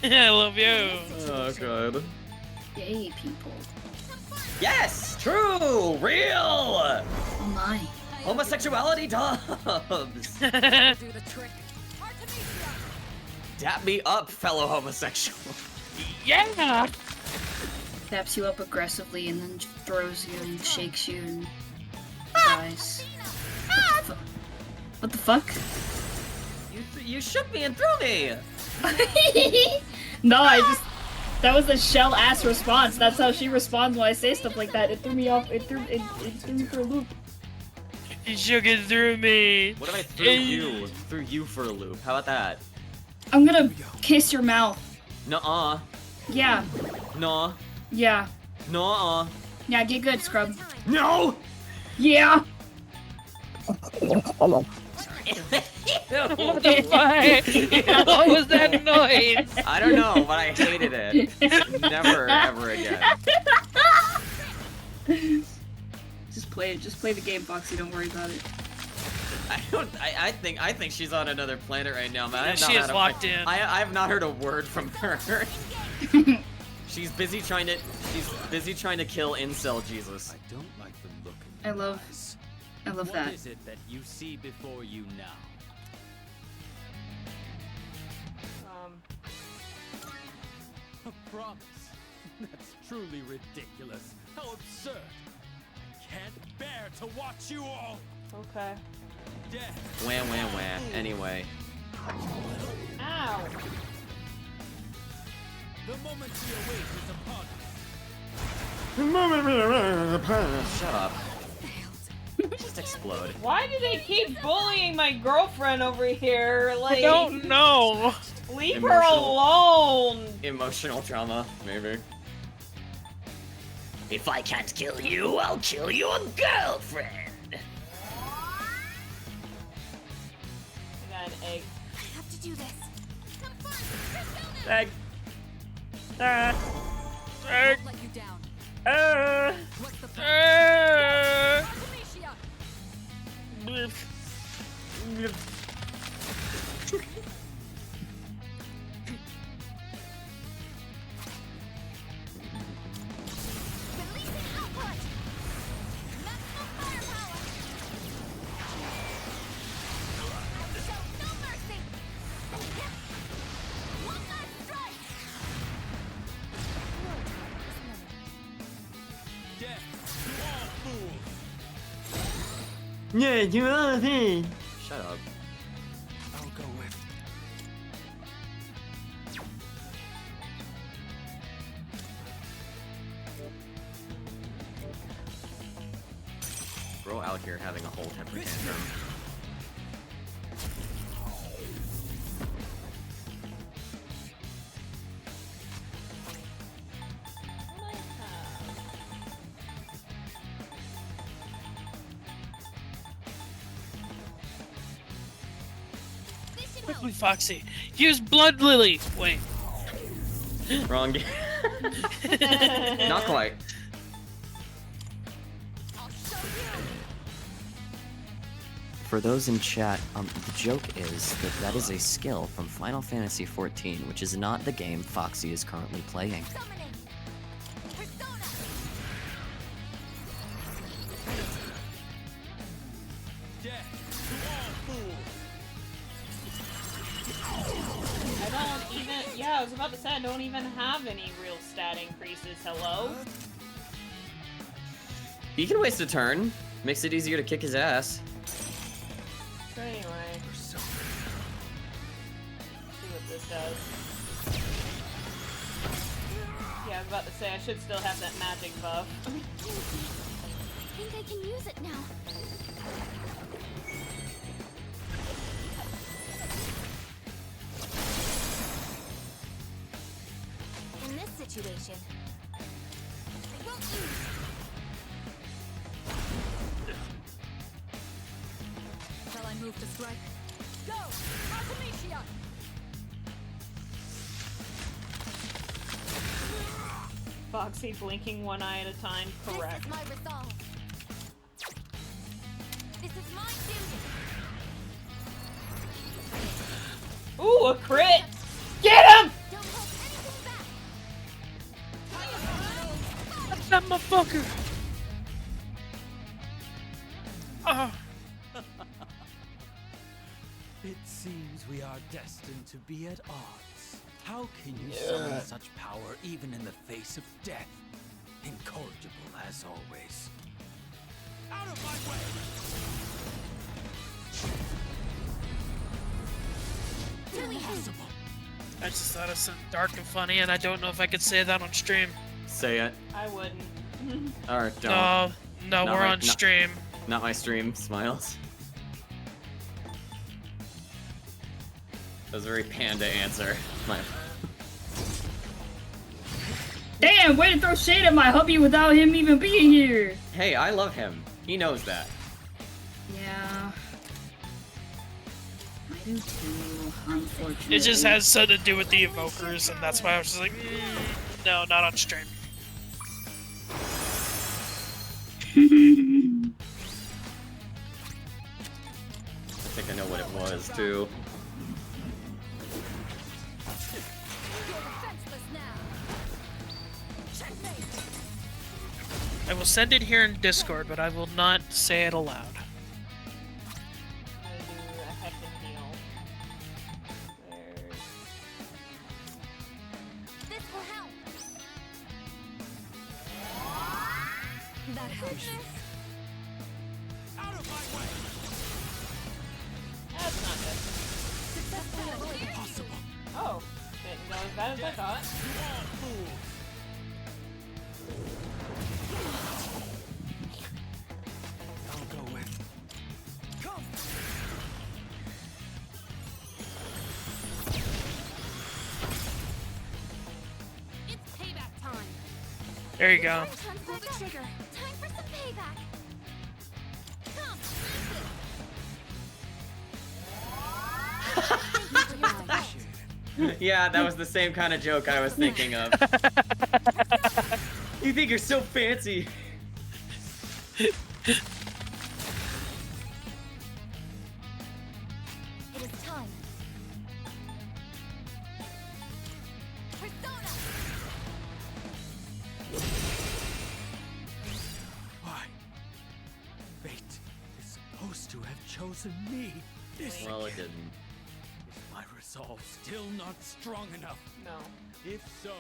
I love you. Oh god. Gay people. Yes, true, real. Oh my. Homosexuality dubs. Do the trick. Dap me up, fellow homosexual. Yeah. Taps you up aggressively and then just throws you and shakes you and dies. What the fuck? You shook me and threw me. No, that was a shell ass response. That's how she responds when I say stuff like that. It threw me off. It threw me for a loop. You shook it through me. What if I threw you? Threw you for a loop. How about that? I'm gonna kiss your mouth. Nuh-uh. Yeah. No. Yeah. Nuh-uh. Yeah, get good, scrub. No! Yeah! What the fuck? What was that noise? I don't know, but I hated it. Never, ever again. Just play it. Just play the game, Foxy. Don't worry about it. I think she's on another planet right now, man. Yeah, she is locked in. I have not heard a word from her. She's busy trying to kill incel Jesus. I don't like the look in I your love eyes. that. What is it that you see before you now? A promise? That's truly ridiculous. How absurd. Can't bear to watch you all. Okay. Death. Wah wah wah. Anyway. Ow. The moment we await is upon us. Shut up. Just explode. Why do they keep bullying my girlfriend over here? Like, I don't know. Leave her alone. Emotional trauma, maybe. If I can't kill you, I'll kill your girlfriend. I got an egg. I have to do this. Come first, Egg. Egg. Won't let you down. What's the plan? Amicia! Releasing output. Maximum firepower. Show no mercy. One last strike. Death to all fools. Yeah, you are me. Shut up. I'll go with. Bro out here having a whole temper tantrum. Quickly, Foxy. Use Blood Lily. Wait. Wrong game. Not quite. For those in chat, the joke is that that is a skill from Final Fantasy XIV, which is not the game Foxy is currently playing. I was about to say I don't even have any real stat increases. Hello? You can waste a turn. Makes it easier to kick his ass. So anyway. See what this does. Yeah, I was about to say I should still have that magic buff. I think I can use it now. In this situation, I won't lose. Shall I move to strike? Go! Artemisia! Foxy blinking one eye at a time, correct. This is my resolve. This is my duty. Ooh, a crit! Get him! Don't hold anything back. That's that motherfucker. It seems we are destined to be at odds. How can you summon such power even in the face of death? Incorrigible as always. Out of my way! Impossible. I just thought it sounded dark and funny, and I don't know if I could say that on stream. Say it. I wouldn't. Or don't. No, Not we're my- on stream. Not my stream. Smiles. That was a very panda answer. My... Damn, way to throw shade at my hubby without him even being here. Hey, I love him. He knows that. Yeah. I do too, unfortunately. It just has something to do with the evokers, and that's why I was just like, no, not on stream. was too. I will send it here in Discord, but I will not say it aloud. I do a heck and heal. This will help. That helps. Out of my way! That's not good. Successfully Impossible. Oh, didn't go as bad as I thought. I'll go with. Come. It's payback time. There you go. Pull the trigger. Time for some payback. Come. Yeah, that was the same kind of joke I was thinking of. You think you're so fancy. It is time. Persona. Why? Fate is supposed to have chosen me. This Well, it again. didn't. Is my resolve still not strong enough? No. If so,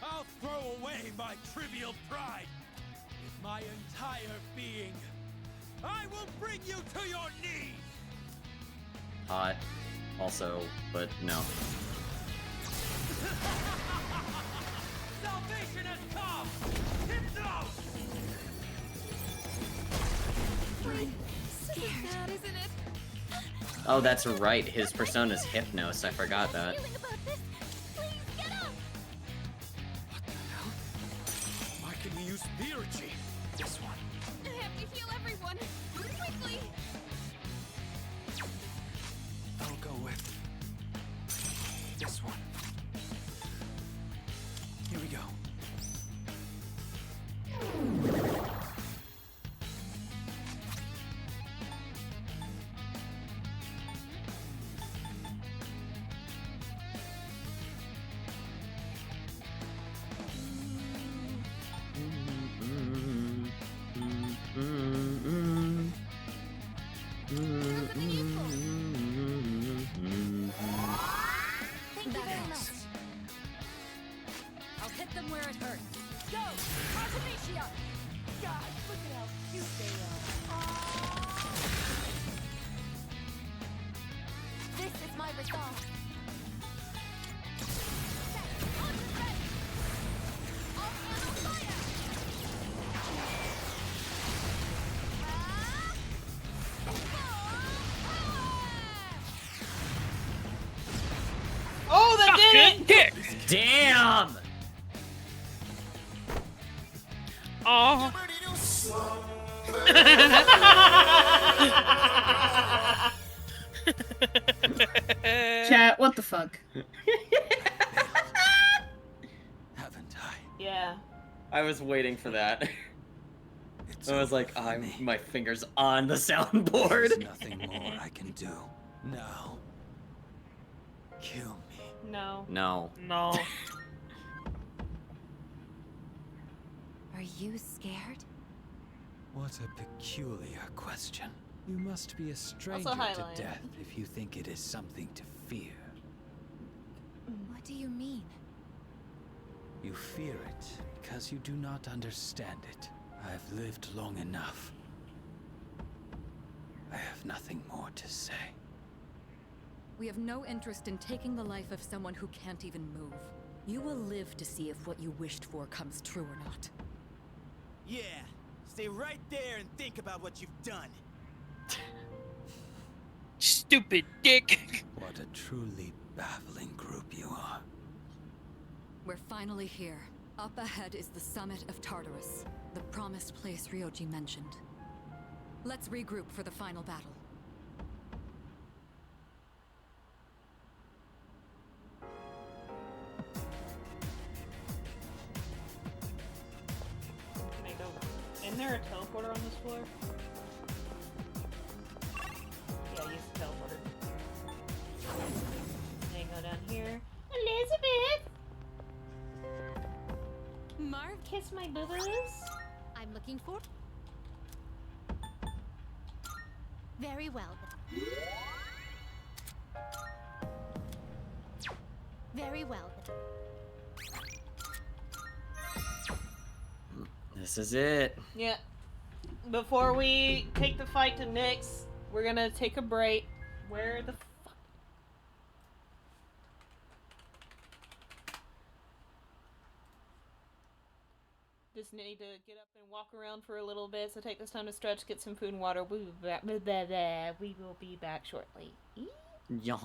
I'll throw away my trivial pride. With my entire being, I will bring you to your knees! Hot. Also, but no. Salvation has come! Hypno! Scared, isn't it? Oh, that's right. His persona's Hypnos. I forgot that. Why can we use Theurgy? This one. I have to heal everyone. Quickly. I'll go with this one. Here we go. Thank you very much. I'll hit them where it hurts. Go! Artemisia! God, look at how cute they are. This is my resolve. Oh, that did it! Dick! Damn! Oh. Chat, what the fuck? Haven't I? Yeah. I was waiting for that. I was like, my finger's on the soundboard. There's nothing more I can do. Now, kill me. No. No. No. Are you scared? What a peculiar question. You must be a stranger Also to highlight. death if you think it is something to fear. What do you mean? You fear it because you do not understand it. I've lived long enough. I have nothing more to say. We have no interest in taking the life of someone who can't even move. You will live to see if what you wished for comes true or not. Yeah, stay right there and think about what you've done. Stupid dick. What a truly baffling group you are. We're finally here. Up ahead is the summit of Tartarus, the promised place Ryoji mentioned. Let's regroup for the final battle. Can I go? Isn't there a teleporter on this floor? Yeah, use the teleporter. Then go down here. Elizabeth! Marv, kiss my boo-boos. I'm looking for... Very well. Very well. This is it. Yeah. Before we take the fight to Nyx, we're gonna take a break. Where the fuck? Just need to get up and walk around for a little bit, so take this time to stretch, get some food and water. We will be back shortly. Yeah.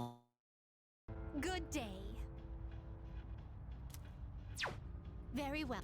Good day. Very well.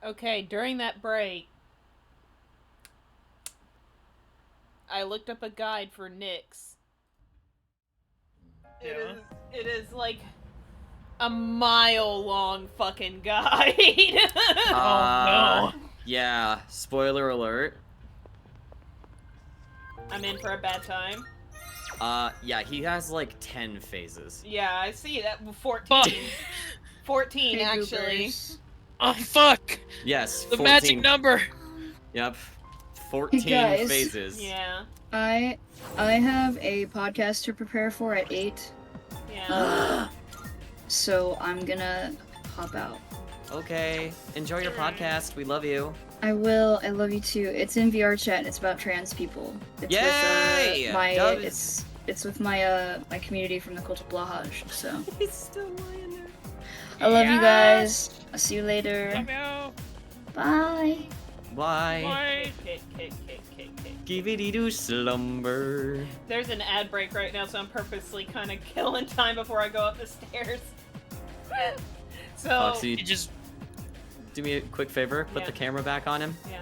Okay, during that break, I looked up a guide for Nyx. Yeah. It is like a mile-long fucking guide. Oh, no. Yeah, spoiler alert. I'm in for a bad time. Yeah, he has like 10 phases. Yeah, I see that. 14. 14, Hey, actually. Goopers. Oh, fuck! Yes, The 14. magic number! Yep. 14 guys. phases. Yeah. I have a podcast to prepare for at 8. Yeah. So I'm gonna hop out. Okay, enjoy your podcast. We love you. I will. I love you too. It's in VR chat. And it's about trans people. It's Yay! with my. Dub It's with my my community from the Cult of Blahaj. So. He's still lying there. I love you guys. I'll see you later. Love you. Bye. Bye. Bye. Kick. Give-a-dee-doo slumber. There's an ad break right now, so I'm purposely kind of killing time before I go up the stairs. So. Foxy, You just. do me a quick favor. Put Yeah. the camera back on him. Yeah.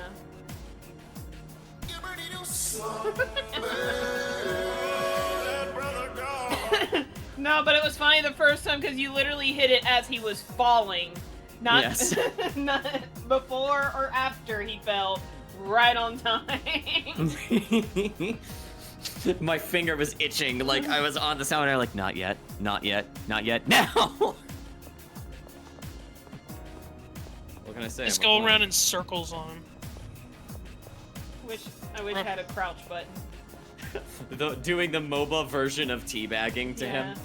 No, but it was funny the first time because you literally hit it as he was falling. Not, Yes. not before or after he fell. Right on time. My finger was itching, like I was on the sound, and I'm like, not yet, not yet, not yet, now! What can I say? Just I'm go a around in circles on him. I wish I had a crouch button. doing the MOBA version of teabagging to him.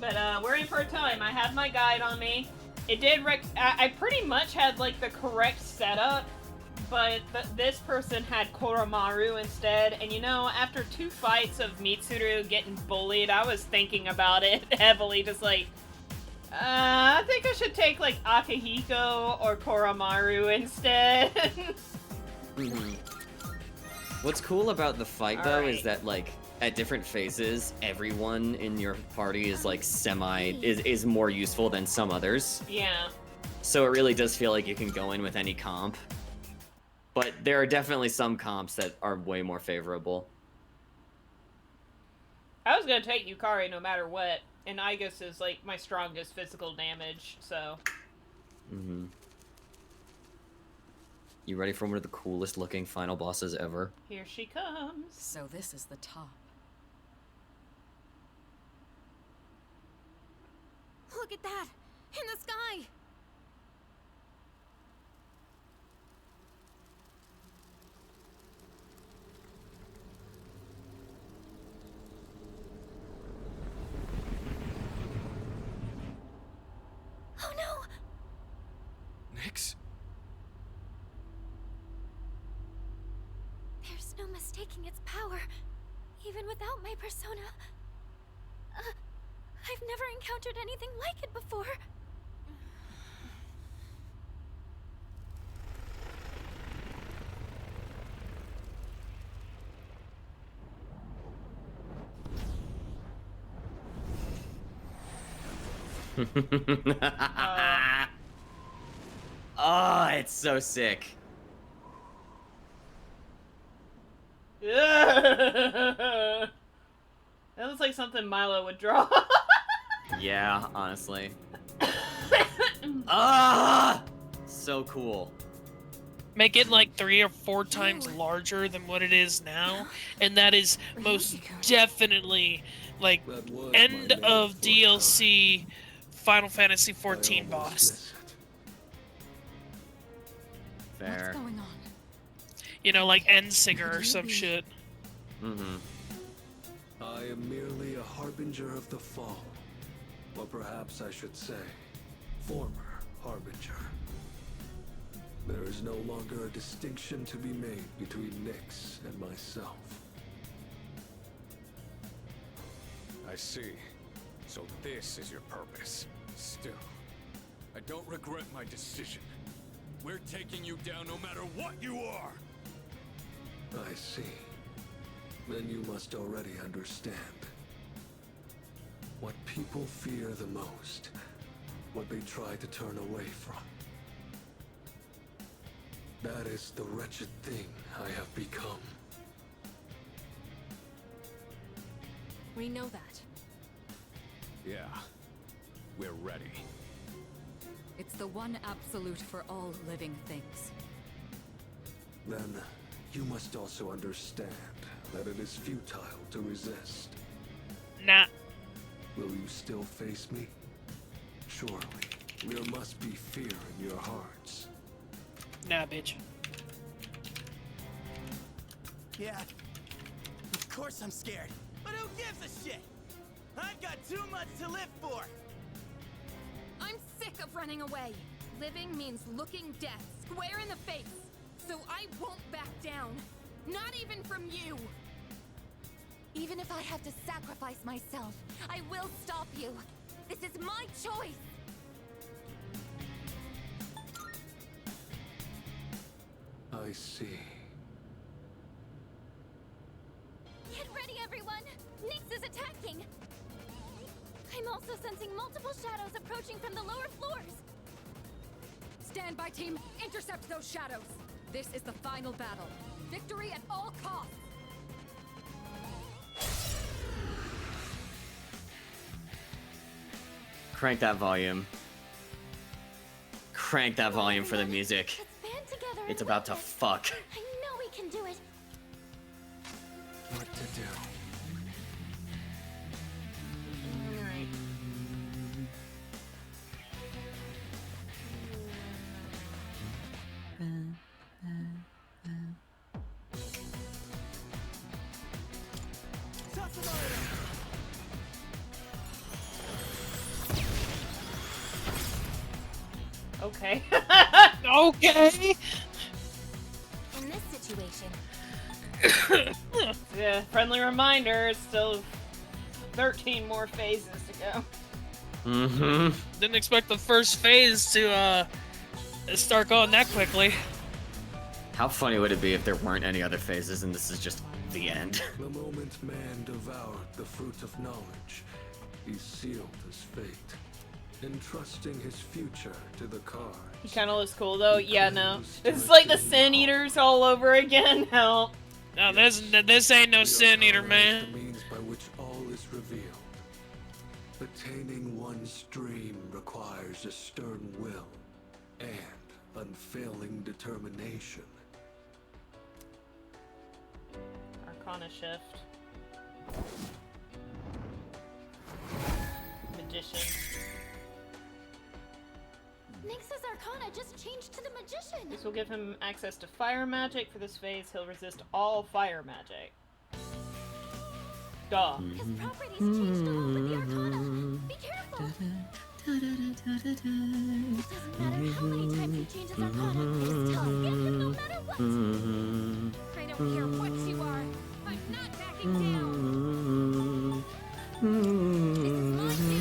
But we're in for a time. I have my guide on me. It did I pretty much had like the correct setup, but this person had Koromaru instead. And you know, after 2 fights of Mitsuru getting bullied, I was thinking about it heavily, just like, I think I should take like Akihiko or Koromaru instead. Mhm. What's cool about the fight though Alright. is that like at different phases, everyone in your party is like is more useful than some others. Yeah. So it really does feel like you can go in with any comp. But there are definitely some comps that are way more favorable. I was gonna take Yukari no matter what, and Igus is like my strongest physical damage, so. Mm-hmm. You ready for one of the coolest looking final bosses ever? Here she comes. So this is the top. Look at that! In the sky! Oh no! Nyx? There's no mistaking its power, even without my persona. I've never encountered anything like it before. Oh, it's so sick. That looks like something Milo would draw. Yeah, honestly. Ah! So cool. Make it like 3 or 4 times larger than what it is now, and that is most definitely like end of DLC Final Fantasy XIV boss. Fair. What's going on? You know, like Endsinger or some shit. Mm-hmm. I am merely a harbinger of the fall. Or perhaps I should say, former harbinger. There is no longer a distinction to be made between Nyx and myself. I see. So this is your purpose. Still, I don't regret my decision. We're taking you down no matter what you are! I see. Then you must already understand. What people fear the most what they try to turn away from. That is the wretched thing I have become. We know that. Yeah, we're ready. It's the one absolute for all living things. Then, you must also understand that it is futile to resist. Nah. Will you still face me? Surely, there must be fear in your hearts. Nah, bitch. Yeah, of course I'm scared. But who gives a shit? I've got too much to live for. I'm sick of running away. Living means looking death square in the face. So I won't back down. Not even from you. Even if I have to sacrifice myself, I will stop you. This is my choice. I see. Get ready, everyone! Nyx is attacking! I'm also sensing multiple shadows approaching from the lower floors. Stand by, team. Intercept those shadows. This is the final battle. Victory at all costs. Crank that volume. Crank that volume for the music. It's about to fuck. I know we can do it. What to do? Alright. Okay. Okay. In this situation, Yeah, friendly reminder, it's still 13 more phases to go. Mm-hmm. Didn't expect the first phase to start going that quickly. How funny would it be if there weren't any other phases and this is just the end? The moment man devoured the fruit of knowledge, he sealed his fate, entrusting his future to the cards. He kind of looks cool though. Yeah, no. It's like the Sin Eaters all over again. Help. No, this ain't no Sin Eater, man. The means by which all is revealed. Attaining one's dream requires a stern will and unfailing determination. Arcana shift. Magician. Nyx's Arcana just changed to the Magician. This will give him access to fire magic. For this phase, he'll resist all fire magic. Duh. His properties changed along with the Arcana. Be careful. It doesn't matter how many times he changes Arcana, this time get him no matter what. I don't care what you are. I'm not backing down. This is my chance.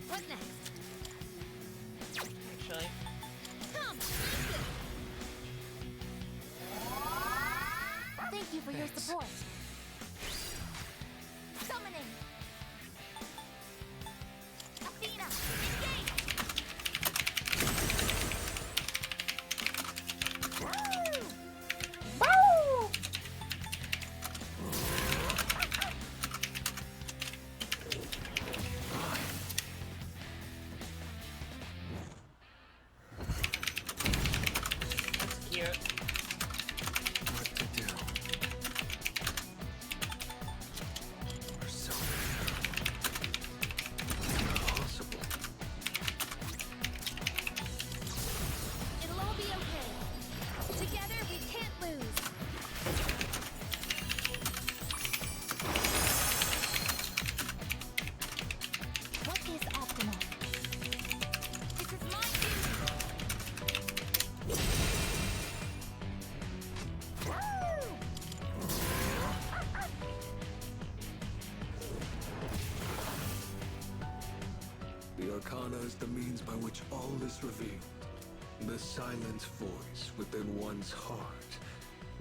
What next? Actually. Come. Thank you for your support. Summoning. Athena, engage. Woo! Woo! That's cute. What to do? revealed. The silent voice within one's heart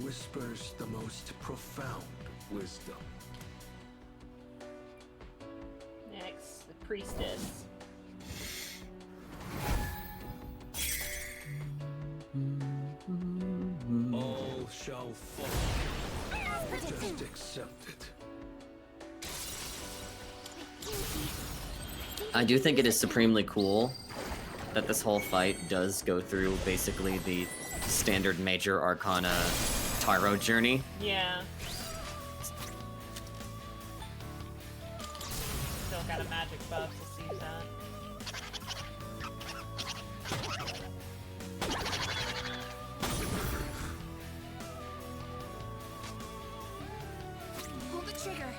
whispers the most profound wisdom. Next, the priestess. All shall fall. Just accept it. I do think it is supremely cool that this whole fight does go through basically the standard Major Arcana Taro journey. Yeah. Still got a magic buff to see that. Pull the trigger.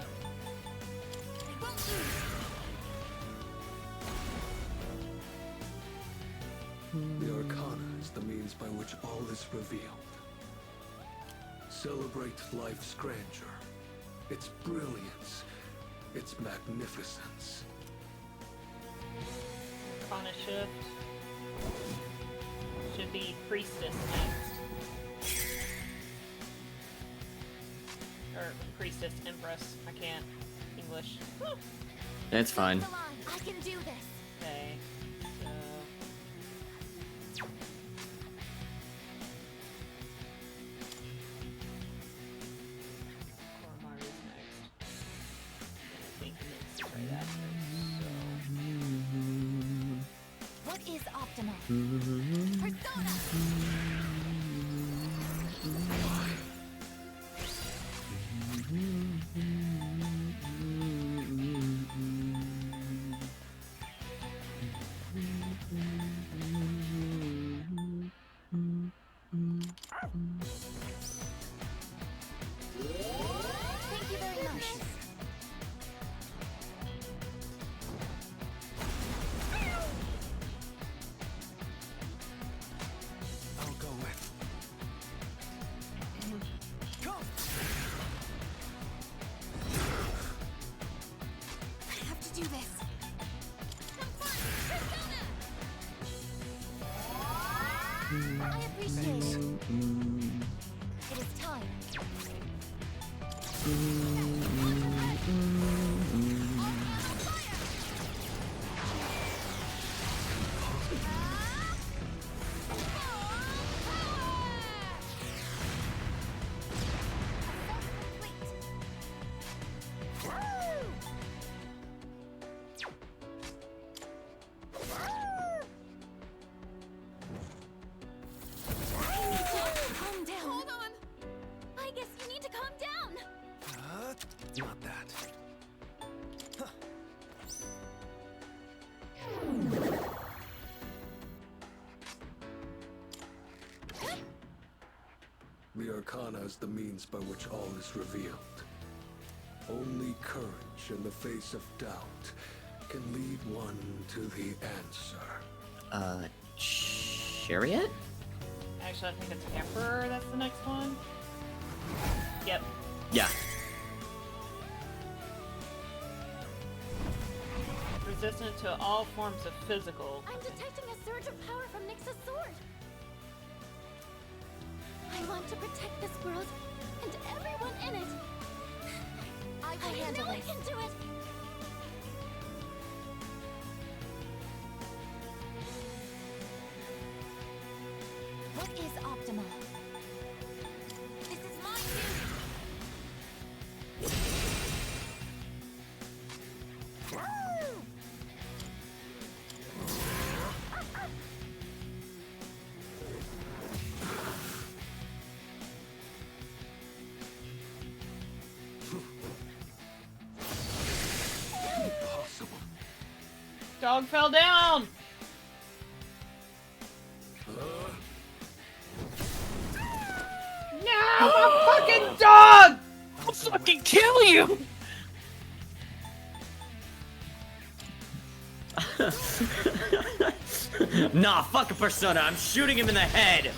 The Arcana is the means by which all is revealed. Celebrate life's grandeur, its brilliance, its magnificence. Arcana shift. Should be priestess next. Or priestess empress. I can't English. It's fine. I can do this. Okay. Koromaru's next. I think it's right after. What is optimal? Persona! Thank you very much. I'll go with. Go! I have to do this. I appreciate it. It is time. Calm down. Hold on. I guess you need to calm down. Not that. The Arcana is the means by which all is revealed. Only courage in the face of doubt can lead one to the answer. Chariot? Actually, I think it's Emperor that's the next one. Yep. Yeah. Resistant to all forms of physical. I'm detecting a surge of power from Nyx's sword. I want to protect this world and everyone in it. I can handle it. I can do it. What is optimal? This is my Impossible. Dog fell down! No, my fucking dog! I'll fucking kill you! Nah, fuck a Persona. I'm shooting him in the head.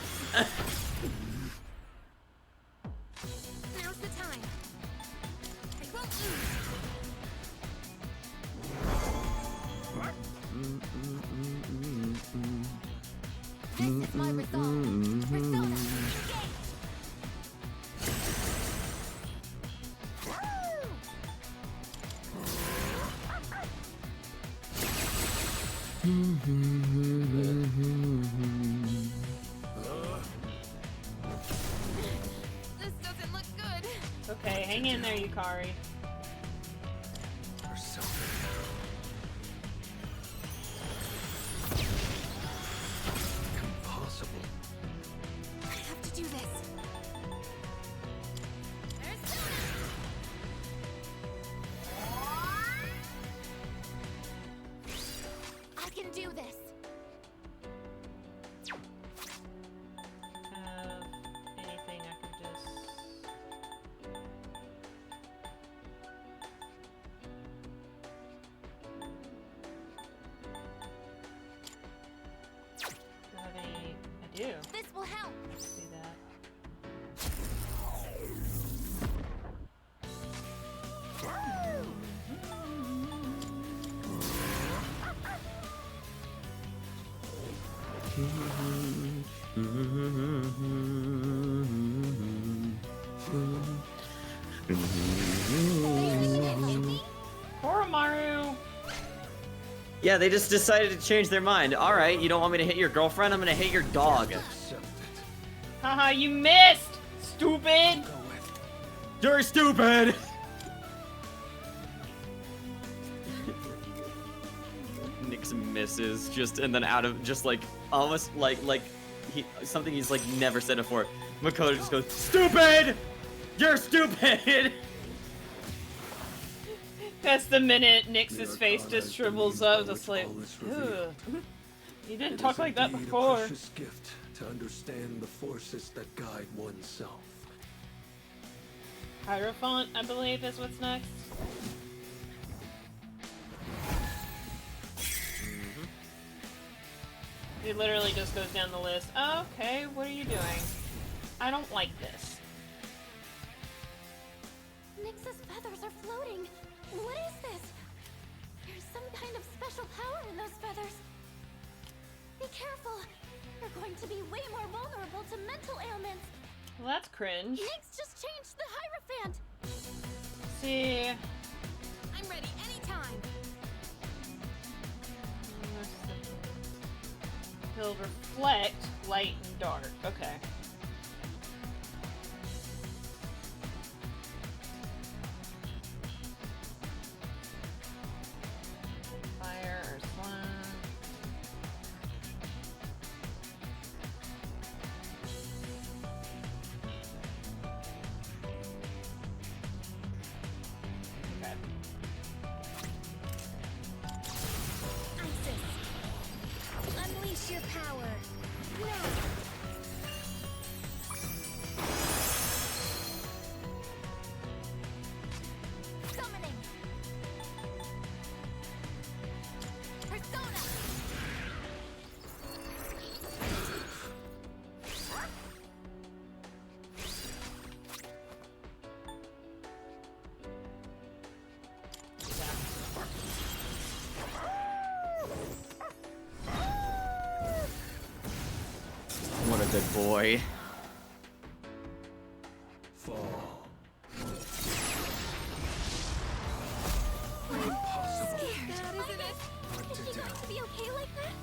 Now's the time. I won't lose. This doesn't look good. Okay, hang in there, Yukari. Impossible. I have to do this. I can do this. Anything I could just... Do I have any... I do. This will help. Let's do that. Koromaru! Yeah, they just decided to change their mind. Alright, you don't want me to hit your girlfriend? I'm gonna hit your dog. Haha, you missed! Stupid! You're stupid! Nyx misses, just, and then out of, just like, almost like something he's like never said before. Makoto just goes, STUPID! You're stupid! That's the minute Nyx's face just shrivels up, just like, ugh. You didn't talk like that before. A precious gift to understand the forces that guide oneself. Hierophant, I believe, is what's next. It literally just goes down the list. Oh, okay, what are you doing? I don't like this. Nyx's feathers are floating. What is this? There's some kind of special power in those feathers. Be careful. You're going to be way more vulnerable to mental ailments. Well, that's cringe. Nyx just changed the Hierophant. See. I'm ready anytime. He'll reflect light and dark. Okay. Fire or slime. Okay. Isis, unleash your power. Now. Summoning. Persona. What a good boy. Fall. Scared. Isn't it? Is she going to be okay like that?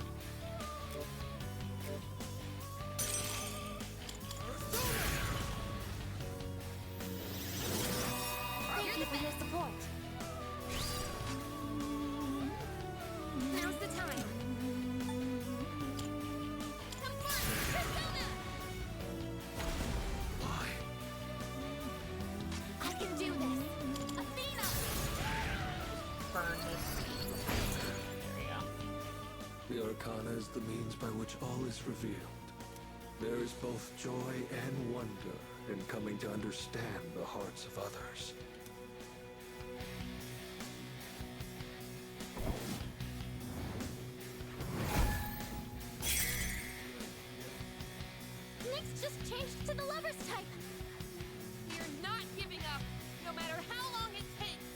Thank you for your support. Now's the time. I can do this. Athena! Burn this. There we go. The Arcana is the means by which all is revealed. There is both joy and wonder in coming to understand the hearts of others. Nyx just changed to the lover's type. You're not giving up, no matter how long it takes.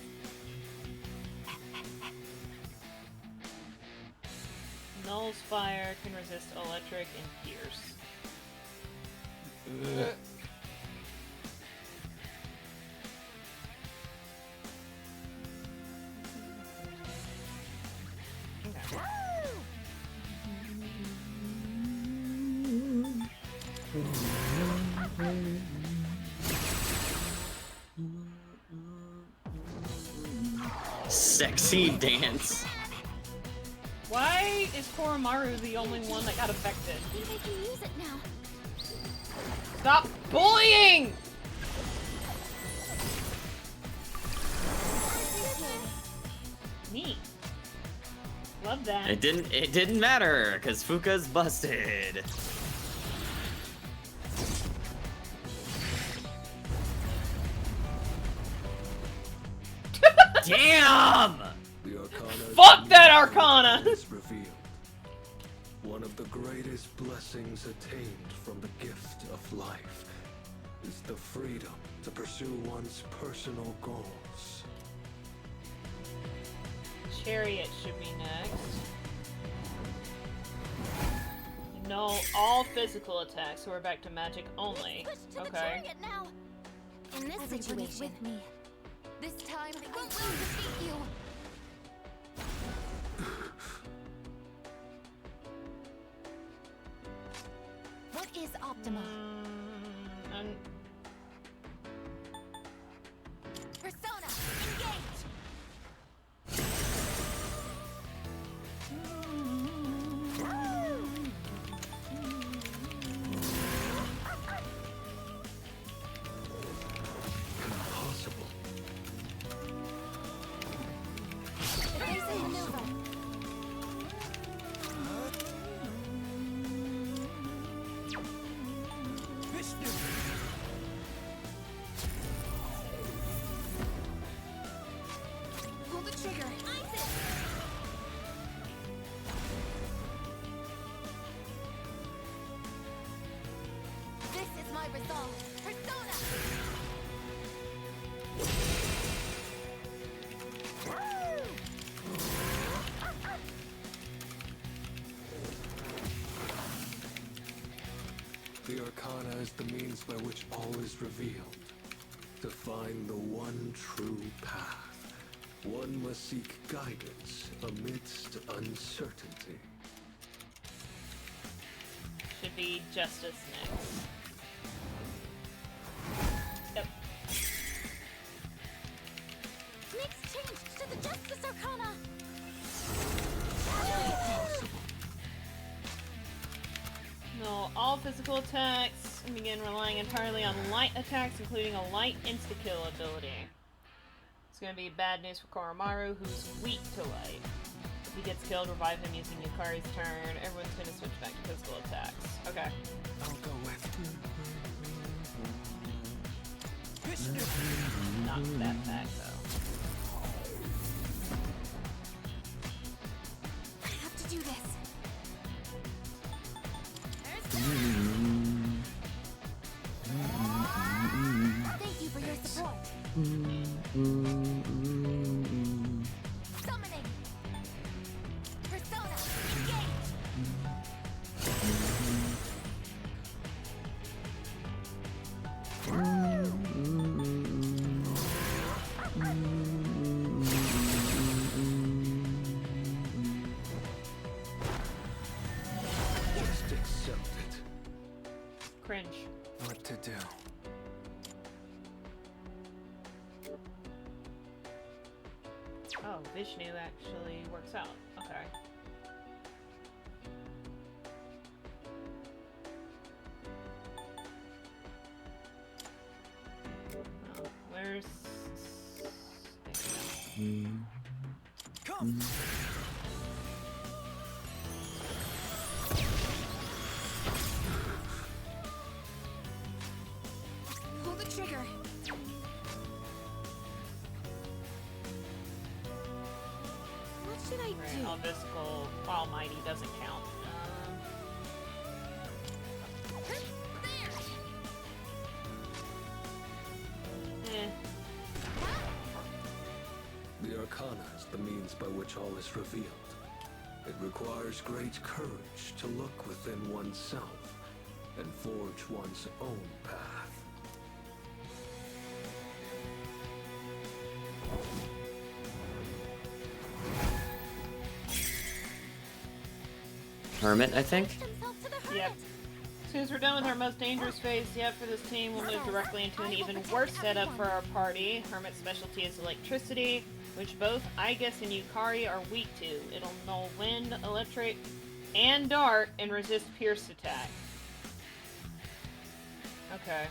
Null's fire can resist electric and pierce. Sexy dance. Why is Koromaru the only one that got affected? Maybe they can use it now. Stop bullying! Neat. Love that. It didn't matter, because Fuka's busted. Damn! Fuck that Arcana! Revealed. One of the greatest blessings attained from the gift of life is the freedom to pursue one's personal goals. Chariot should be next. No, all physical attacks, so we're back to magic only. Okay. In this situation, with me. This time, I will defeat you. What is Optima? Persona, engage! Impossible. Pull the trigger. This is my resolve. Persona! The Arcana is the means by which all is revealed. To find the one true path, one must seek guidance amidst uncertainty. Should be Justice next. Yep. Next change to the Justice Arcana! No, all physical attacks and begin relying entirely on light attacks, including a light insta-kill ability. It's gonna be bad news for Koromaru, who's weak to light. If he gets killed, revive him using Yukari's turn. Everyone's gonna switch back to physical attacks. Okay. I'll go with. Not that back though. I have to do this. Thank you for your support. Summoning. Persona, engage. Just accept it. Cringe. What to do? Oh, Vishnu actually works out. Okay. Oh, where's... Come! Pull the trigger. What should I Right, do? all physical almighty doesn't count. The Arcana is the means by which all is revealed. It requires great courage to look within oneself and forge one's own path. Hermit, I think? Yep. As soon as we're done with our most dangerous phase yet for this team, we'll move directly into an even worse setup for our party. Hermit's specialty is electricity. which both Aigis and Yukari are weak to. It'll null wind, electric, and dart, and resist pierced attack. Okay.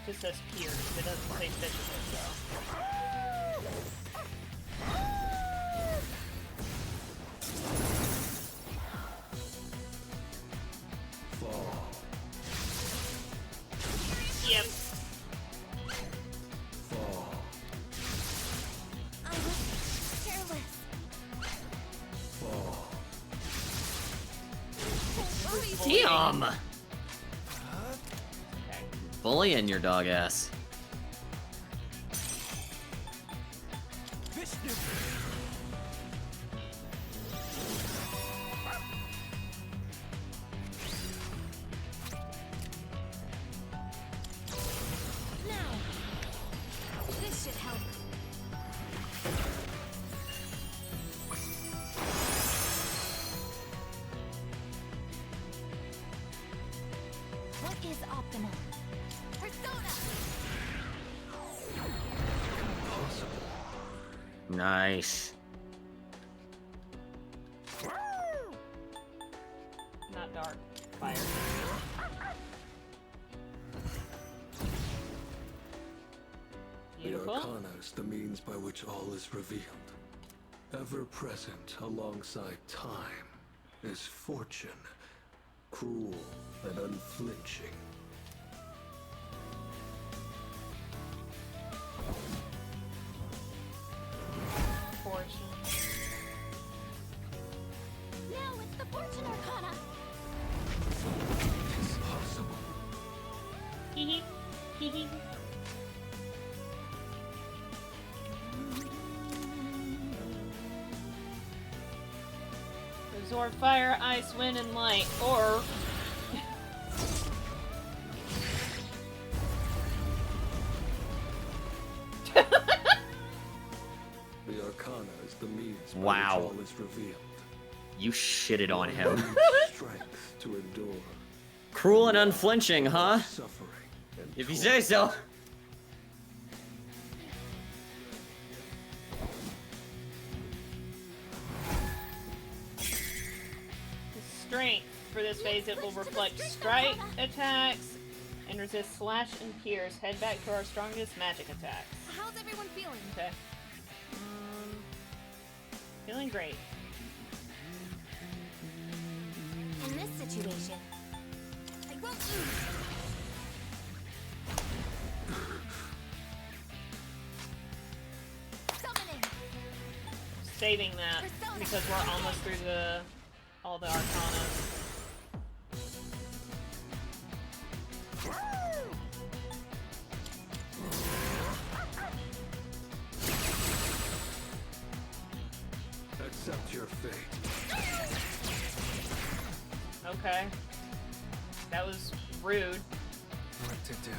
Just says pierced, it doesn't say physical, so. Fall. Yep. Fall. I was careless. Fall. Damn! Bullying your dog ass. This should help. What is optimal? Persona! Nice. Not dark. Fire. The Beautiful. Arcana is the means by which all is revealed. Ever present alongside time is fortune, cruel and unflinching. Fortune. Now it's the Fortune Arcana! It is possible. Hee hee. Hee hee. Absorb fire, ice, wind, and light, or The Arcana is the means by Wow. which all is revealed. You shitted on him. Strength to endure. Cruel and unflinching, huh? Suffering and If you say so. strength. For this phase, it will reflect strike attacks and resist slash and pierce. Head back to our strongest magic attacks. How's everyone feeling? Okay. Feeling great. In this situation, I won't lose. Summoning. Saving that because we're almost through all the arcanas. Accept your fate. Okay. That was rude. What to do?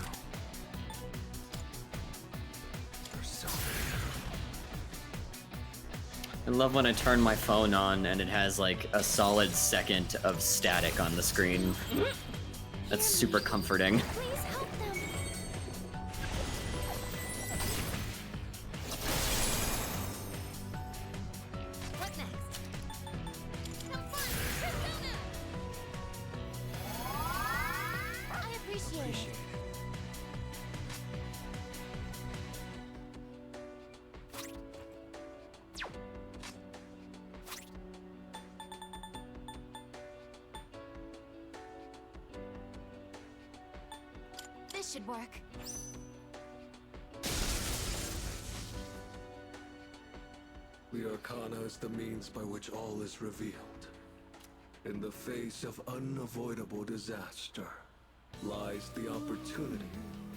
I love when I turn my phone on and it has like a solid second of static on the screen. That's super comforting. Please help them. What next? Have fun, Persona! I appreciate it. This should work. The Arcana is the means by which all is revealed. In the face of unavoidable disaster lies the opportunity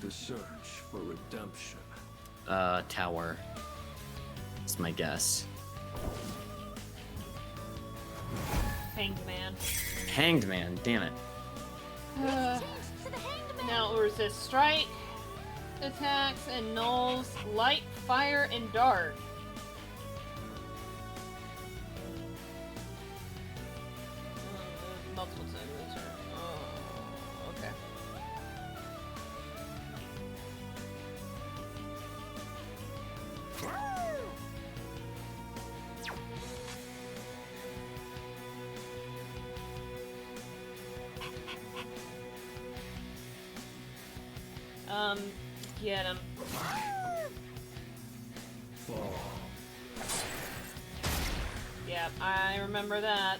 to search for redemption. Tower. That's my guess. Hanged man. Hanged man, damn it. Now it will resist strike attacks and nulls, light, fire, and dart. multiple times. Oh, okay. Get him. Yeah, I remember that.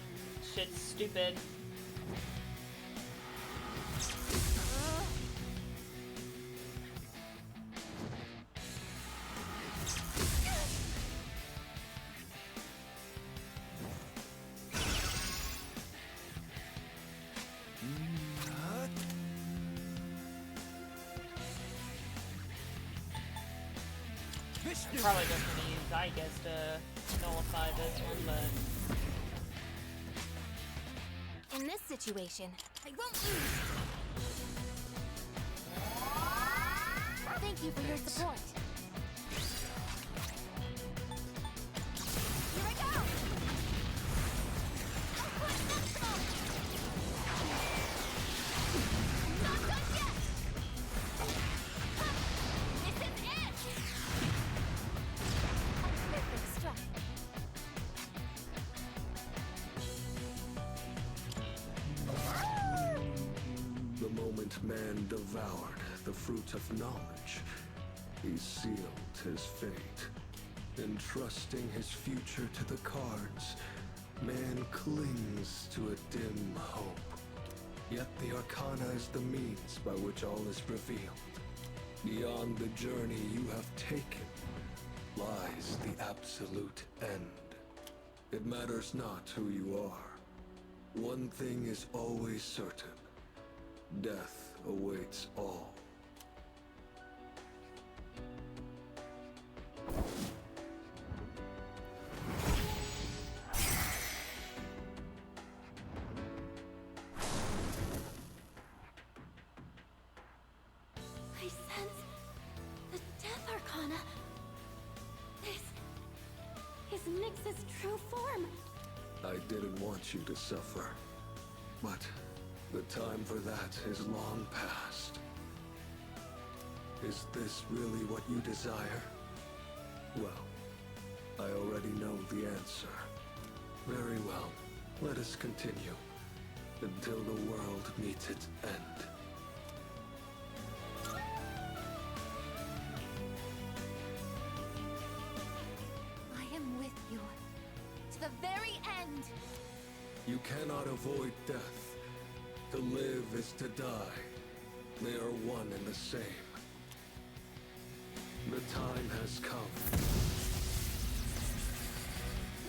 Shit's stupid. I'm probably just gonna use Zygus to nullify this one, but... In this situation, I won't lose. Thank you for your support. Here I go! Not done yet! This is it! A perfect strike. The moment man devoured the fruit of knowledge, he sealed his fate. Entrusting his future to the cards, man clings to a dim hope. Yet the Arcana is the means by which all is revealed. Beyond the journey you have taken lies the absolute end. It matters not who you are. One thing is always certain. Death awaits all. I sense the Death Arcana. This is Nyx's true form. I didn't want you to suffer, but the time for that is long past. Is this really what you desire? Well, I already know the answer. Very well, let us continue until the world meets its end. I am with you to the very end. You cannot avoid death. To live is to die. They are one and the same. The time has come.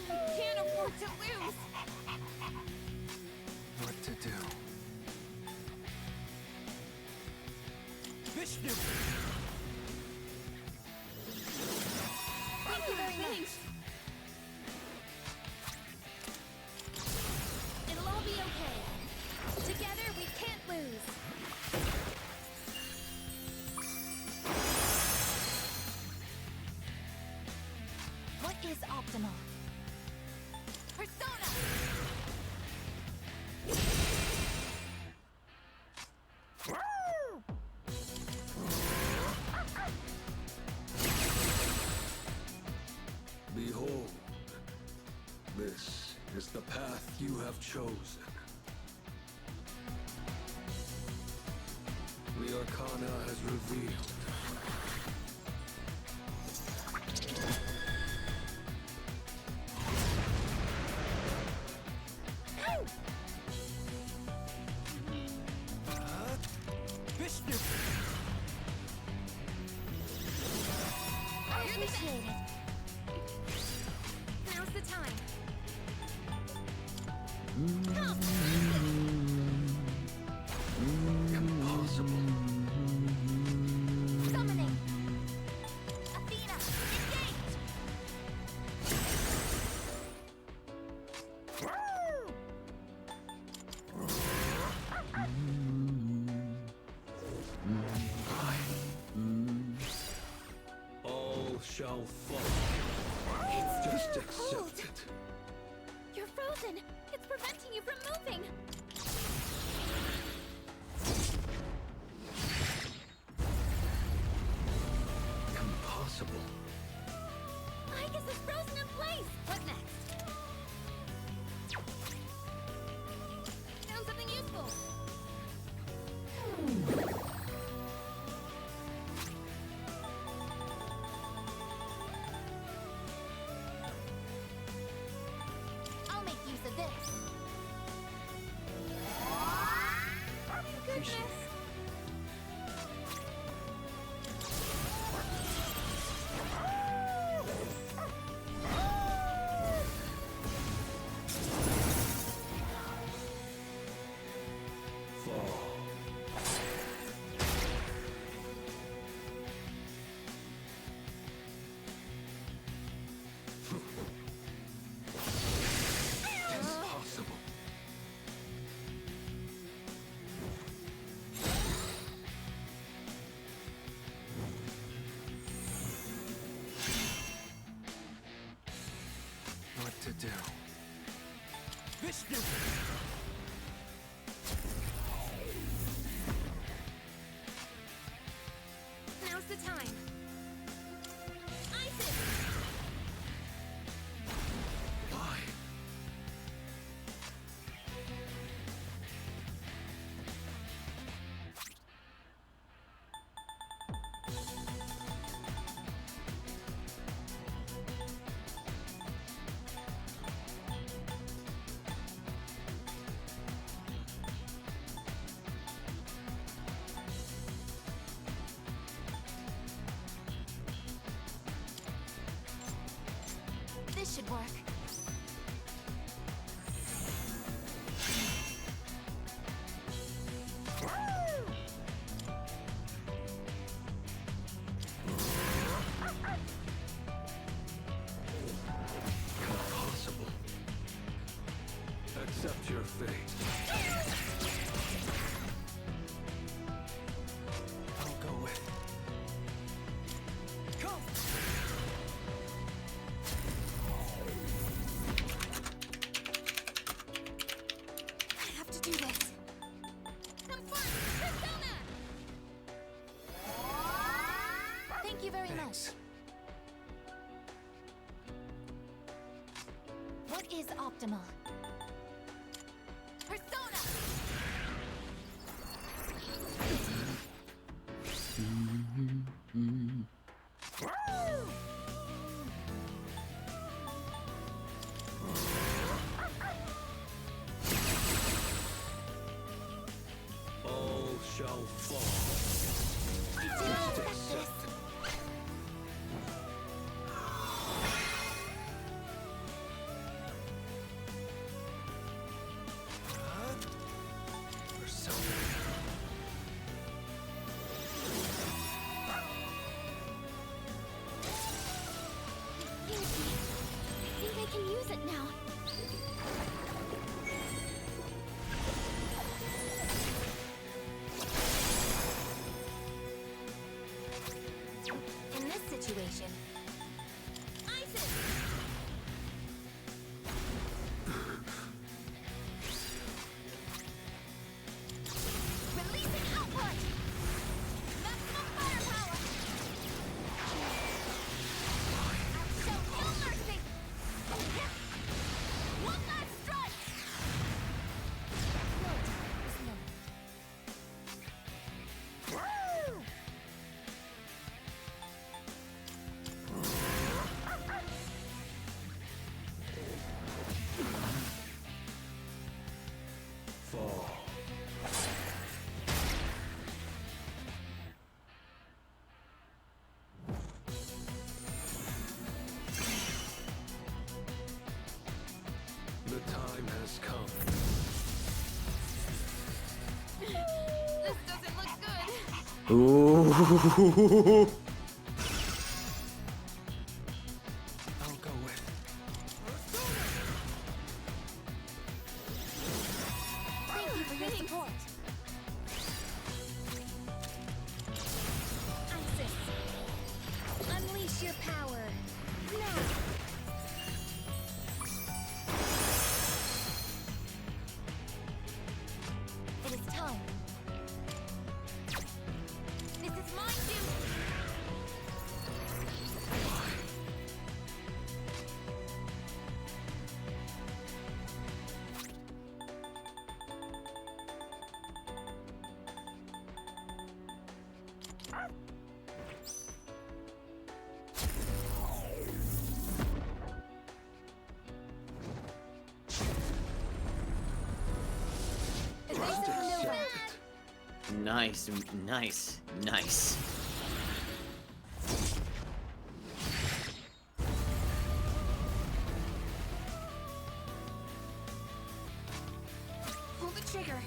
I can't afford to lose. What to do? Vishnu! Thank you very much. It'll all be okay. Together we can't lose. What is optimal? Persona! Behold, this is the path you have chosen. The Arcana has revealed. Vishnu! Appreciate it. Now's the time. Impossible. Summoning. Athena, engage! All shall fall. It's Just too accept cold. it. You're frozen. It's preventing you from moving. Impossible. Icus is frozen in place! What next? Found something useful! I'll make use of this. Goodness! Impossible. What to do? This do. Now's the time. Isis! Why? This should work. Impossible. Accept your fate. I'll go with. Come. I have to do this. Confirm! Persona! Thank you very much. What is optimal? Persona! All shall fall. I didn't expect this. I think I can use it now. In this situation, Isis! Releasing output! Maximum firepower! I'll show no mercy! One last strike! Fall. The time has come. This doesn't look good. Ooh. I'll go with. Thank you for your support. Isis, unleash your power. Now. Nice, nice, nice. Pull the trigger.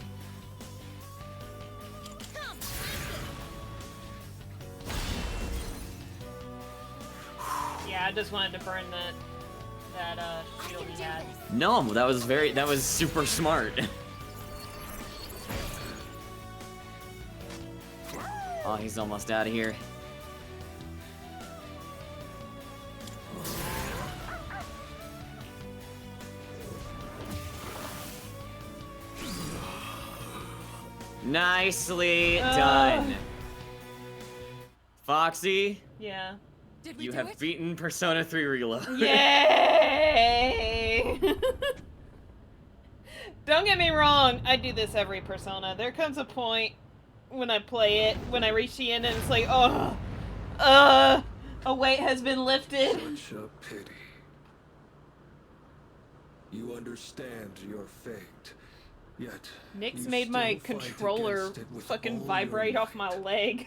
Come. Yeah, I just wanted to burn that shield he had. No, that was super smart. Oh, he's almost out of here. Nicely done. Foxy, Yeah. you have beaten Persona 3 Reload. Yay! Don't get me wrong, I do this every Persona. There comes a point when I play it, when I reach the end and it's like, oh, a weight has been lifted. Such a pity. You understand your fate, yet Nyx you made my still fight controller against it with fucking all vibrate your off my leg.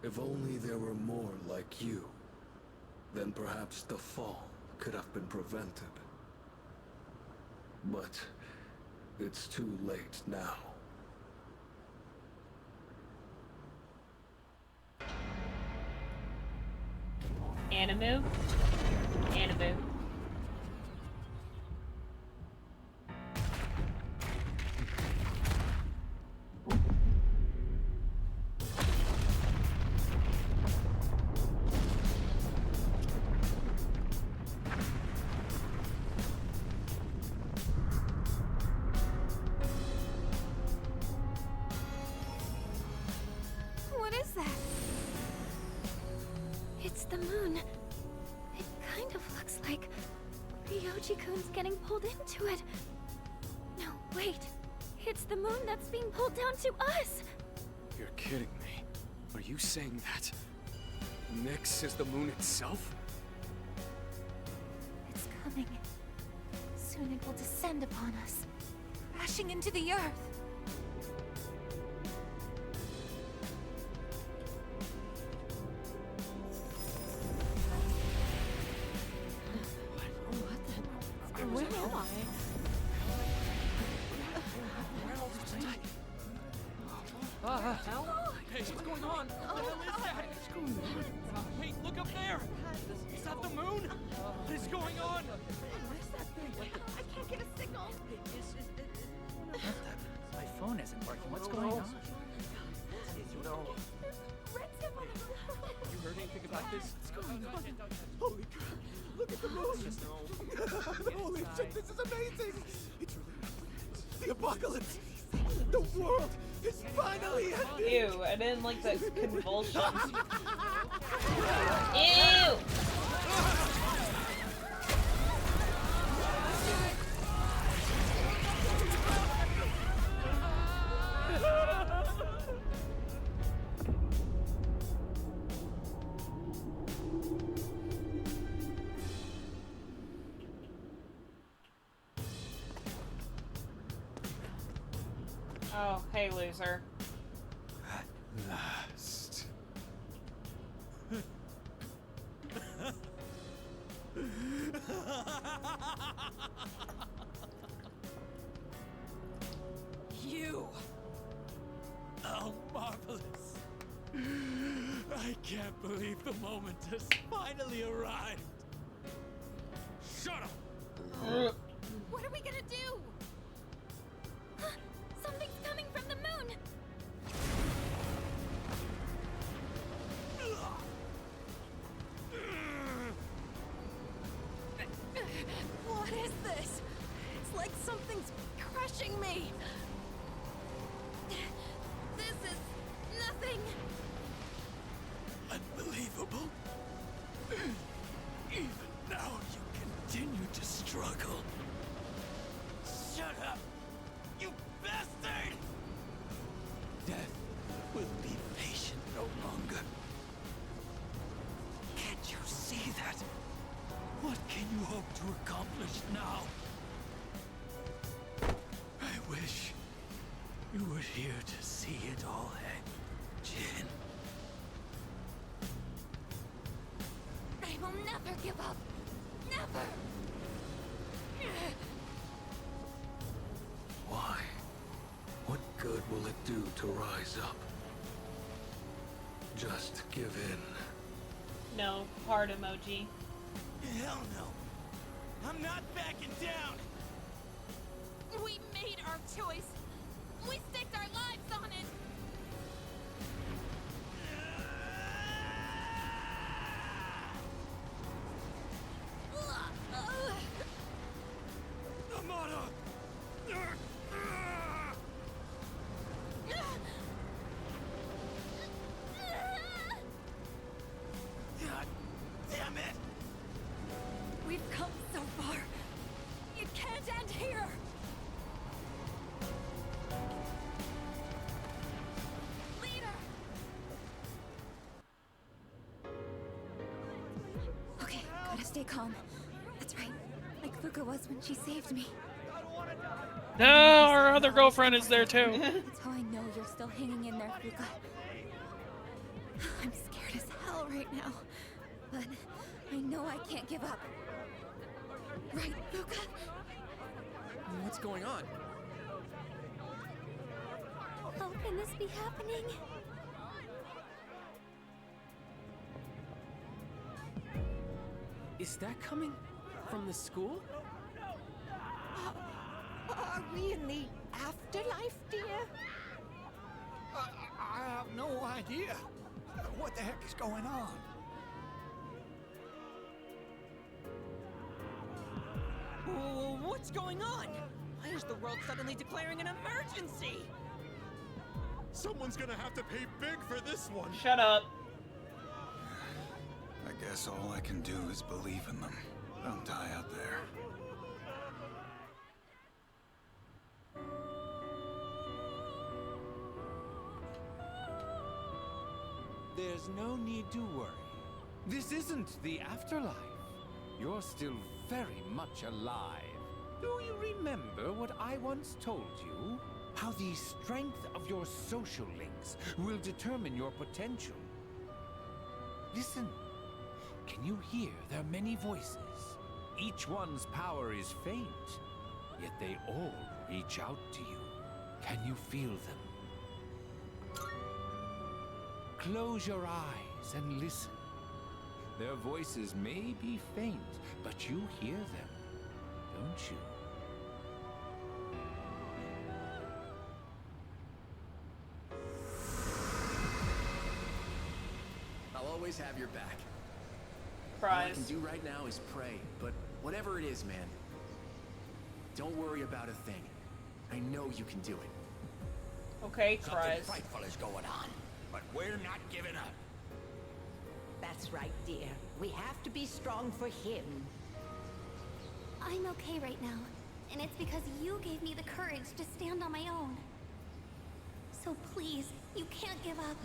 If only there were more like you, then perhaps the fall could have been prevented. But it's too late now. Animu? Animu. What is that? It's the moon. It kind of looks like Ryoji-kun's getting pulled into it. No, wait. It's the moon that's being pulled down to us. You're kidding me. Are you saying that Nyx is the moon itself? It's coming. Soon it will descend upon us, crashing into the earth. Where am I? Hey, what's going on? What the hell is that? Wait, look up there! Is that the moon? What is going on? I can't get a signal. My phone isn't working. What's going on? You heard anything about this? What's going on? Holy crap! Look at the moon! Holy shit, this is amazing! It's really the apocalypse! The world is finally ending! Ew, I didn't like the convulsions. Ew! Oh, hey, loser. Last. You! Oh, marvelous. I can't believe the moment has finally arrived. Shut up! What are we gonna do? Something's coming from the moon. What is this? It's like something's crushing me. This is nothing. Unbelievable. Even now you continue to struggle. Shut up, you bastard! Death will be patient no longer. Can't you see that? What can you hope to accomplish now? I wish You were here to see it all end, Jin. I will never give up. Never. Why? What good will it do to rise up? Just give in. No, heart emoji. Hell no. I'm not backing down. We made our choice. We staked our lives on it. Amada! God damn it! We've come so far. It can't end here. Okay, gotta stay calm. That's right. Like Fuka was when she saved me. No, our other girlfriend is there too. That's how I know you're still hanging in there, Fuka. I'm scared as hell right now. But I know I can't give up. Right, Fuka? What's going on? How can this be happening? Is that coming from the school? Are we in the afterlife, dear? I have no idea. What the heck is going on? What's going on? Why is the world suddenly declaring an emergency? Someone's gonna have to pay big for this one. Shut up. I guess all I can do is believe in them. Don't die out there. There's no need to worry. This isn't the afterlife. You're still very much alive. Do you remember what I once told you? How the strength of your social links will determine your potential. Listen. Can you hear their many voices? Each one's power is faint, yet they all reach out to you. Can you feel them? Close your eyes and listen. Their voices may be faint, but you hear them, don't you? I'll always have your back. All I can Prize. do right now is pray, but whatever it is, man, don't worry about a thing. I know you can do it. Okay, Something Prize. frightful is going on, but we're not giving up. That's right, dear. We have to be strong for him. I'm okay right now. And it's because you gave me the courage to stand on my own. So please, you can't give up.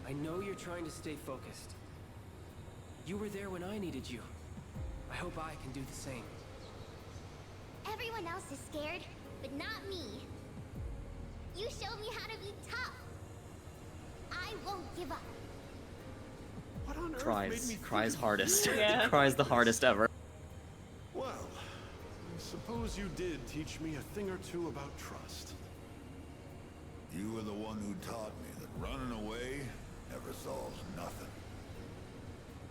I know you're trying to stay focused. You were there when I needed you. I hope I can do the same. Everyone else is scared, but not me. You showed me how to be tough. I won't give up. What on earth made Cries. me Cries think of hardest. you? Yeah. Cries the hardest ever. Well, I suppose you did teach me a thing or two about trust. You were the one who taught me that running away never solves nothing.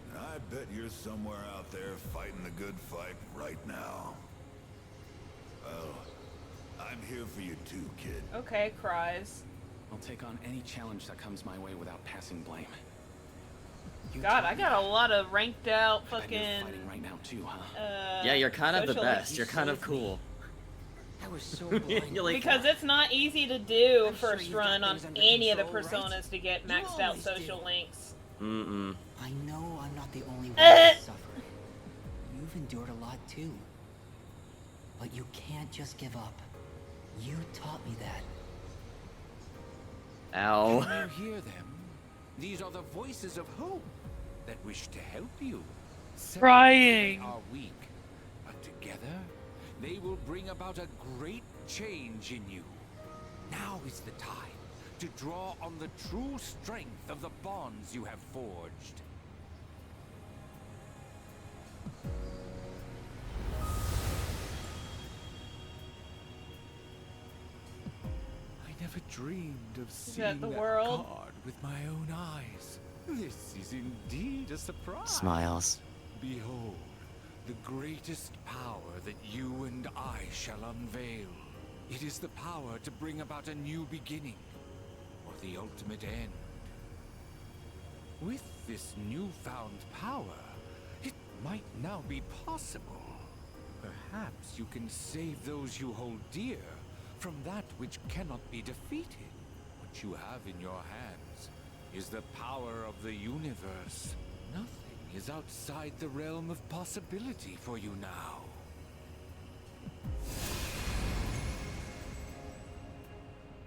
And I bet you're somewhere out there fighting the good fight right now. Well, I'm here for you too, kid. Okay, Cries. I'll take on any challenge that comes my way without passing blame. You God, taught I me got a that. lot of ranked out I bet you're fucking. fighting right now too, huh? Yeah, you're kind of the social best. links. You're kind of cool. I was so blind. You're like, Because it's not easy to do I'm sure first you've got run on things under any of the control, right? personas to get You maxed out always social do. links. mm-mm. I know I'm not the only one who suffered. You've endured a lot too. But you can't just give up. You taught me that. Ow. Can you hear them? These are the voices of hope that wish to help you. Crying. Separately they are weak, but together they will bring about a great change in you. Now is the time to draw on the true strength of the bonds you have forged. I never dreamed of seeing the that world? card with my own eyes. This is indeed a surprise. Smiles. Behold, the greatest power that you and I shall unveil. It is the power to bring about a new beginning, or the ultimate end. With this newfound power, it might now be possible. Perhaps you can save those you hold dear from that which cannot be defeated. What you have in your hands is the power of the universe. Nothing is outside the realm of possibility for you now.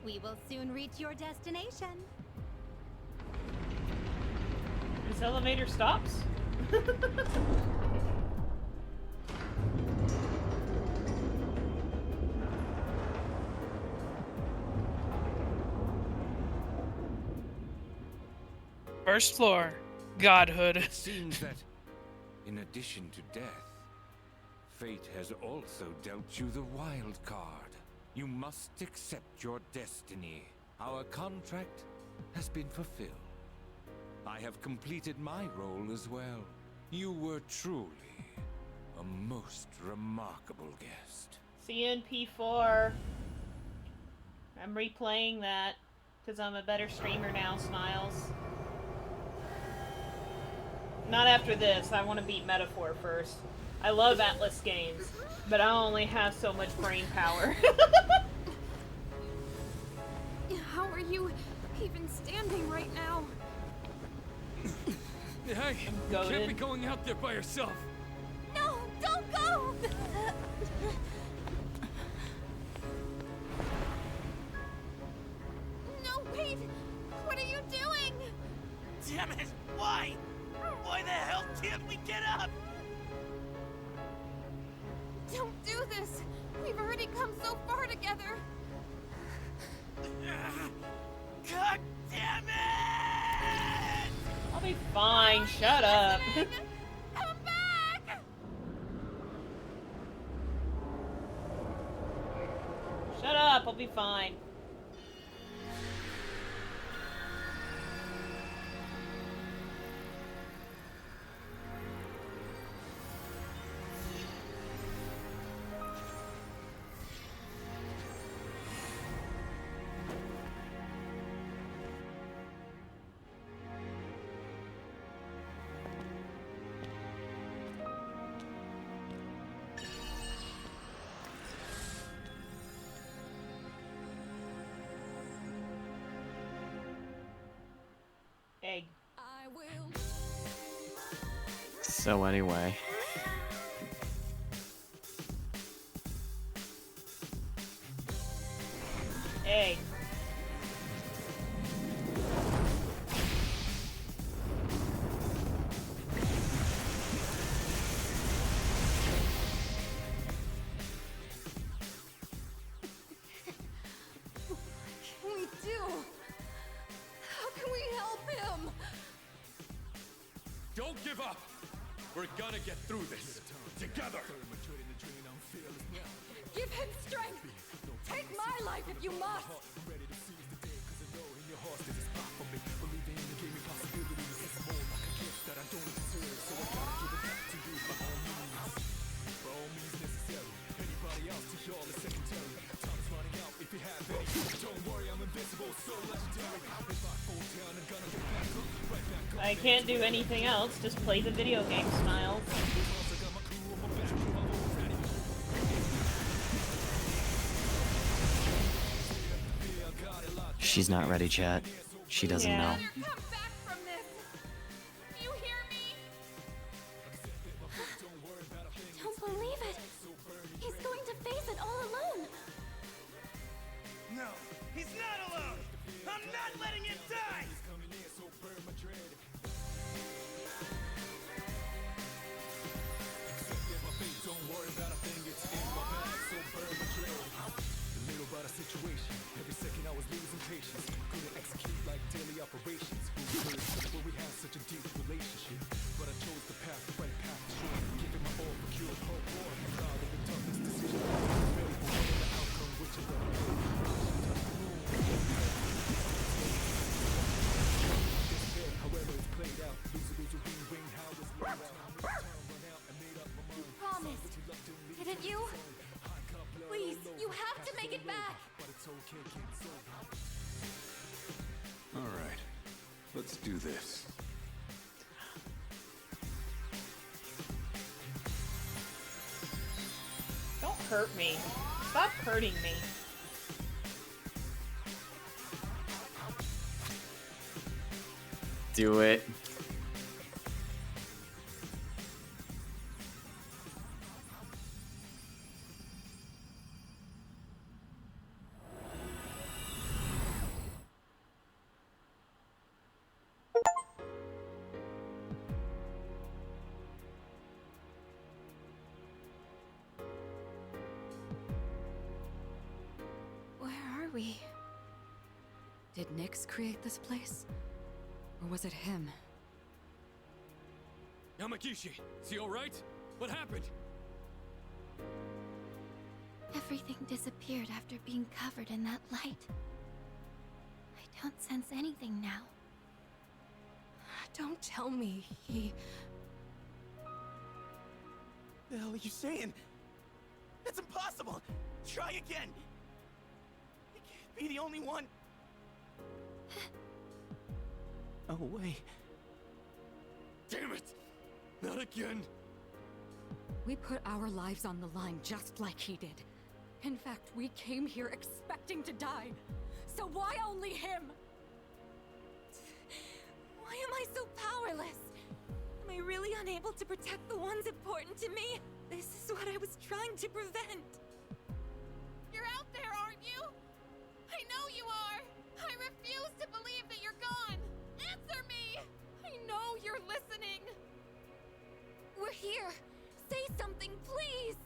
We will soon reach your destination. This elevator stops? First floor, godhood. It seems that, in addition to death, fate has also dealt you the wild card. You must accept your destiny. Our contract has been fulfilled. I have completed my role as well. You were truly a most remarkable guest. See you in P4. I'm replaying that because I'm a better streamer now, Smiles. Not after this. I want to beat Metaphor first. I love Atlas games, but I only have so much brain power. How are you even standing right now? Hey, you can't be going out there by yourself. No, don't go! No, wait! What are you doing? Damn it! Why? Why the hell can't we get up? Don't do this! We've already come so far together! God damn it! I'll be fine. Shut up. Come back! Shut up. I'll be fine. Egg. So anyway. Egg. What can we do? How can we help him? Don't give up. We're gonna get through this together. Give him strength! Take my life if you must! I can't do anything else. Just play the video game, Smiles. She's not ready, chat. She doesn't know. Don't believe it! He's going to face it all alone! No, he's not alone! I'm not letting him die! Situation, every second you? Please, you have to make it back! Alright, let's do this. Don't hurt me. Stop hurting me. Do it. Where are we? Did Nyx create this place? Or was it him? Yamagishi, is he alright? What happened? Everything disappeared after being covered in that light. I don't sense anything now. Don't tell me he... The hell are you saying? That's impossible! Try again! You can't be the only one! Oh, wait. Damn it! Not again! We put our lives on the line just like he did. In fact, we came here expecting to die. So why only him? Why am I so powerless? Am I really unable to protect the ones important to me? This is what I was trying to prevent. You're out there, aren't you? I know you are! I refuse to believe that you're gone! Answer me! I know you're listening! We're here! Say something, please!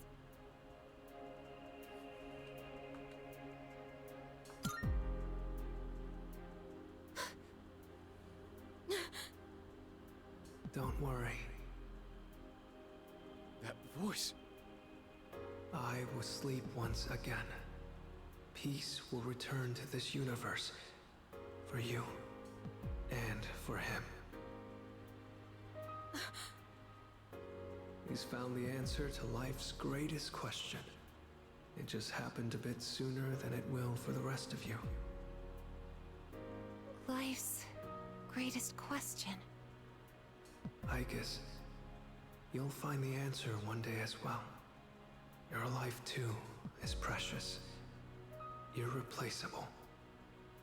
Don't worry. That voice. I will sleep once again. Peace will return to this universe. For you. And for him. He's found the answer to life's greatest question. It just happened a bit sooner than it will for the rest of you. Life's greatest question. Icus, you'll find the answer one day as well. Your life too is precious. Irreplaceable.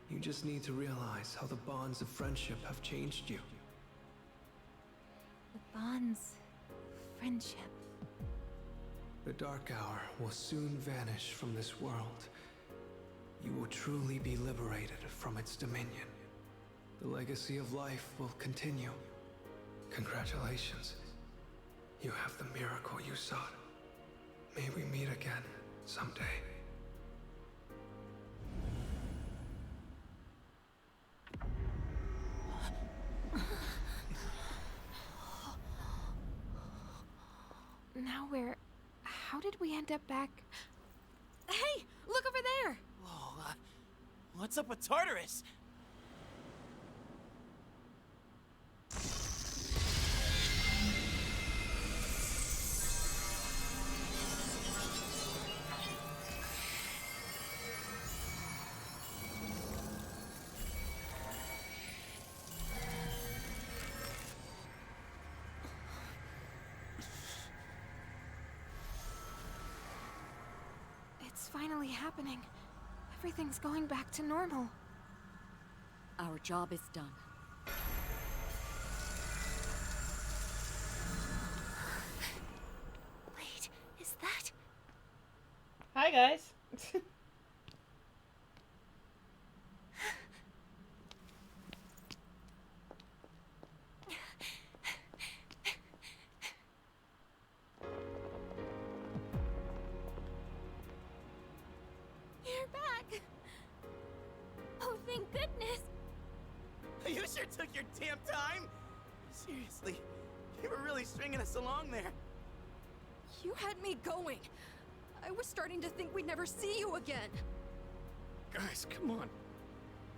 You just need to realize how the bonds of friendship have changed you. The bonds of friendship. The Dark Hour will soon vanish from this world. You will truly be liberated from its dominion. The legacy of life will continue. Congratulations. You have the miracle you sought. May we meet again someday. Now we're... How did we end up back? Hey! Look over there! Whoa, what's up with Tartarus? It's finally happening. Everything's going back to normal. Our job is done. Wait, is that... Hi, guys. You're back! Oh, thank goodness! You sure took your damn time! Seriously, you were really stringing us along there. You had me going. I was starting to think we'd never see you again. Guys, come on.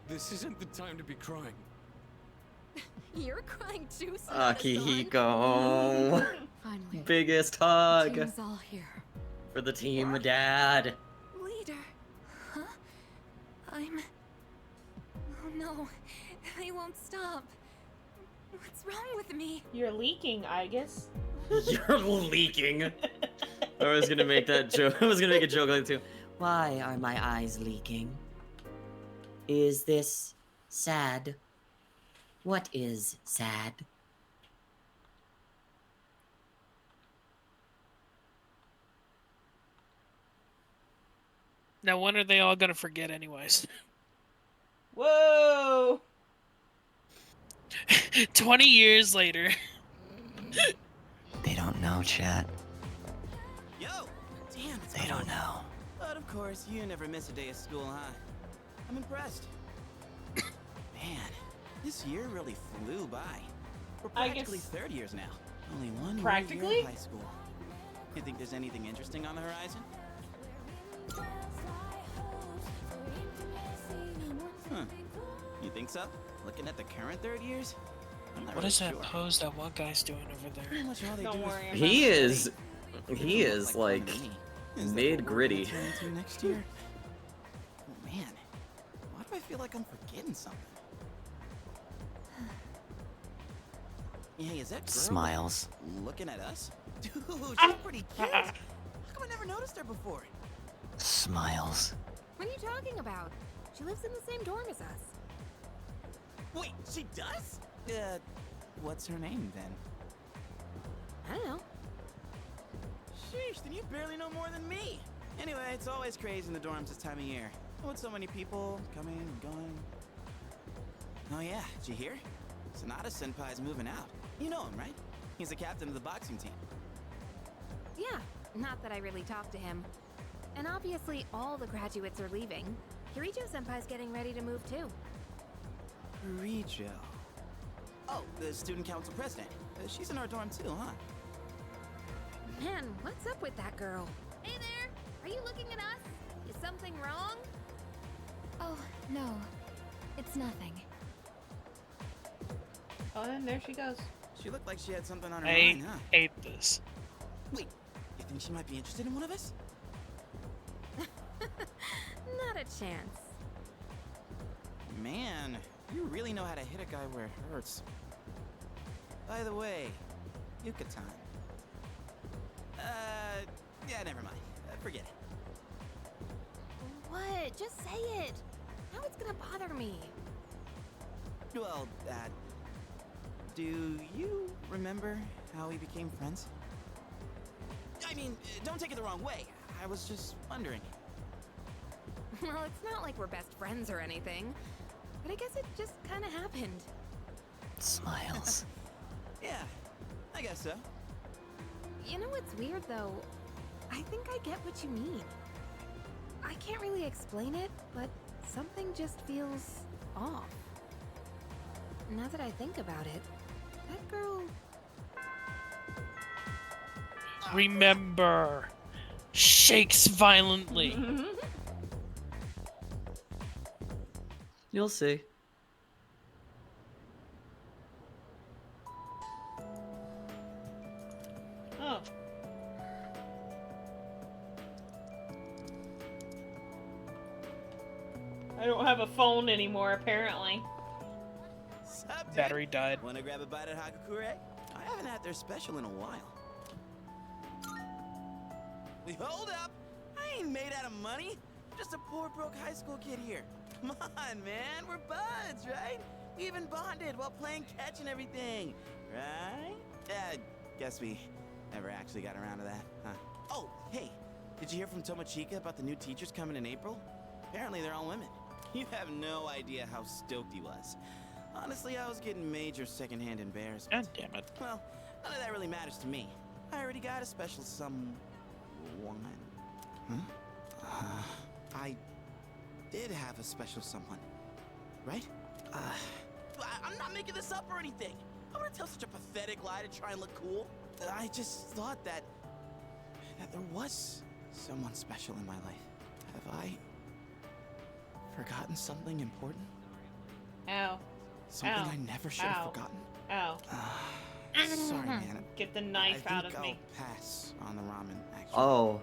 This isn't the time to be crying. You're crying too, Akihiko. Biggest hug. The team's all here. For the team, Dad. Leader. Huh? I'm... Oh no. They won't stop. What's wrong with me? You're leaking, I guess. You're leaking. I was gonna make that joke. I was gonna make a joke like that too. Why are my eyes leaking? Is this sad? What is sad? Now, when are they all gonna forget, anyways? Whoa! 20 years later. They don't know, chat. Yo! Damn, it's They don't cold. know. But of course, you never miss a day of school, huh? I'm impressed. Man, this year really flew by. We're I practically guess- third years now. Only one more Practically? year of high school. You think there's anything interesting on the horizon? Huh. You think so? Looking at the current third years? I'm not What really is that sure. pose that one guy's doing over Pretty there? much all they Don't do worry is about He it. is. He is like Is that made what we're gritty. gonna turn into next year? Oh, man, why do I feel like I'm forgetting something? Hey, is that girl Smiles. looking at us? Dude, she's pretty cute. How come I never noticed her before? Smiles. What are you talking about? She lives in the same dorm as us. Wait, she does? What's her name then? I don't know. Sheesh, then you barely know more than me. Anyway, it's always crazy in the dorms this time of year. With so many people coming and going. Oh yeah, did you hear? Sonata Senpai's moving out. You know him, right? He's the captain of the boxing team. Yeah, not that I really talked to him. And obviously all the graduates are leaving. Kirijo Senpai's getting ready to move too. Rijo. Oh, the student council president. She's in our dorm too, huh? Man, what's up with that girl? Hey there! Are you looking at us? Is something wrong? Oh, no. It's nothing. Oh, and there she goes. She looked like she had something on her I mind, huh? hate this. Wait, you think she might be interested in one of us? Not a chance. Man, you really know how to hit a guy where it hurts. By the way, Yuka-tan. Yeah, never mind. Forget it. What? Just say it. Now it's gonna bother me. Well, do you remember how we became friends? I mean, don't take it the wrong way. I was just wondering. Well, it's not like we're best friends or anything. But I guess it just kind of happened. Smiles. Yeah, I guess so. You know what's weird, though? I think I get what you mean. I can't really explain it, but something just feels off. Now that I think about it, that girl... Remember, shakes violently. You'll see. Oh. I don't have a phone anymore, apparently. Sup, dude? Battery died. Wanna grab a bite at Hakakure? I haven't had their special in a while. Hold up! I ain't made out of money. Just a poor broke high school kid here. Come on, man. We're buds, right? We even bonded while playing catch and everything. Right? Guess we never actually got around to that, huh? Oh, hey. Did you hear from Tomochika about the new teachers coming in April? Apparently they're all women. You have no idea how stoked he was. Honestly, I was getting major secondhand embarrassment. God damn it. Well, none of that really matters to me. I already got a special someone. Huh? I did have a special someone, right? I'm not making this up or anything. I wouldn't tell such a pathetic lie to try and look cool. I just thought that there was someone special in my life. Have I forgotten something important? Ow. Something Ow. I never should have Ow. forgotten. Ow. Sorry, man. Get the knife I out think of I'll me. pass on the ramen, actually. Oh,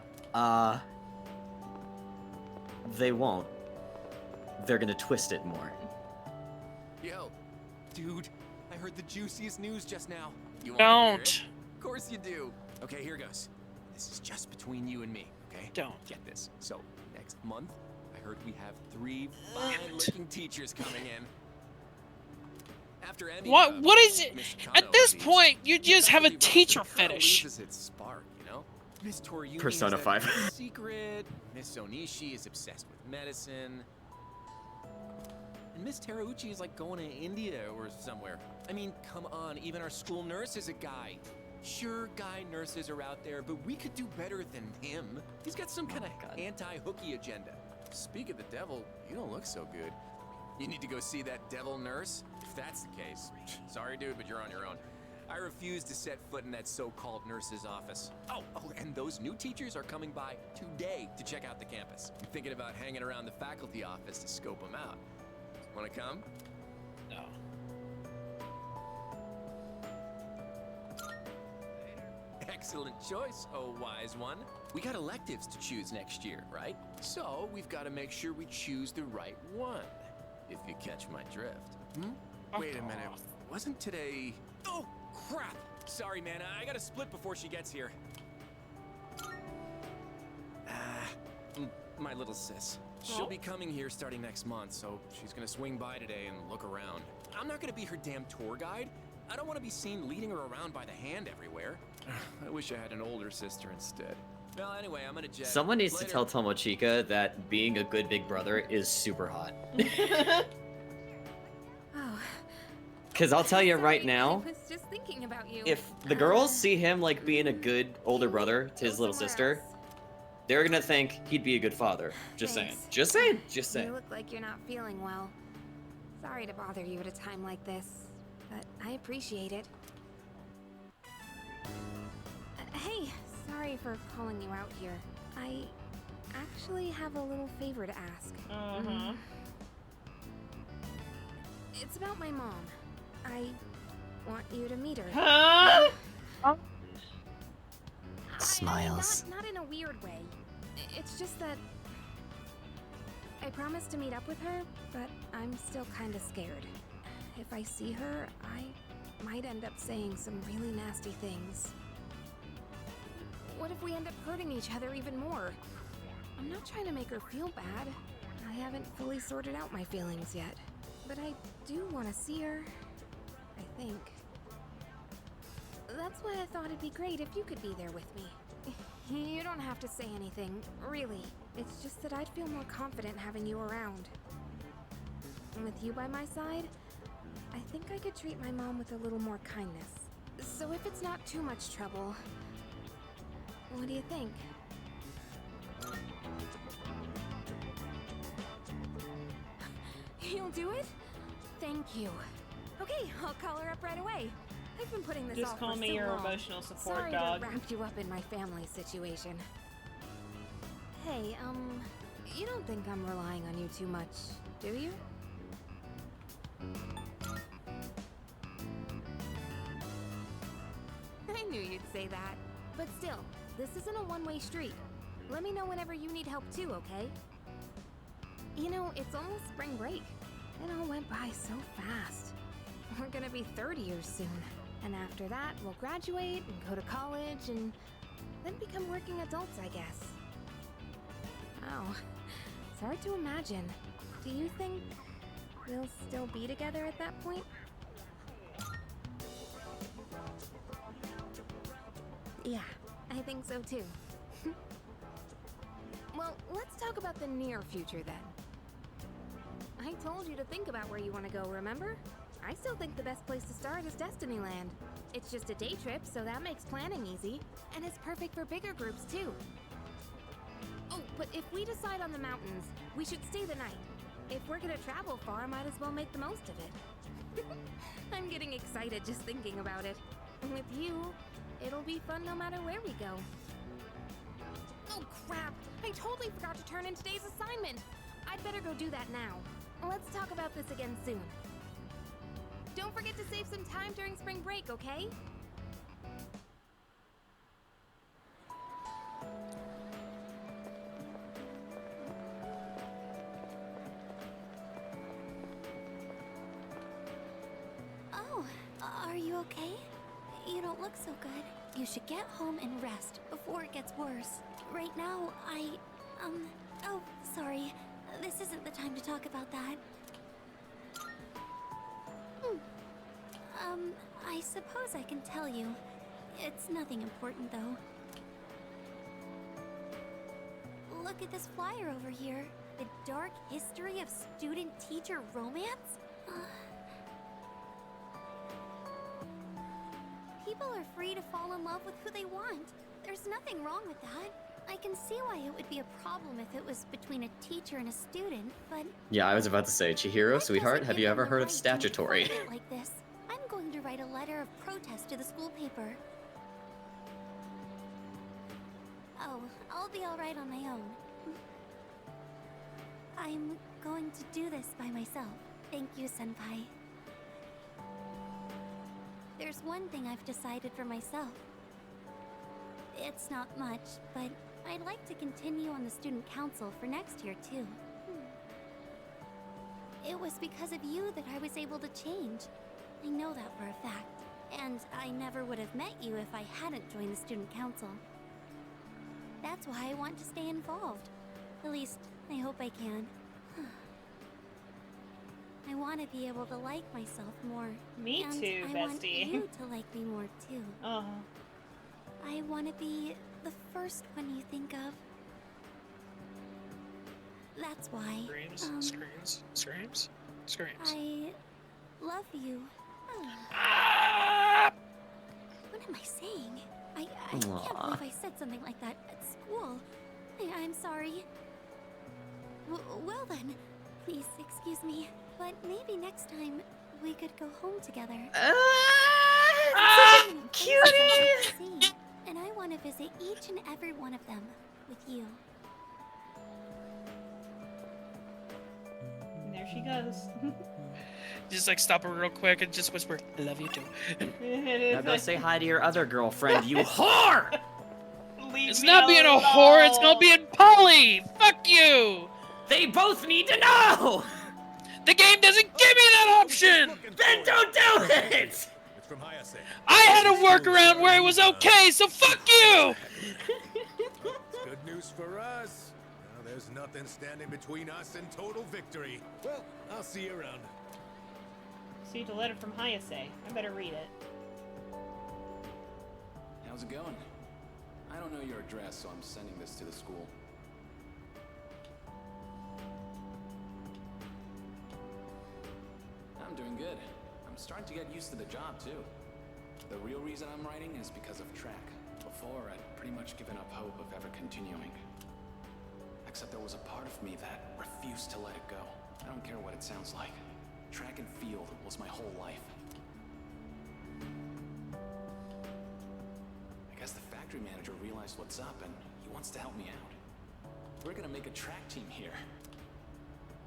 They won't. They're gonna twist it more. Yo, dude, I heard the juiciest news just now. You Don't. wanna hear it? Of course you do. Okay, here goes. This is just between you and me, okay? Don't. Get this. So, next month, I heard we have 3 fine-looking teachers coming in. After Emmy, What is it? Miss At Kano this leaves, point, you just have a faculty votes teacher and Kano fetish. loses its spark, you know? Miss Toriumi Persona has that 5. secret. Miss Onishi is obsessed with medicine. And Miss Terauchi is like going to India or somewhere. I mean, come on, even our school nurse is a guy. Sure, guy nurses are out there, but we could do better than him. He's got some kind of anti-hooky agenda. Speak of the devil, you don't look so good. You need to go see that devil nurse? If that's the case, sorry dude, but you're on your own. I refuse to set foot in that so-called nurse's office. Oh, and those new teachers are coming by today to check out the campus. I'm thinking about hanging around the faculty office to scope them out. Wanna come? No. Excellent choice, oh wise one. We got electives to choose next year, right? So we've got to make sure we choose the right one. If you catch my drift. Wait a minute. Wasn't today... Oh, crap! Sorry, man. I gotta split before she gets here. My little sis. She'll be coming here starting next month, so she's gonna swing by today and look around. I'm not gonna be her damn tour guide. I don't want to be seen leading her around by the hand everywhere. I wish I had an older sister instead. Well, anyway, I'm gonna jet. Someone needs to Later. tell Tomochika that being a good big brother is super hot. Oh, Because I'll tell you right I now, was just thinking about you. if the girls see him like being a good older brother to his little sister, they're gonna think he'd be a good father. Just saying. Thanks. Just saying. Just saying. You look like you're not feeling well. Sorry to bother you at a time like this, but I appreciate it. Hey, sorry for calling you out here. I actually have a little favor to ask. It's about my mom. I want you to meet her. Huh? Smiles. Not in a weird way. It's just that I promised to meet up with her, but I'm still kind of scared. If I see her, I might end up saying some really nasty things. What if we end up hurting each other even more? I'm not trying to make her feel bad. I haven't fully sorted out my feelings yet. But I do want to see her, I think. That's why I thought it'd be great if you could be there with me. You don't have to say anything, really. It's just that I'd feel more confident having you around. And with you by my side, I think I could treat my mom with a little more kindness. So if it's not too much trouble, what do you think? You'll do it? Thank you. Okay, I'll call her up right away. I've been putting this Just off call for me so your long. emotional support Sorry dog. to wrap you up in my family situation. Hey, you don't think I'm relying on you too much, do you? I knew you'd say that. But still, this isn't a one-way street. Let me know whenever you need help too, okay? You know, it's almost spring break. It all went by so fast. We're gonna be 30 years soon. And after that, we'll graduate and go to college and then become working adults, I guess. Wow. It's hard to imagine. Do you think we'll still be together at that point? Yeah, I think so too. Well, let's talk about the near future then. I told you to think about where you want to go, remember? I still think the best place to start is Destinyland. It's just a day trip, so that makes planning easy. And it's perfect for bigger groups too. Oh, but if we decide on the mountains, we should stay the night. If we're gonna travel far, might as well make the most of it. I'm getting excited just thinking about it. With you, it'll be fun no matter where we go. Oh crap! I totally forgot to turn in today's assignment! I'd better go do that now. Let's talk about this again soon. Don't forget to save some time during spring break, okay? Are you okay? You don't look so good. You should get home and rest before it gets worse. Right now, oh, sorry. This isn't the time to talk about that. I suppose I can tell you. It's nothing important, though. Look at this flyer over here. The dark history of student-teacher romance? People are free to fall in love with who they want. There's nothing wrong with that. I can see why it would be a problem if it was between a teacher and a student, but Yeah, I was about to say, Chihiro, sweetheart, have you ever heard of statutory? like this, I'm going to write a letter of protest to the school paper. Oh, I'll be all right on my own. I'm going to do this by myself. Thank you, Senpai. There's one thing I've decided for myself. It's not much, but I'd like to continue on the student council for next year, too. It was because of you that I was able to change. I know that for a fact. And I never would have met you if I hadn't joined the student council. That's why I want to stay involved. At least, I hope I can. I want to be able to like myself more. Me and too, I want bestie. you to like me more too. Oh. I want to be the first one you think of. That's why. Screams. I love you. What am I saying? I can't believe I said something like that at school. I'm sorry. Well then, please excuse me. But maybe next time we could go home together. Cutie! And I want to visit each and every one of them with you. And there she goes. Just like stop her real quick and just whisper, I love you too. Now go say hi to your other girlfriend, you whore! It's not being a whore, it's not being Polly! Fuck you! They both need to know! The game doesn't give me that option! Then don't do it! It's from Hayase. I had a workaround where it was okay, so fuck you! It's good news for us. Now there's nothing standing between us and total victory. Well, I'll see you around. Received a letter from Hayase. I better read it. How's it going? I don't know your address, so I'm sending this to the school. I'm doing good. I'm starting to get used to the job, too. The real reason I'm writing is because of track. Before, I'd pretty much given up hope of ever continuing. Except there was a part of me that refused to let it go. I don't care what it sounds like. Track and field was my whole life. I guess the factory manager realized what's up and he wants to help me out. We're gonna make a track team here.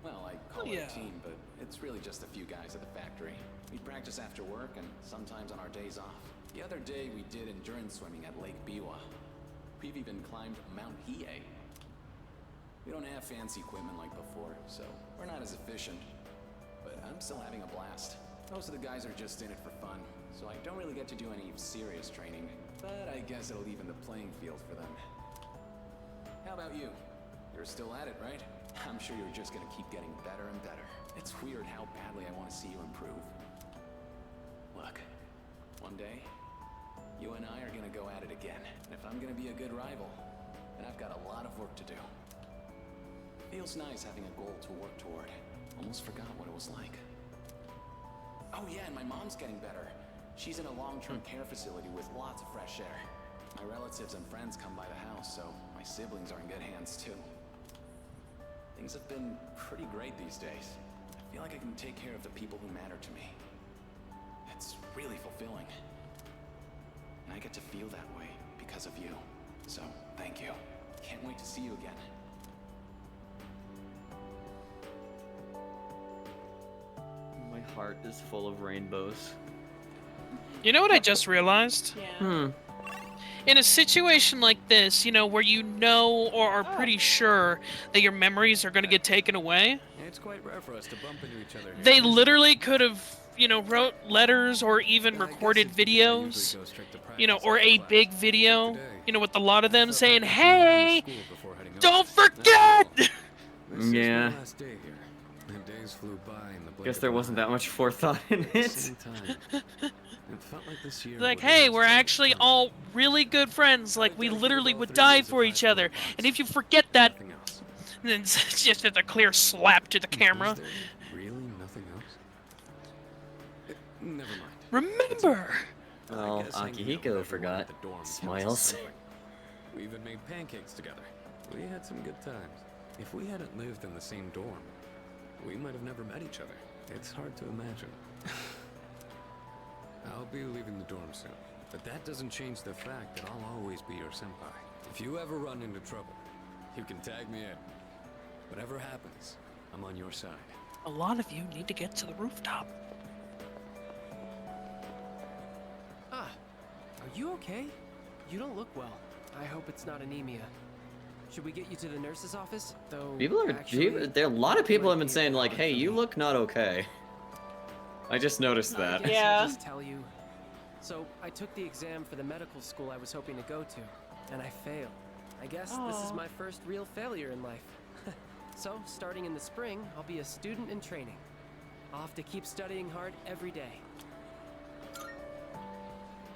Well, I call it a team, but it's really just a few guys at the factory. We practice after work and sometimes on our days off. The other day we did endurance swimming at Lake Biwa. We've even climbed Mount Hiei. We don't have fancy equipment like before, so we're not as efficient. But I'm still having a blast. Most of the guys are just in it for fun, so I don't really get to do any serious training. But I guess it'll even the playing field for them. How about you? You're still at it, right? I'm sure you're just gonna keep getting better and better. It's weird how badly I want to see you improve. Look, one day, you and I are gonna go at it again. And if I'm gonna be a good rival, then I've got a lot of work to do. Feels nice having a goal to work toward. Almost forgot what it was like. Oh yeah, and my mom's getting better. She's in a long-term care facility with lots of fresh air. My relatives and friends come by the house, so my siblings are in good hands too. Things have been pretty great these days. I feel like I can take care of the people who matter to me. It's really fulfilling. And I get to feel that way because of you. So, thank you. Can't wait to see you again. My heart is full of rainbows. You know what I just realized? Yeah. In a situation like this, you know, where you know or are pretty sure that your memories are going to get taken away, It's quite rare for us to bump into each other here. they literally could have you know, wrote letters or even recorded videos, you know, or a big video, you know, with a lot of them saying, "Hey, don't forget." Yeah. Last day here. The days flew by in the blink Guess of there an wasn't eye. that much forethought in At the it. same time, it felt like this year Like, would hey, last we're actually all really good friends. Like, we literally would die for each other. And if you forget that, then it's just a clear slap to the camera. Is there really nothing else? Never mind. Remember! Oh, guess I Akihiko forgot. Smiles. We even made pancakes together. We had some good times. If we hadn't lived in the same dorm, we might have never met each other. It's hard to imagine. I'll be leaving the dorm soon, but that doesn't change the fact that I'll always be your senpai. If you ever run into trouble, you can tag me in. Whatever happens, I'm on your side. A lot of you need to get to the rooftop. Ah, are you okay? You don't look well. I hope it's not anemia. Should we get you to the nurse's office? Though There are a lot of people have been saying like, "Hey, you look not okay." I just noticed that. I guess I'll just tell you. So I took the exam for the medical school I was hoping to go to, and I failed. I guess this is Aw. my first real failure in life. So, starting in the spring, I'll be a student in training. I'll have to keep studying hard every day.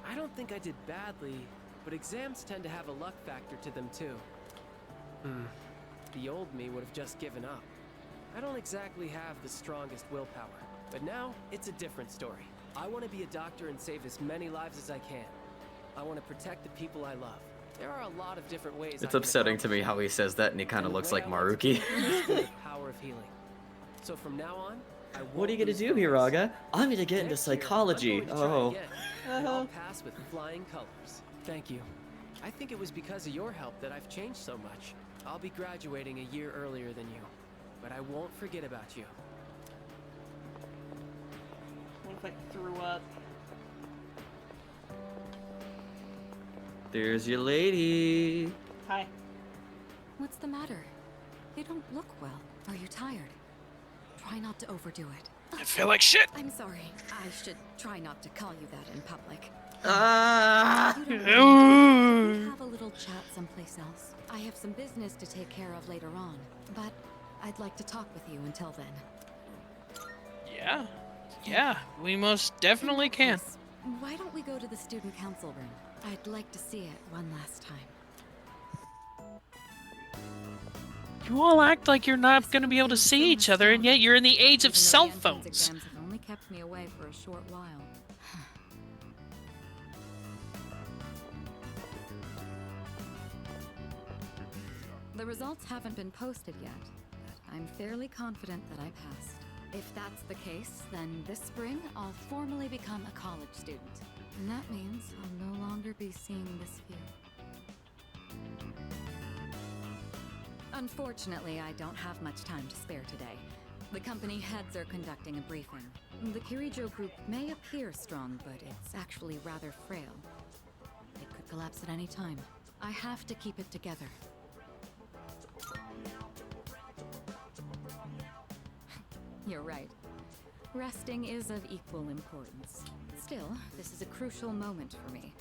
I don't think I did badly, but exams tend to have a luck factor to them too. The old me would have just given up. I don't exactly have the strongest willpower, but now it's a different story. I want to be a doctor and save as many lives as I can. I want to protect the people I love. There are a lot of different ways. It's upsetting to me how he says that and he kind of looks like Maruki. The power of healing. So from now on, What are you gonna do, Hiraga? I'm gonna get into psychology. Oh. and I'll pass with flying colors. Thank you. I think it was because of your help that I've changed so much. I'll be graduating a year earlier than you, but I won't forget about you. What if I threw up? There's your lady. Hi. What's the matter? You don't look well. Are you tired? Try not to overdo it. I feel like shit. I'm sorry. I should try not to call you that in public. Ah! You don't mind. We have a little chat someplace else. I have some business to take care of later on, but I'd like to talk with you until then. Yeah. Yeah, we most definitely can. Why don't we go to the student council room? I'd like to see it one last time. You all act like you're not going to be able to see each other, and yet you're in the age of Even though cell the entrance phones. exams have only kept me away for a short while. The results haven't been posted yet, but I'm fairly confident that I passed. If that's the case, then this spring I'll formally become a college student. And that means I'll no longer be seeing this view. Unfortunately, I don't have much time to spare today. The company heads are conducting a briefing. The Kirijo group may appear strong, but it's actually rather frail. It could collapse at any time. I have to keep it together. You're right. Resting is of equal importance. Still, this is a crucial moment for me.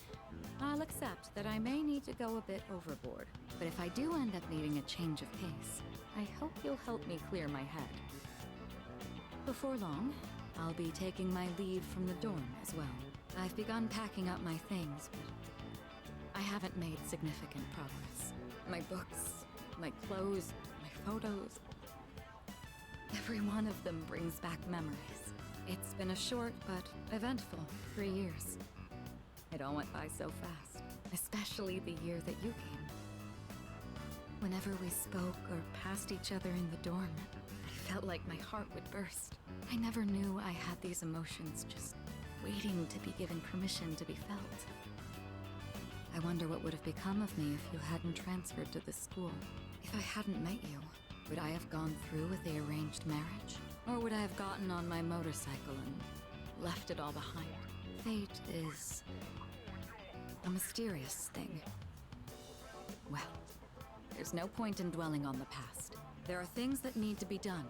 I'll accept that I may need to go a bit overboard, but if I do end up needing a change of pace, I hope you'll help me clear my head. Before long, I'll be taking my leave from the dorm as well. I've begun packing up my things, but I haven't made significant progress. My books, my clothes, my photos, every one of them brings back memories. It's been a short but eventful 3 years. It all went by so fast, especially the year that you came. Whenever we spoke or passed each other in the dorm, I felt like my heart would burst. I never knew I had these emotions just waiting to be given permission to be felt. I wonder what would have become of me if you hadn't transferred to this school. If I hadn't met you, would I have gone through with the arranged marriage? Or would I have gotten on my motorcycle and left it all behind? Fate is a mysterious thing. Well, there's no point in dwelling on the past. There are things that need to be done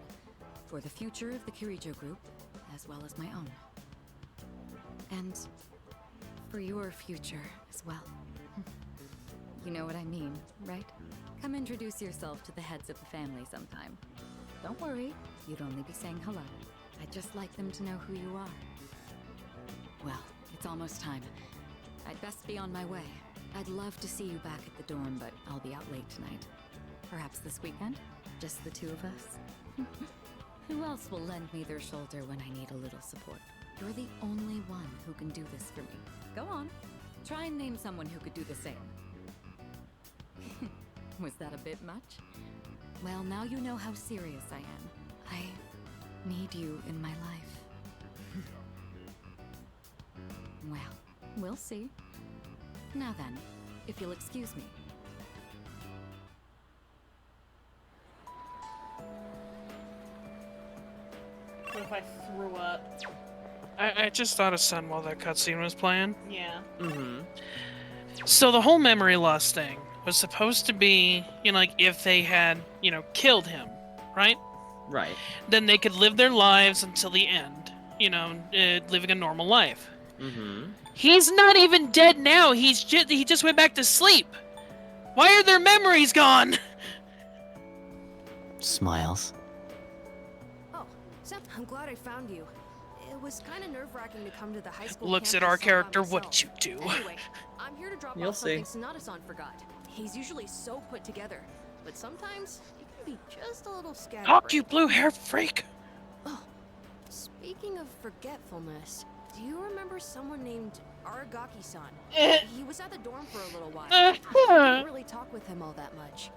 for the future of the Kirijo group, as well as my own. And for your future as well. You know what I mean, right? Come introduce yourself to the heads of the family sometime. Don't worry, you'd only be saying hello. I'd just like them to know who you are. Well, it's almost time. I'd best be on my way. I'd love to see you back at the dorm, but I'll be out late tonight. Perhaps this weekend? Just the two of us? Who else will lend me their shoulder when I need a little support? You're the only one who can do this for me. Go on. Try and name someone who could do the same. Was that a bit much? Well, now you know how serious I am. I need you in my life. Well, we'll see. Now then, if you'll excuse me. What if I threw up? I just thought of Sun while that cutscene was playing. Yeah. Mm-hmm. So the whole memory loss thing was supposed to be, you know, like if they had, you know, killed him, right? Right. Then they could live their lives until the end, you know, living a normal life. Mm-hmm. He's not even dead now. He just went back to sleep. Why are their memories gone? Smiles. Oh, Seth, I'm glad I found you. It was kind of nerve-wracking to come to the high school Looks at campus our all by character. myself. What did you do? Anyway, I'm here to drop You'll off see. something Sonata-san forgot. He's usually so put together, but sometimes he can be just a little scatterbrained. Fuck you, blue hair freak. Oh, speaking of forgetfulness, do you remember someone named Aragaki-san? He was at the dorm for a little while. I didn't really talk with him all that much.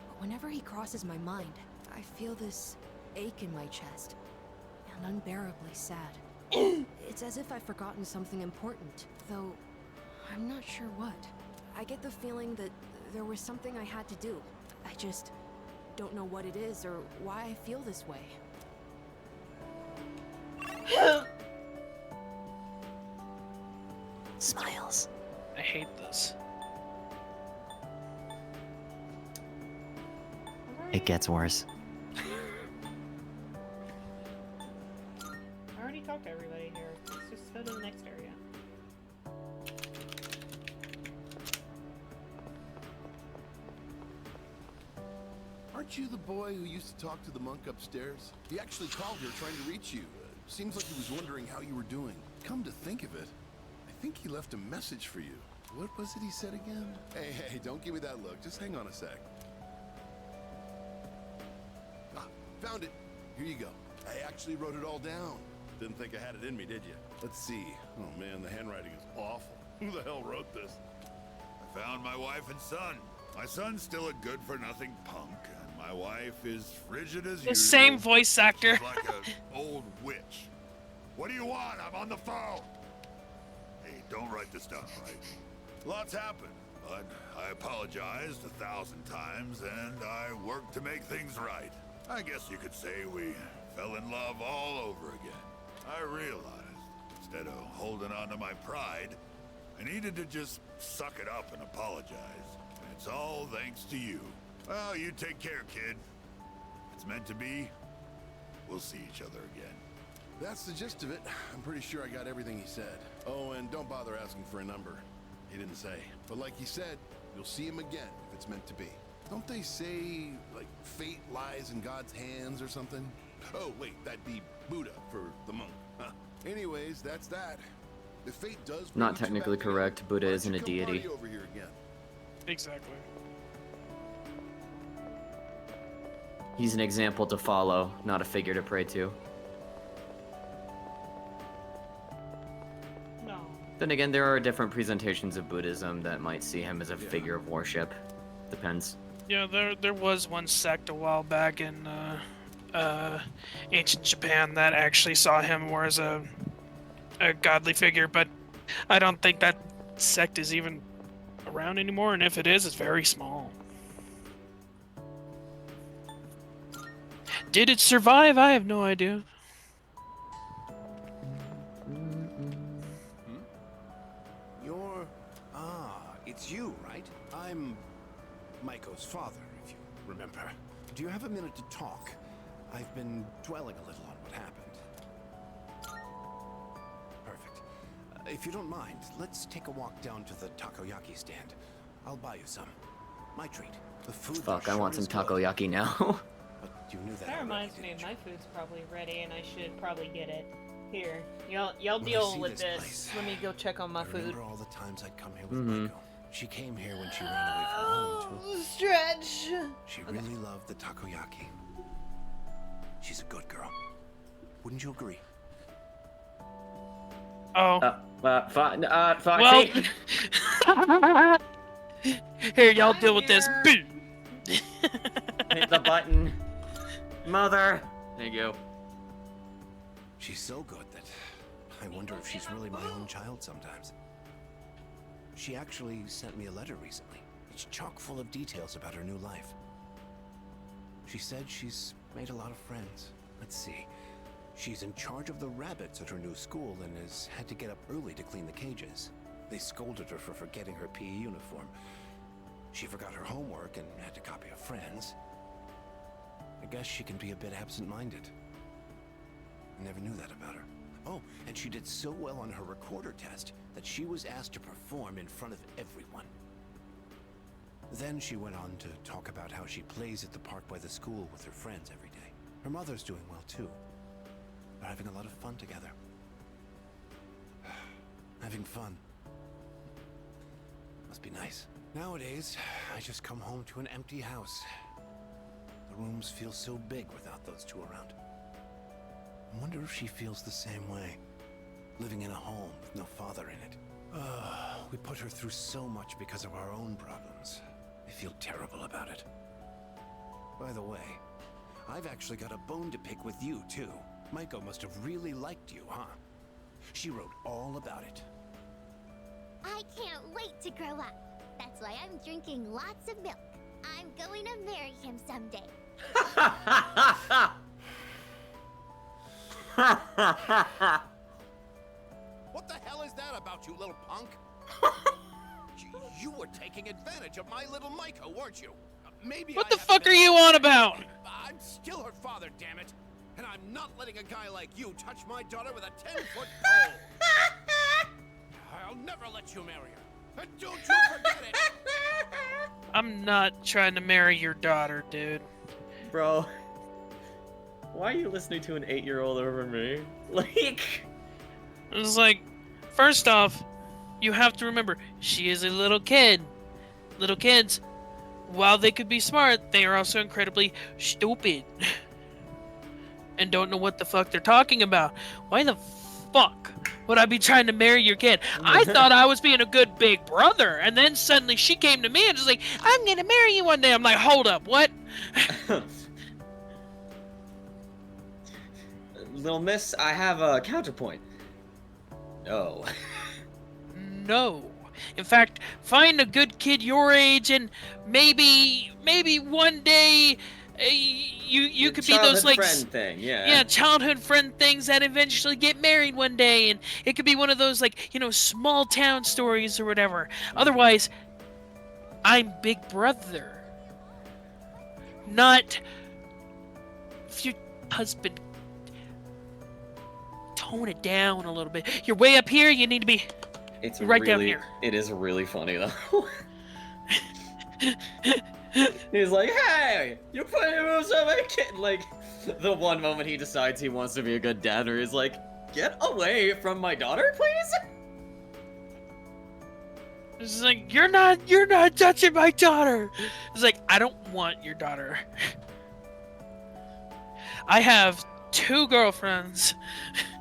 But whenever he crosses my mind, I feel this ache in my chest. And unbearably sad. It's as if I've forgotten something important, though I'm not sure what. I get the feeling that there was something I had to do. I just don't know what it is or why I feel this way. Smiles. I hate this. It gets worse. I already talked to everybody here. Let's just go to the next area. Aren't you the boy who used to talk to the monk upstairs? He actually called here trying to reach you. Seems like he was wondering how you were doing. Come to think of it, I think he left a message for you. What was it he said again? Hey, don't give me that look. Just hang on a sec. Ah, found it. Here you go. I actually wrote it all down. Didn't think I had it in me, did you? Let's see. Oh man, the handwriting is awful. Who the hell wrote this? I found my wife and son. My son's still a good-for-nothing punk, and my wife is frigid as usual. The same voice actor. She's like an old witch. What do you want? I'm on the phone. Hey, don't write this down, right? Lots happened, but I apologized 1,000 times, and I worked to make things right. I guess you could say we fell in love all over again. I realized, instead of holding on to my pride, I needed to just suck it up and apologize. And it's all thanks to you. Well, you take care, kid. If it's meant to be, we'll see each other again. That's the gist of it. I'm pretty sure I got everything he said. Oh, and don't bother asking for a number. He didn't say. But like he said, you'll see him again if it's meant to be. Don't they say, like, fate lies in God's hands or something? Oh, wait, that'd be Buddha for the monk. Huh. Anyways, that's that. If fate does bring Not you two technically back correct. together, Buddha why isn't a don't you come deity. party over here again? Exactly. He's an example to follow, not a figure to pray to. No. Then again, there are different presentations of Buddhism that might see him as a figure of worship. Depends. Yeah, there was one sect a while back in ancient Japan that actually saw him more as a godly figure, but I don't think that sect is even around anymore, and if it is, it's very small. Did it survive? I have no idea. It's you, right? I'm Maiko's father, if you remember. Do you have a minute to talk? I've been dwelling a little on what happened. Perfect. if you don't mind, let's take a walk down to the takoyaki stand. I'll buy you some. My treat. The food. Fuck, I want some takoyaki now. But you knew that. That reminds me, my food's probably ready, and I should probably get it. Here, y'all deal with this. Let me go check on my food. Remember all the times I'd come here with Maiko. She came here when she ran away from home too. Stretch. She really loved the takoyaki. She's a good girl. Wouldn't you agree? Oh. Well, here, y'all deal with this. hit the button. Mother. There you go. She's so good that I wonder if she's really my own child sometimes. She actually sent me a letter recently. It's chock full of details about her new life. She said she's made a lot of friends. Let's see. She's in charge of the rabbits at her new school and has had to get up early to clean the cages. They scolded her for forgetting her PE uniform. She forgot her homework and had to copy a friend's. I guess she can be a bit absent-minded. I never knew that about her. Oh, and she did so well on her recorder test that she was asked to perform in front of everyone. Then she went on to talk about how she plays at the park by the school with her friends every day. Her mother's doing well too. They're having a lot of fun together. Having fun. Must be nice. Nowadays, I just come home to an empty house. The rooms feel so big without those two around. I wonder if she feels the same way. Living in a home with no father in it. We put her through so much because of our own problems. I feel terrible about it. By the way, I've actually got a bone to pick with you, too. Maiko must have really liked you, huh? She wrote all about it. I can't wait to grow up. That's why I'm drinking lots of milk. I'm going to marry him someday. What the hell is that about, you little punk? You were taking advantage of my little Maiko, weren't you? Maybe What the fuck are you on about? I'm still her father, damn it. And I'm not letting a guy like you touch my daughter with a 10-foot pole. I'll never let you marry her. And don't you forget it. I'm not trying to marry your daughter, dude. Bro. Why are you listening to an 8-year-old over me? Like... It's like, first off, you have to remember, she is a little kid. Little kids, while they could be smart, they are also incredibly stupid. And don't know what the fuck they're talking about. Why the fuck would I be trying to marry your kid? I thought I was being a good big brother, and then suddenly she came to me and was like, I'm gonna marry you one day. I'm like, hold up, what? Little miss, I have a counterpoint. No. No. In fact, find a good kid your age, and maybe one day you could be those like friend thing, yeah, childhood friend things that eventually get married one day, and it could be one of those like small town stories or whatever. Otherwise, I'm Big Brother, not your husband. Tone it down a little bit. You're way up here. You need to be. It's right really, down here. It is really funny though. He's like, hey, you're putting moves on my kid. Like, the one moment he decides he wants to be a good dad, or he's like, get away from my daughter, please. It's like, you're not touching my daughter. It's like, I don't want your daughter. I have 2 girlfriends.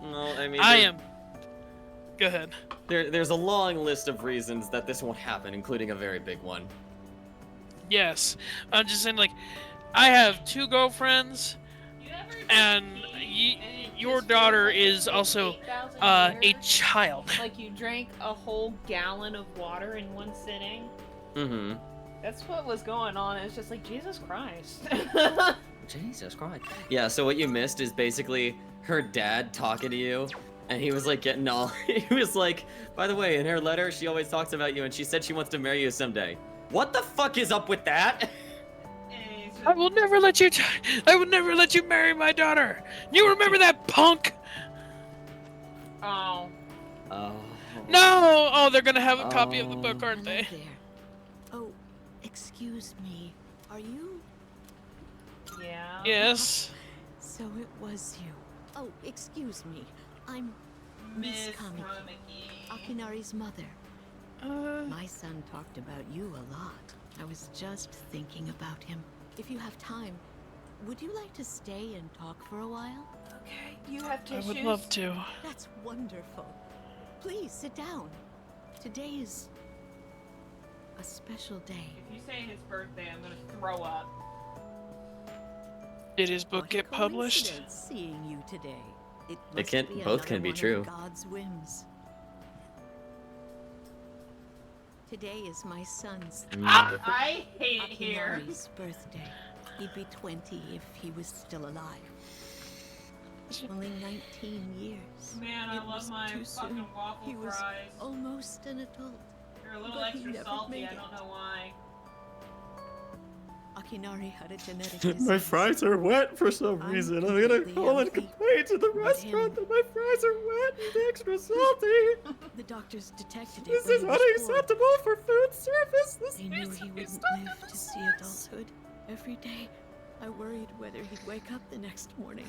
No, I mean, I am. Go ahead. There's a long list of reasons that this won't happen, including a very big one. Yes, I'm just saying, like, I have 2 girlfriends, and your daughter is also a child. Like, you drank a whole gallon of water in one sitting. Mm-hmm. That's what was going on. It's just like, Jesus Christ. Jesus Christ. Yeah, so what you missed is basically her dad talking to you, and he was like getting all, he was like, by the way, in her letter, she always talks about you, and she said she wants to marry you someday. What the fuck is up with that? I will never let you marry my daughter. You remember that punk? Oh. Oh. No! Oh, they're gonna have a copy of the book, aren't they? Oh, excuse me. Are you? Yeah. Yes. So it was you. Oh, excuse me. I'm Miss Kamiki, Akinari's mother. My son talked about you a lot. I was just thinking about him. If you have time, would you like to stay and talk for a while? Okay. You have I tissues? would love to. That's wonderful. Please sit down. Today is a special day. If you say his birthday, I'm gonna throw up. Did his book What a get published? coincidence seeing you today. It It must can- be both another can be one of true. God's whims. Today is my son's I hate it here. Akinari's birthday. He'd be 20 if he was still alive. Only 19 years. Man, I It love was my too fucking soon. waffle He was fries. almost an adult. You're a little but he extra never salty, made I don't know why. Akinari had a genetic My disease. fries are wet for some reason. I'm gonna completely call and healthy, complain to the but restaurant him- that my fries are wet and extra salty. The doctors detected it. This when is he was born. unacceptable for food service. This They knew needs to he be wouldn't stopped live at to the see source. adulthood. Every day, I worried whether he'd wake up the next morning.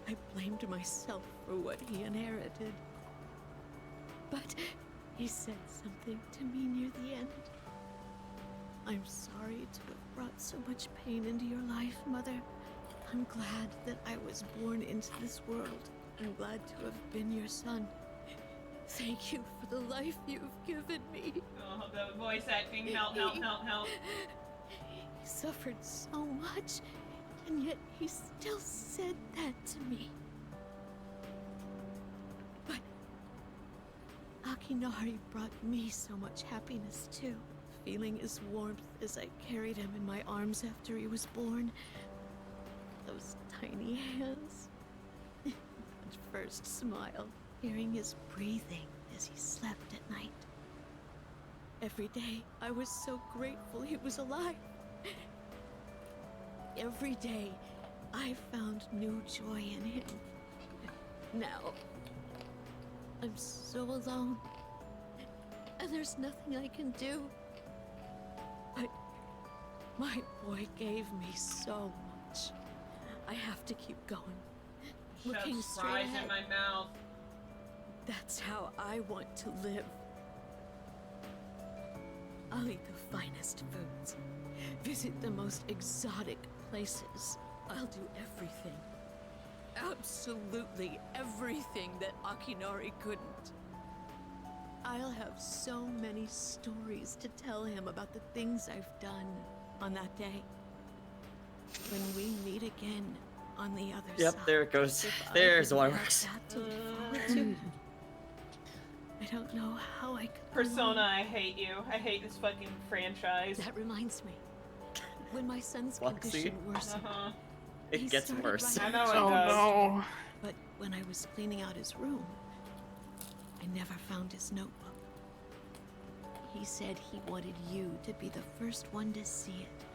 I blamed myself for what he inherited. But he said something to me near the end. I'm sorry to have brought so much pain into your life, Mother. I'm glad that I was born into this world. I'm glad to have been your son. Thank you for the life you've given me. Oh, the voice acting, help, help, help, help. He suffered so much, and yet he still said that to me. But Akinari brought me so much happiness too. Feeling his warmth as I carried him in my arms after he was born. Those tiny hands. That first smile. Hearing his breathing as he slept at night. Every day, I was so grateful he was alive. Every day, I found new joy in him. Now, I'm so alone. And there's nothing I can do. But my boy gave me so much. I have to keep going. Looking Shove straight fries ahead. in my mouth. That's how I want to live. I'll eat the finest foods, visit the most exotic places. I'll do everything. Absolutely everything that Akinari couldn't. I'll have so many stories to tell him about the things I've done on that day. When we meet again on the other side. Yep, there it goes. If I There's didn't have Wyworks. that to look forward to, I don't know how I could. go Persona, on. I hate you. I hate this fucking franchise. That reminds me. When my son's Foxy. condition worsened, Uh-huh. he It gets started worse. writing I know it Oh does. no. But when I was cleaning out his room, I never found his notebook. He said he wanted you to be the first one to see it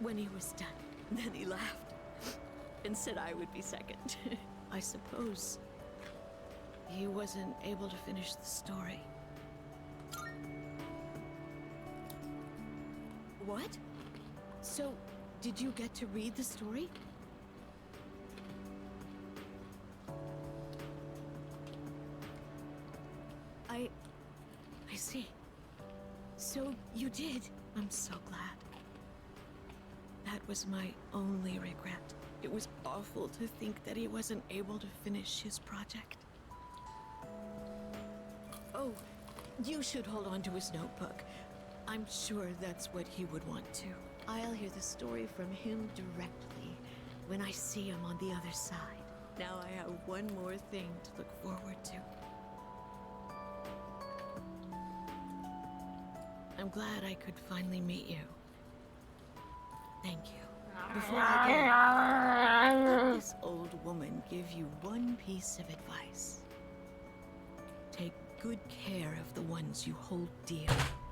when he was done. Then he laughed and said I would be second. I suppose he wasn't able to finish the story. What? So, did you get to read the story? I see. So you did. I'm so glad. That was my only regret. It was awful to think that he wasn't able to finish his project. Oh, you should hold on to his notebook. I'm sure that's what he would want to. I'll hear the story from him directly when I see him on the other side. Now I have one more thing to look forward to. I'm glad I could finally meet you. Thank you. Before I go, let this old woman give you one piece of advice. Take good care of the ones you hold dear.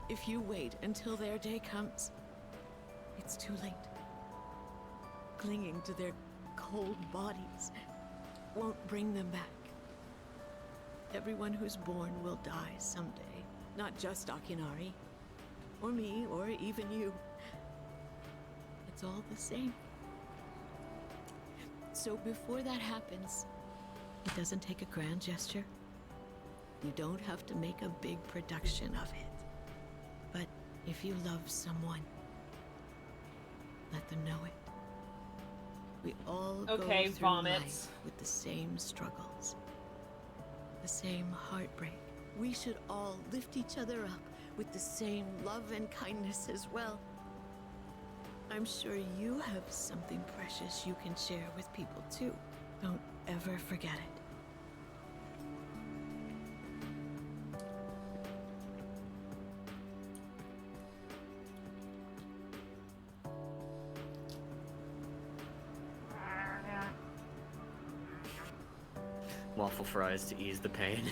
If you wait until their day comes, it's too late. Clinging to their cold bodies won't bring them back. Everyone who's born will die someday. Not just Akinari. Or me, or even you. It's all the same. So before that happens, it doesn't take a grand gesture. You don't have to make a big production of it. But if you love someone, let them know it. We all go through life with the same struggles, the same heartbreak. We should all lift each other up with the same love and kindness as well. I'm sure you have something precious you can share with people too. Don't ever forget it. Waffle fries to ease the pain.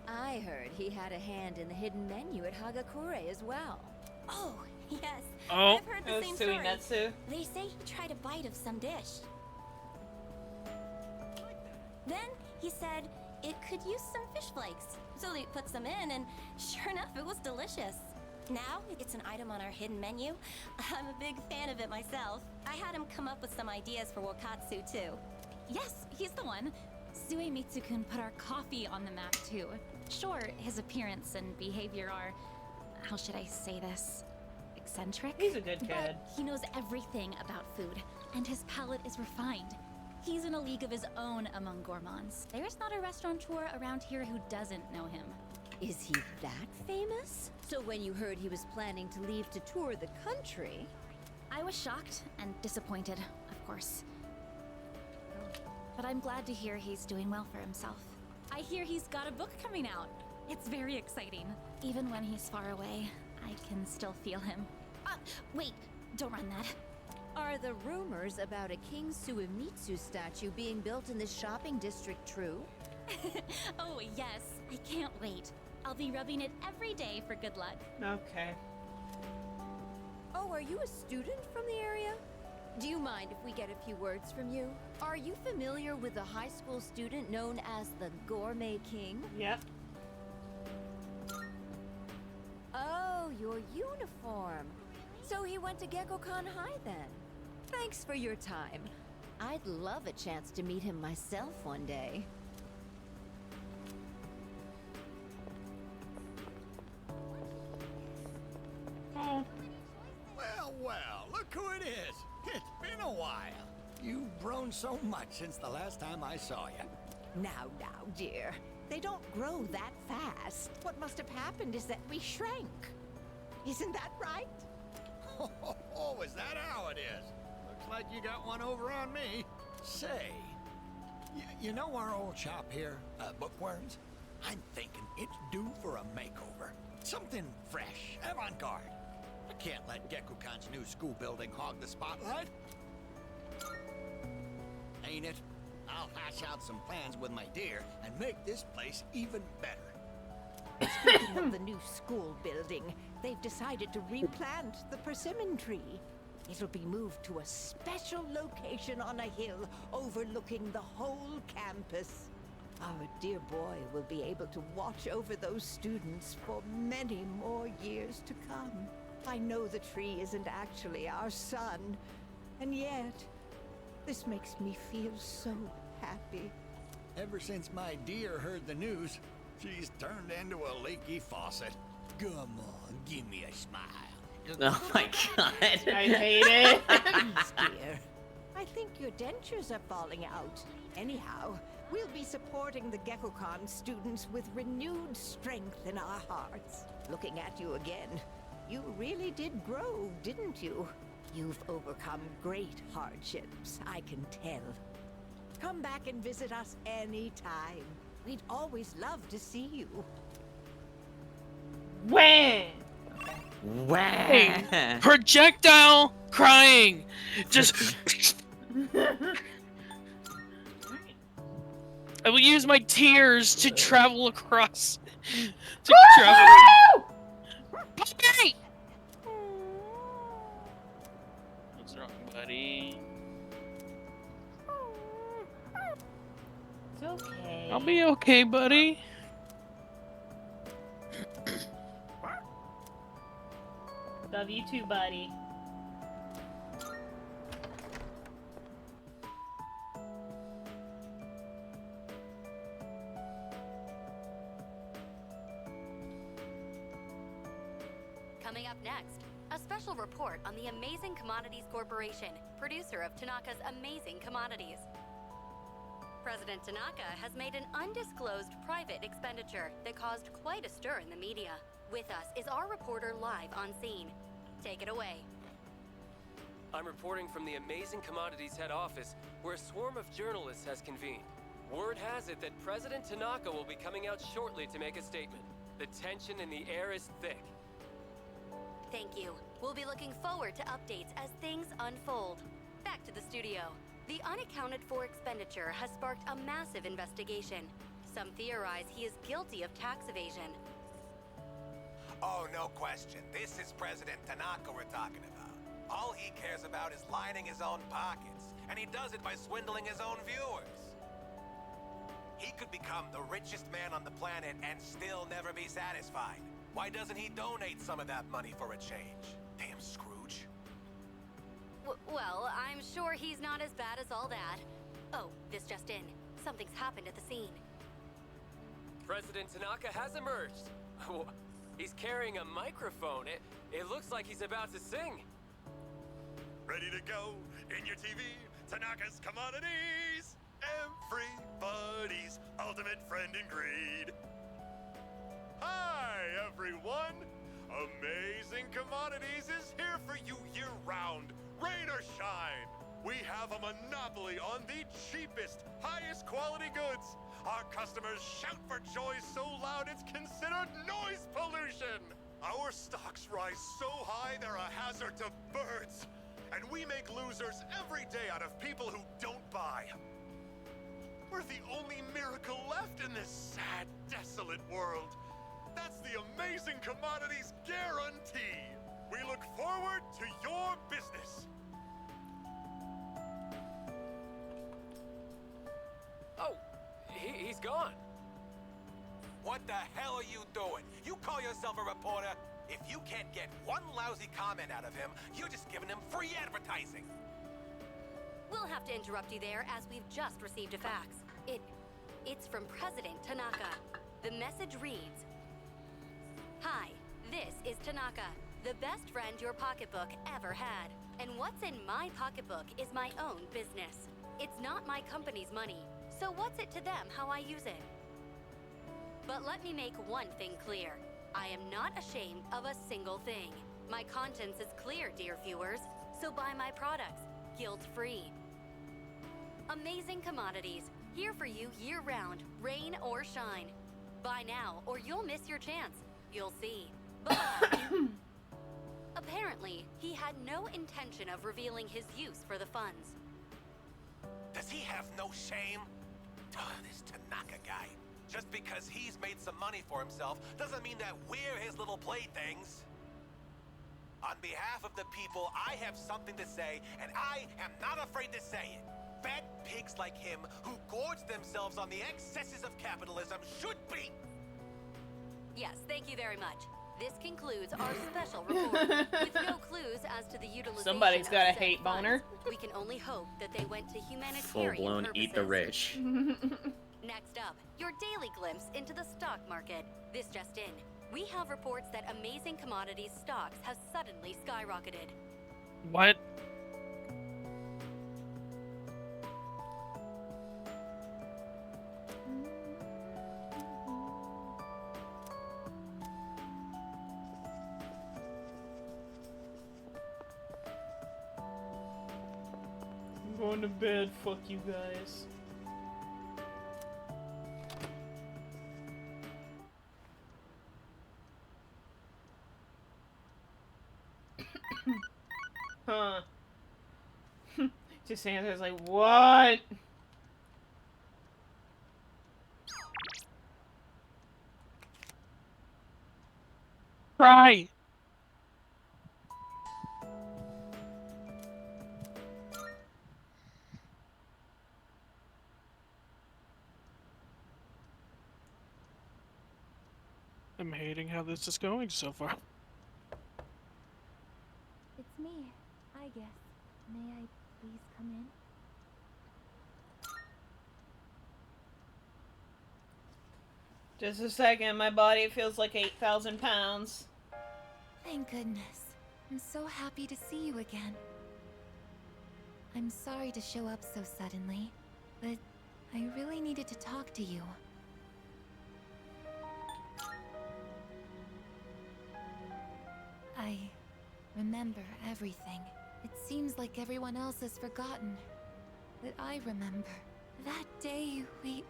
I heard he had a hand in the hidden menu at Hagakure as well. Oh, yes. Oh. I've heard the same story. Suinetsu. They say he tried a bite of some dish. Then he said it could use some fish flakes. So they put some in, and sure enough, it was delicious. Now, it's an item on our hidden menu. I'm a big fan of it myself. I had him come up with some ideas for Wakatsu, too. Yes, he's the one. Suemitsu-kun put our coffee on the map, too. Sure, his appearance and behavior are... how should I say this? Eccentric? He's a good kid. But he knows everything about food, and his palate is refined. He's in a league of his own among gourmands. There's not a restaurateur around here who doesn't know him. Is he that famous? So when you heard he was planning to leave to tour the country... I was shocked and disappointed, of course. But I'm glad to hear he's doing well for himself. I hear he's got a book coming out. It's very exciting. Even when he's far away, I can still feel him. Wait, don't run that. Are the rumors about a King Suemitsu statue being built in this shopping district true? Oh, yes. I can't wait. I'll be rubbing it every day for good luck. Okay. Oh, are you a student from the area? Do you mind if we get a few words from you? Are you familiar with a high school student known as the Gourmet King? Yep. Oh, your uniform. So he went to Gekkoukan High then. Thanks for your time. I'd love a chance to meet him myself one day. Well, well, look who it is. It's been a while. You've grown so much since the last time I saw you. Now, dear. They don't grow that fast. What must have happened is that we shrank. Isn't that right? Oh, is that how it is? Looks like you got one over on me. Say, you know our old shop here, Bookworms? I'm thinking it's due for a makeover. Something fresh, avant-garde. I can't let Gekkoukan's new school building hog the spotlight. Ain't it? I'll hash out some plans with my dear and make this place even better. Speaking of the new school building, they've decided to replant the persimmon tree. It'll be moved to a special location on a hill overlooking the whole campus. Our dear boy will be able to watch over those students for many more years to come. I know the tree isn't actually our son, and yet, this makes me feel so happy. Ever since my dear heard the news, she's turned into a leaky faucet. Come on, give me a smile. Oh my god. I hate it. Please, dear. I think your dentures are falling out. Anyhow, we'll be supporting the Gekkoukan students with renewed strength in our hearts. Looking at you again, you really did grow, didn't you? You've overcome great hardships, I can tell. Come back and visit us anytime. We'd always love to see you. When? Hey, projectile crying. Just. I will use my tears to travel across. To travel. Puppy! okay. I'll be okay, buddy. Love you too, buddy. Coming up next, a special report on the Amazing Commodities Corporation, producer of Tanaka's Amazing Commodities. President Tanaka has made an undisclosed private expenditure that caused quite a stir in the media. With us is our reporter live on scene. Take it away. I'm reporting from the Amazing Commodities head office, where a swarm of journalists has convened. Word has it that President Tanaka will be coming out shortly to make a statement. The tension in the air is thick. Thank you. We'll be looking forward to updates as things unfold. Back to the studio. The unaccounted for expenditure has sparked a massive investigation. Some theorize he is guilty of tax evasion. Oh, no question. This is President Tanaka we're talking about. All he cares about is lining his own pockets, and he does it by swindling his own viewers. He could become the richest man on the planet and still never be satisfied. Why doesn't he donate some of that money for a change? Damn Scrooge. Well, I'm sure he's not as bad as all that. Oh, this just in. Something's happened at the scene. President Tanaka has emerged. He's carrying a microphone. It looks like he's about to sing. Ready to go in your TV? Tanaka's Commodities! Everybody's ultimate friend in greed. Hi, everyone! Amazing Commodities is here for you year-round, rain or shine. We have a monopoly on the cheapest, highest quality goods. Our customers shout for joy so loud it's considered noise pollution. Our stocks rise so high they're a hazard to birds. And we make losers every day out of people who don't buy. We're the only miracle left in this sad, desolate world. That's the Amazing Commodities guarantee. We look forward to your business. Oh, he's gone. What the hell are you doing? You call yourself a reporter? If you can't get one lousy comment out of him, you're just giving him free advertising. We'll have to interrupt you there as we've just received a fax. It's from President Tanaka. The message reads, "Hi, this is Tanaka, the best friend your pocketbook ever had. And what's in my pocketbook is my own business. It's not my company's money, so what's it to them how I use it? But let me make one thing clear. I am not ashamed of a single thing. My conscience is clear, dear viewers, so buy my products, guilt-free. Amazing Commodities, here for you year-round, rain or shine. Buy now, or you'll miss your chance. You'll see. Bye-bye." Apparently, he had no intention of revealing his use for the funds. Does he have no shame? This Tanaka guy. Just because he's made some money for himself doesn't mean that we're his little playthings. On behalf of the people, I have something to say, and I am not afraid to say it. Fat pigs like him who gorge themselves on the excesses of capitalism should be... Yes, thank you very much. This concludes our special report. With no clues as to the utilization Somebody's got a of said hate boner. funds, we can only hope that they went to humanitarian Full-blown purposes. eat the rich. Next up, your daily glimpse into the stock market. This just in. We have reports that Amazing Commodities stocks have suddenly skyrocketed. What? I'm going to bed. Fuck you guys. Huh. Just answers like, what? Try. I'm hating how this is going so far. It's me, I guess. May I please come in? Just a second, my body feels like 8,000 pounds. Thank goodness. I'm so happy to see you again. I'm sorry to show up so suddenly, but I really needed to talk to you. I remember everything. It seems like everyone else has forgotten, but I remember. That day we...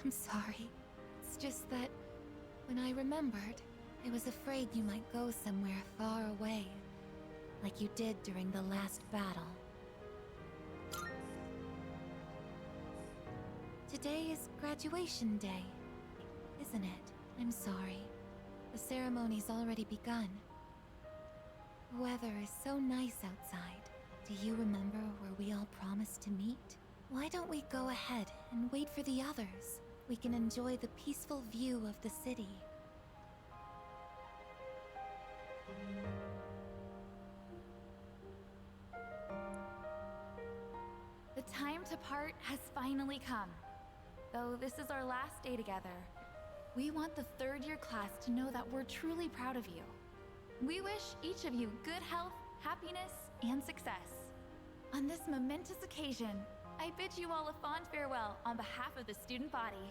I'm sorry. It's just that when I remembered, I was afraid you might go somewhere far away, like you did during the last battle. Today is graduation day, isn't it? I'm sorry. The ceremony's already begun. The weather is so nice outside. Do you remember where we all promised to meet? Why don't we go ahead and wait for the others? We can enjoy the peaceful view of the city. The time to part has finally come. Though this is our last day together, we want the third-year class to know that we're truly proud of you. We wish each of you good health, happiness, and success. On this momentous occasion, I bid you all a fond farewell on behalf of the student body.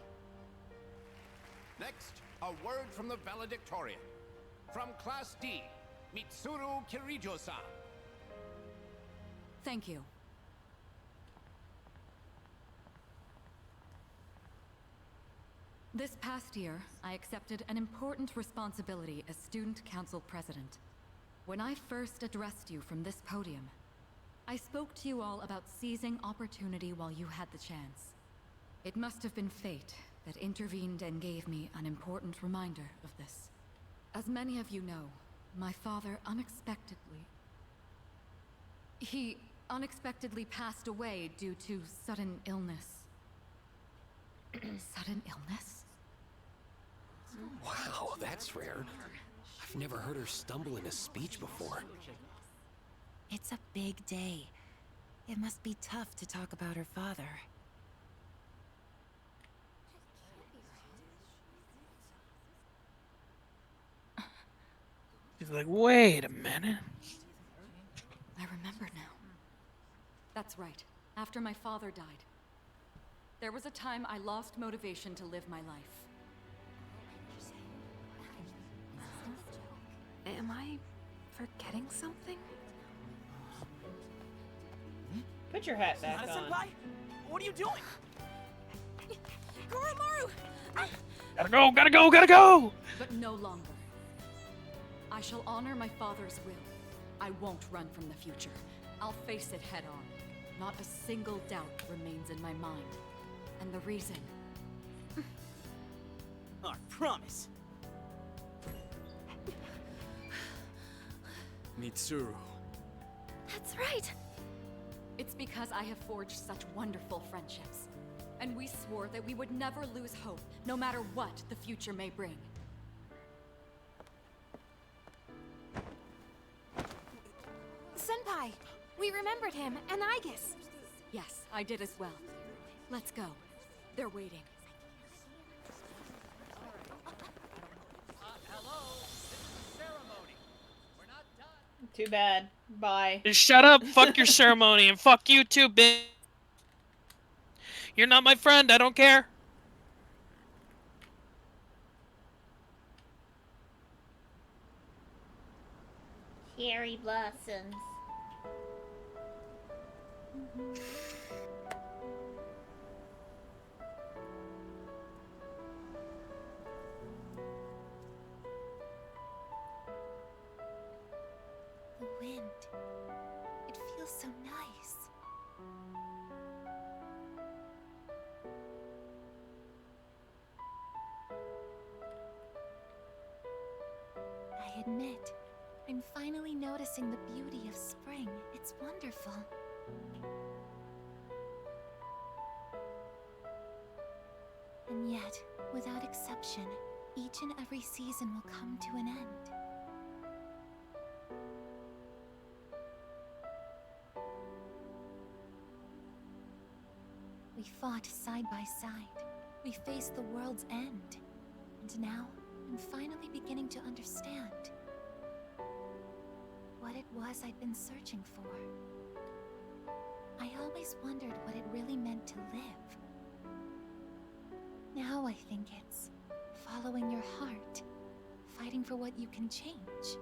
Next, a word from the valedictorian. From Class D, Mitsuru Kirijo-san. Thank you. This past year, I accepted an important responsibility as Student Council President. When I first addressed you from this podium, I spoke to you all about seizing opportunity while you had the chance. It must have been fate that intervened and gave me an important reminder of this. As many of you know, my father He unexpectedly passed away due to sudden illness. Sudden illness? Wow, that's rare. I've never heard her stumble in a speech before. It's a big day. It must be tough to talk about her father. He's like, wait a minute. I remember now. That's right. After my father died, there was a time I lost motivation to live my life. Am I forgetting something? Put your hat back on. Senpai? What are you doing? Koromaru! Gotta go! But no longer. I shall honor my father's will. I won't run from the future. I'll face it head on. Not a single doubt remains in my mind. And the reason... I promise. Mitsuru. That's right! It's because I have forged such wonderful friendships. And we swore that we would never lose hope, no matter what the future may bring. Senpai, we remembered him, and Aigis. Yes, I did as well. Let's go. They're waiting. Too bad. Bye. Just shut up, fuck your ceremony, and fuck you too, bitch. You're not my friend, I don't care. Cherry blossoms. The wind. It feels so nice. I admit, I'm finally noticing the beauty of spring. It's wonderful. And yet, without exception, each and every season will come to an end. We fought side by side. We faced the world's end. And now, I'm finally beginning to understand what it was I'd been searching for. I always wondered what it really meant to live. Now I think it's following your heart, fighting for what you can change,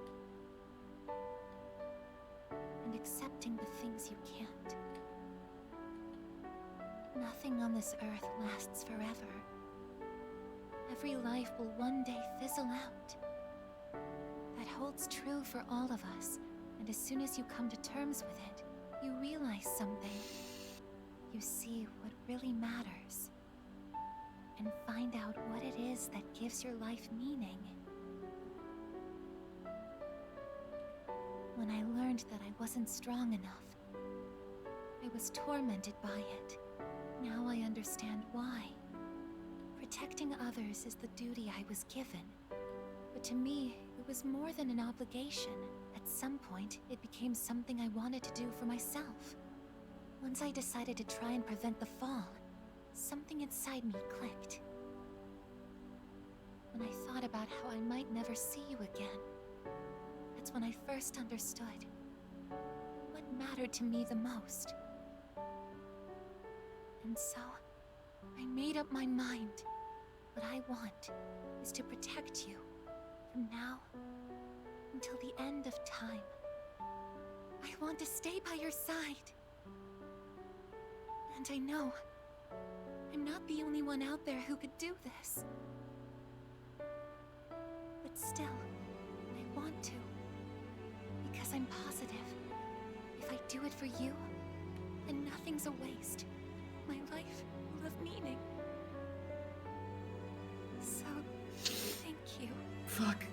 and accepting the things you can't. Nothing on this earth lasts forever. Every life will one day fizzle out. That holds true for all of us, and as soon as you come to terms with it, you realize something. You see what really matters, and find out what it is that gives your life meaning. When I learned that I wasn't strong enough, I was tormented by it. Now I understand why. Protecting others is the duty I was given. But to me, it was more than an obligation. At some point, it became something I wanted to do for myself. Once I decided to try and prevent the fall, something inside me clicked. When I thought about how I might never see you again, that's when I first understood what mattered to me the most. And so, I made up my mind. What I want is to protect you from now until the end of time. I want to stay by your side. And I know I'm not the only one out there who could do this. But still, I want to. Because I'm positive, if I do it for you, then nothing's a waste. My life will have meaning. So, thank you. Fuck.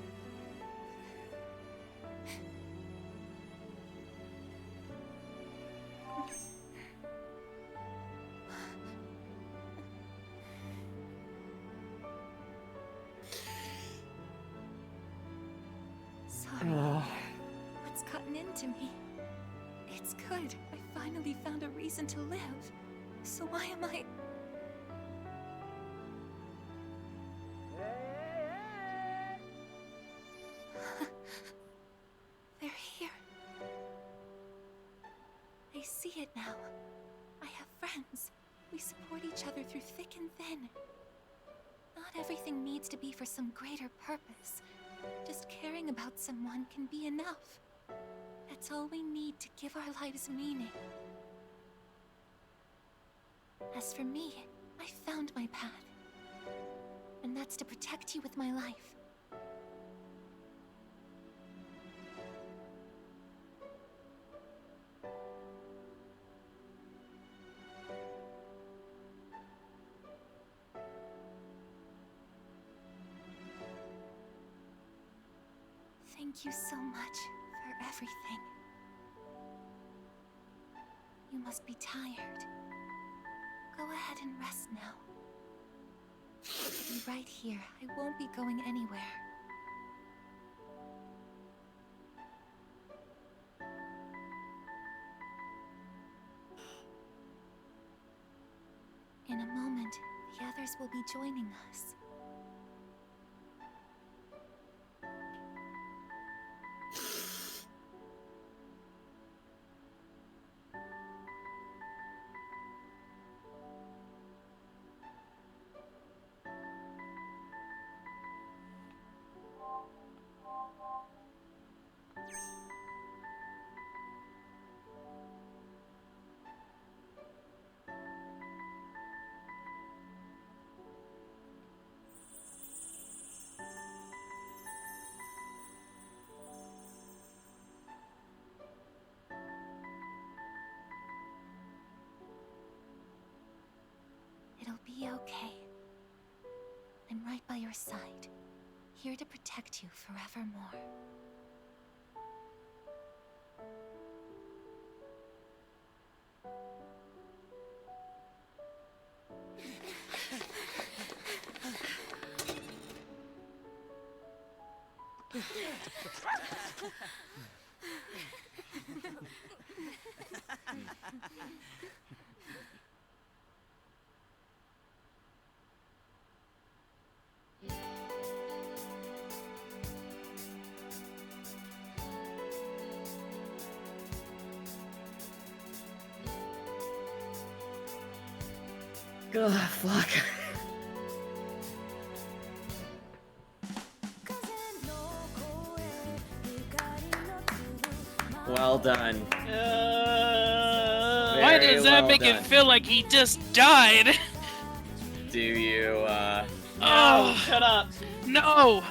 Sorry. What's gotten into me? It's good. I finally found a reason to live. So why am I... They're here. I see it now. I have friends. We support each other through thick and thin. Not everything needs to be for some greater purpose. Just caring about someone can be enough. That's all we need to give our lives meaning. As for me, I found my path. And that's to protect you with my life. Thank you so much for everything. You must be tired. Go ahead and rest now. Be right here. I won't be going anywhere. In a moment, the others will be joining us. It'll be okay. I'm right by your side, here to protect you forevermore. Ugh, fuck. Well done. Why Very does that well make done. it feel like he just died? Do you, Oh, shut up. No!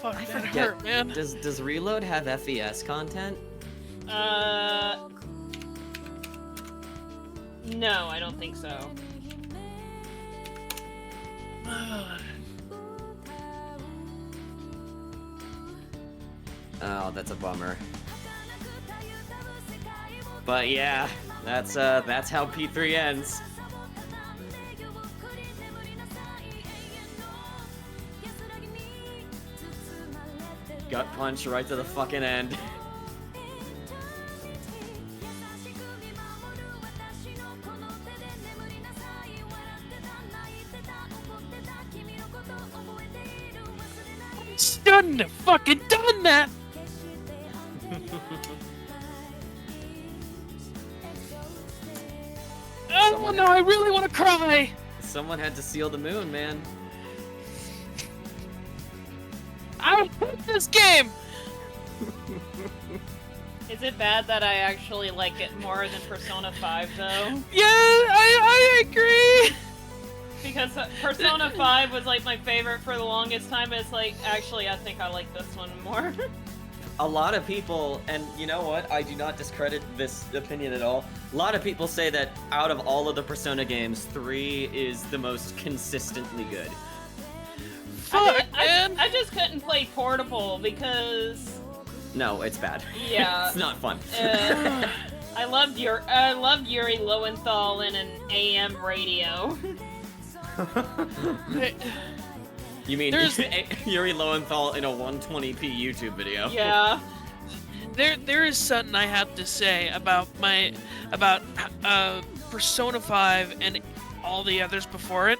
Fuck, that hurt, man. Does Reload have FES content? No, I don't think so. Oh, that's a bummer. But yeah, that's how P3 ends. Gut punch right to the fucking end. Shouldn't have fucking done that! Oh no, I really want to cry! Someone had to seal the moon, man. I hate this game! Is it bad that I actually like it more than Persona 5, though? Yeah, I agree! Because Persona 5 was like my favorite for the longest time, but it's like, actually, I think I like this one more. A lot of people, and you know what, I do not discredit this opinion at all. A lot of people say that out of all of the Persona games, 3 is the most consistently good. I just couldn't play Portable because... No, it's bad. Yeah. It's not fun. I loved Yuri Lowenthal in an AM radio. You mean Yuri Lowenthal in a 120p YouTube video? Yeah. There is something I have to say about Persona 5 and all the others before it.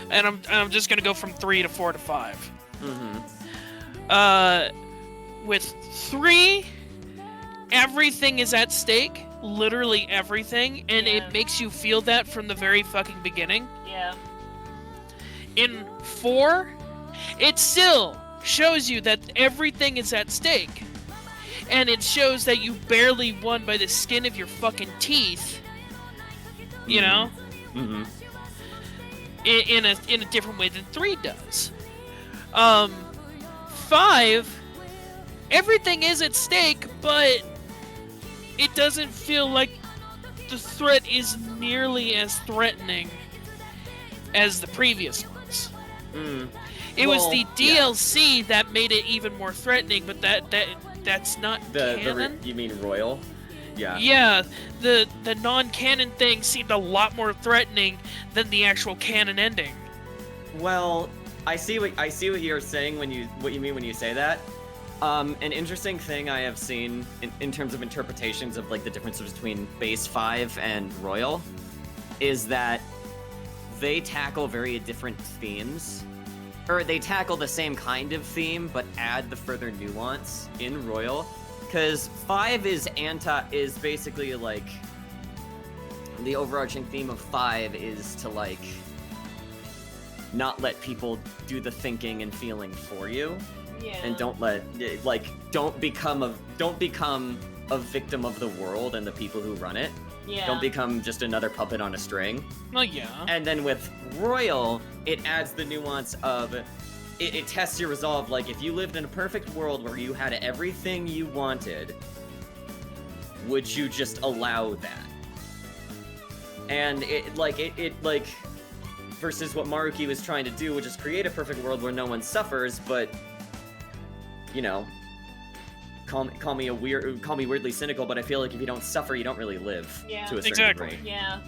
And I'm just gonna go from 3 to 4 to 5. Mm-hmm. With 3, everything is at stake, literally everything, and it makes you feel that from the very fucking beginning. Yeah. In 4, it still shows you that everything is at stake. And it shows that you barely won by the skin of your fucking teeth. You know? Mm-hmm. In a different way than 3 does. 5, everything is at stake, but it doesn't feel like the threat is nearly as threatening as the previous ones. It was the DLC that made it even more threatening, but that's not canon. You mean Royal? Yeah. Yeah, the non-canon thing seemed a lot more threatening than the actual canon ending. Well, I see what you're saying what you mean when you say that. An interesting thing I have seen in terms of interpretations of like the differences between base 5 and Royal is that they tackle very different themes. Or they tackle the same kind of theme, but add the further nuance in Royal. Because 5 is basically like the overarching theme of 5 is to like not let people do the thinking and feeling for you. Yeah. And don't become a victim of the world and the people who run it. Yeah. Don't become just another puppet on a string. Well, yeah. And then with Royal, it adds the nuance of it tests your resolve. Like, if you lived in a perfect world where you had everything you wanted, would you just allow that? And versus what Maruki was trying to do, which is create a perfect world where no one suffers, but, you know, call me weirdly cynical, but I feel like if you don't suffer, you don't really live to a certain degree. Yeah.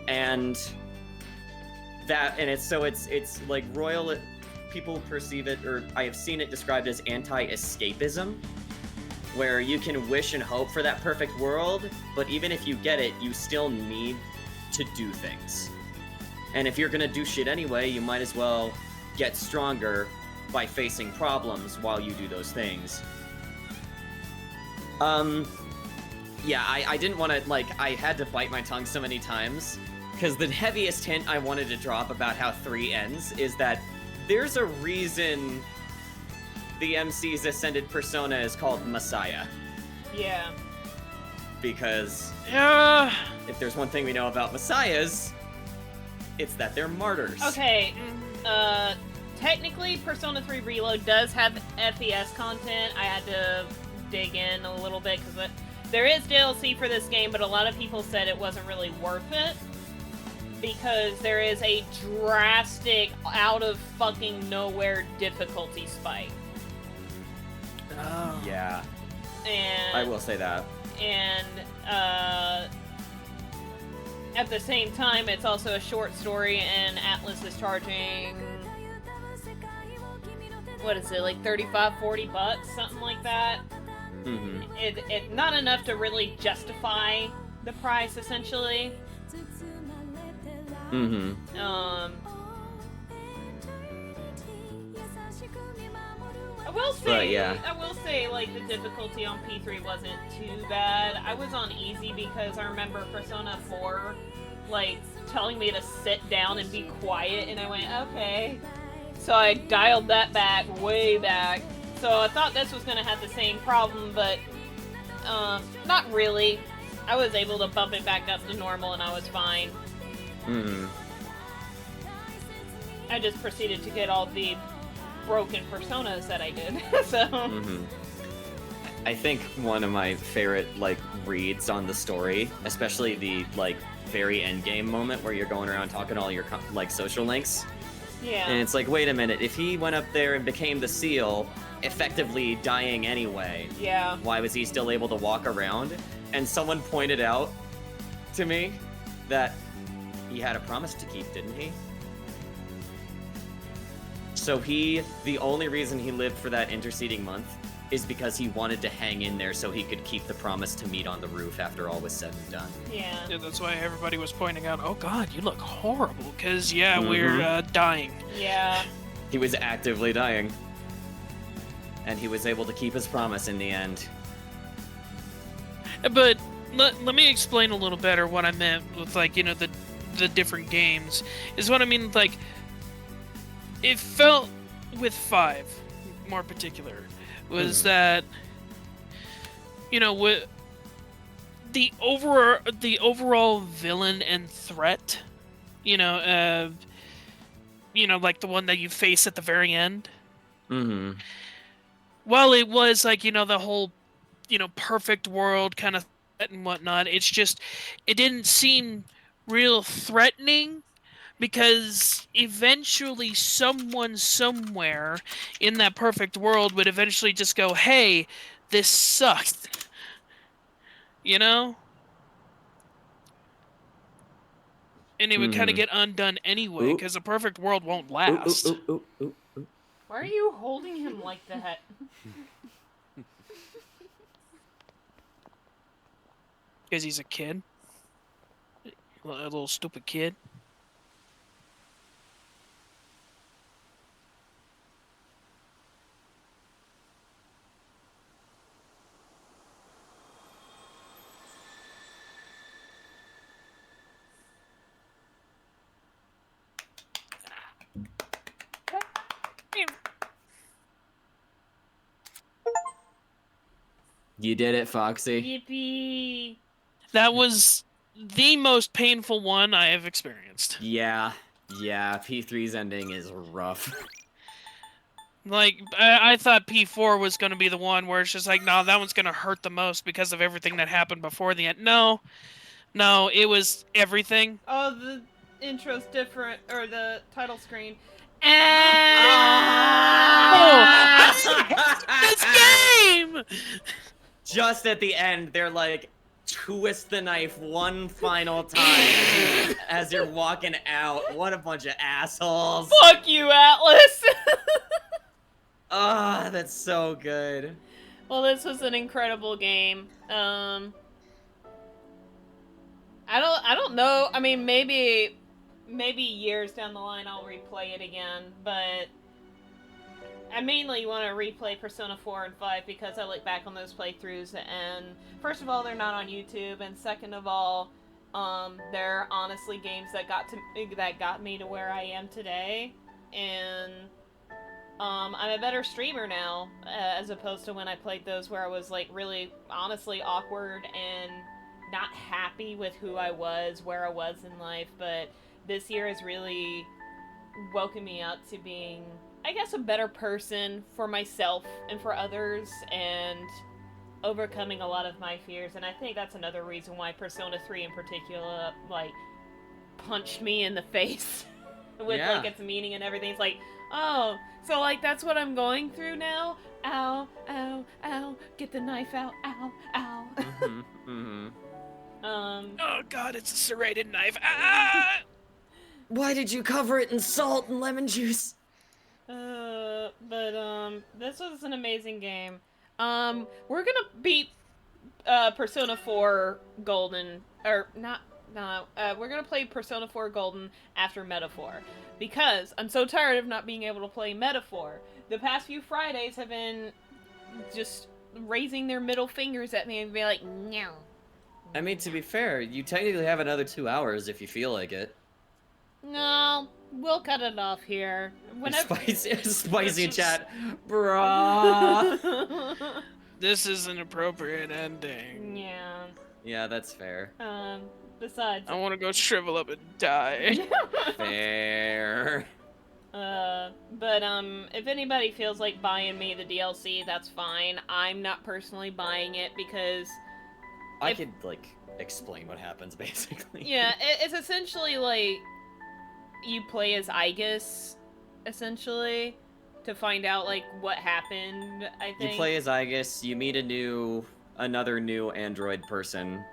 And it's like royal. People perceive it, or I have seen it described as anti-escapism, where you can wish and hope for that perfect world, but even if you get it, you still need to do things. And if you're gonna do shit anyway, you might as well get stronger by facing problems while you do those things. Yeah, I didn't want to, like, I had to bite my tongue so many times, because the heaviest hint I wanted to drop about how 3 ends is that there's a reason the MC's Ascended Persona is called Messiah. Yeah. Because if there's one thing we know about Messiahs, it's that they're martyrs. Okay, technically Persona 3 Reload does have FES content. I had to dig in a little bit, because there is DLC for this game, but a lot of people said it wasn't really worth it, because there is a drastic, out of fucking nowhere difficulty spike. Oh. Yeah. And I will say that. And at the same time, it's also a short story, and Atlas is charging, what is it, like 35, 40 bucks, something like that. Mm-hmm. It not enough to really justify the price, essentially. Mm-hmm. I will say, but, yeah. I will say, like, the difficulty on P3 wasn't too bad. I was on easy because I remember Persona 4, like, telling me to sit down and be quiet, and I went, okay. So I dialed that back, way back. So I thought this was gonna have the same problem, but, not really. I was able to bump it back up to normal, and I was fine. Mm-hmm. I just proceeded to get all the broken personas that I did, so... Mm-hmm. I think one of my favorite, like, reads on the story, especially the, like, very end game moment where you're going around talking to all your, like, social links. Yeah. And it's like, wait a minute, if he went up there and became the seal, effectively dying anyway, yeah, why was he still able to walk around? And someone pointed out to me that he had a promise to keep, didn't he? So the only reason he lived for that interceding month is because he wanted to hang in there so he could keep the promise to meet on the roof after all was said and done. Yeah. Yeah, that's why everybody was pointing out, oh god, you look horrible, because, yeah, Mm-hmm. we're dying. Yeah. He was actively dying. And he was able to keep his promise in the end. But let me explain a little better what I meant with, like, you know, the different games. Is what I mean, like, it felt with 5, more particular, was that, you know, with the overall villain and threat, you know, like the one that you face at the very end. Mm-hmm. While it was like, you know, the whole, you know, perfect world kind of and whatnot, it's just, it didn't seem real threatening, because eventually someone somewhere in that perfect world would eventually just go, hey, this sucks. You know? And it would kind of get undone anyway, because the perfect world won't last. Why are you holding him like that? Because he's a kid. A little stupid kid. You did it, Foxy. Yippee! That was the most painful one I have experienced. Yeah, P3's ending is rough. Like, I thought P4 was going to be the one where it's just like, no, that one's going to hurt the most because of everything that happened before the end. No, it was everything. Oh, intro's different, or the title screen. This game! Just at the end, they're like, twist the knife one final time as you're walking out. What a bunch of assholes. Fuck you, Atlas! Ah, that's so good. Well, this was an incredible game. I don't know. I mean, maybe years down the line I'll replay it again, but I mainly want to replay Persona 4 and 5 because I look back on those playthroughs and first of all, they're not on YouTube, and second of all, they're honestly games that got me to where I am today, and I'm a better streamer now, as opposed to when I played those where I was like really honestly awkward and not happy with who I was, where I was in life, but this year has really woken me up to being, I guess, a better person for myself and for others, and overcoming a lot of my fears. And I think that's another reason why Persona 3 in particular, like, punched me in the face with, like, its meaning and everything. It's like, oh, so, like, that's what I'm going through now? Ow, ow, ow, get the knife out, ow, ow. Oh god, it's a serrated knife. Ah! Why did you cover it in salt and lemon juice? This was an amazing game. We're gonna beat, Persona 4 Golden, or we're gonna play Persona 4 Golden after Metaphor, because I'm so tired of not being able to play Metaphor. The past few Fridays have been just raising their middle fingers at me and be like, no. I mean, to be fair, you technically have another 2 hours if you feel like it. No, we'll cut it off here. Whenever... Spicy chat, bruh. This is an appropriate ending. Yeah. Yeah, that's fair. Besides... I want to go shrivel up and die. Fair. If anybody feels like buying me the DLC, that's fine. I'm not personally buying it because... I could, like, explain what happens, basically. Yeah, it's essentially, like, you play as Aigis, essentially, to find out, like, what happened, I think. You play as Aigis, you meet another new android person,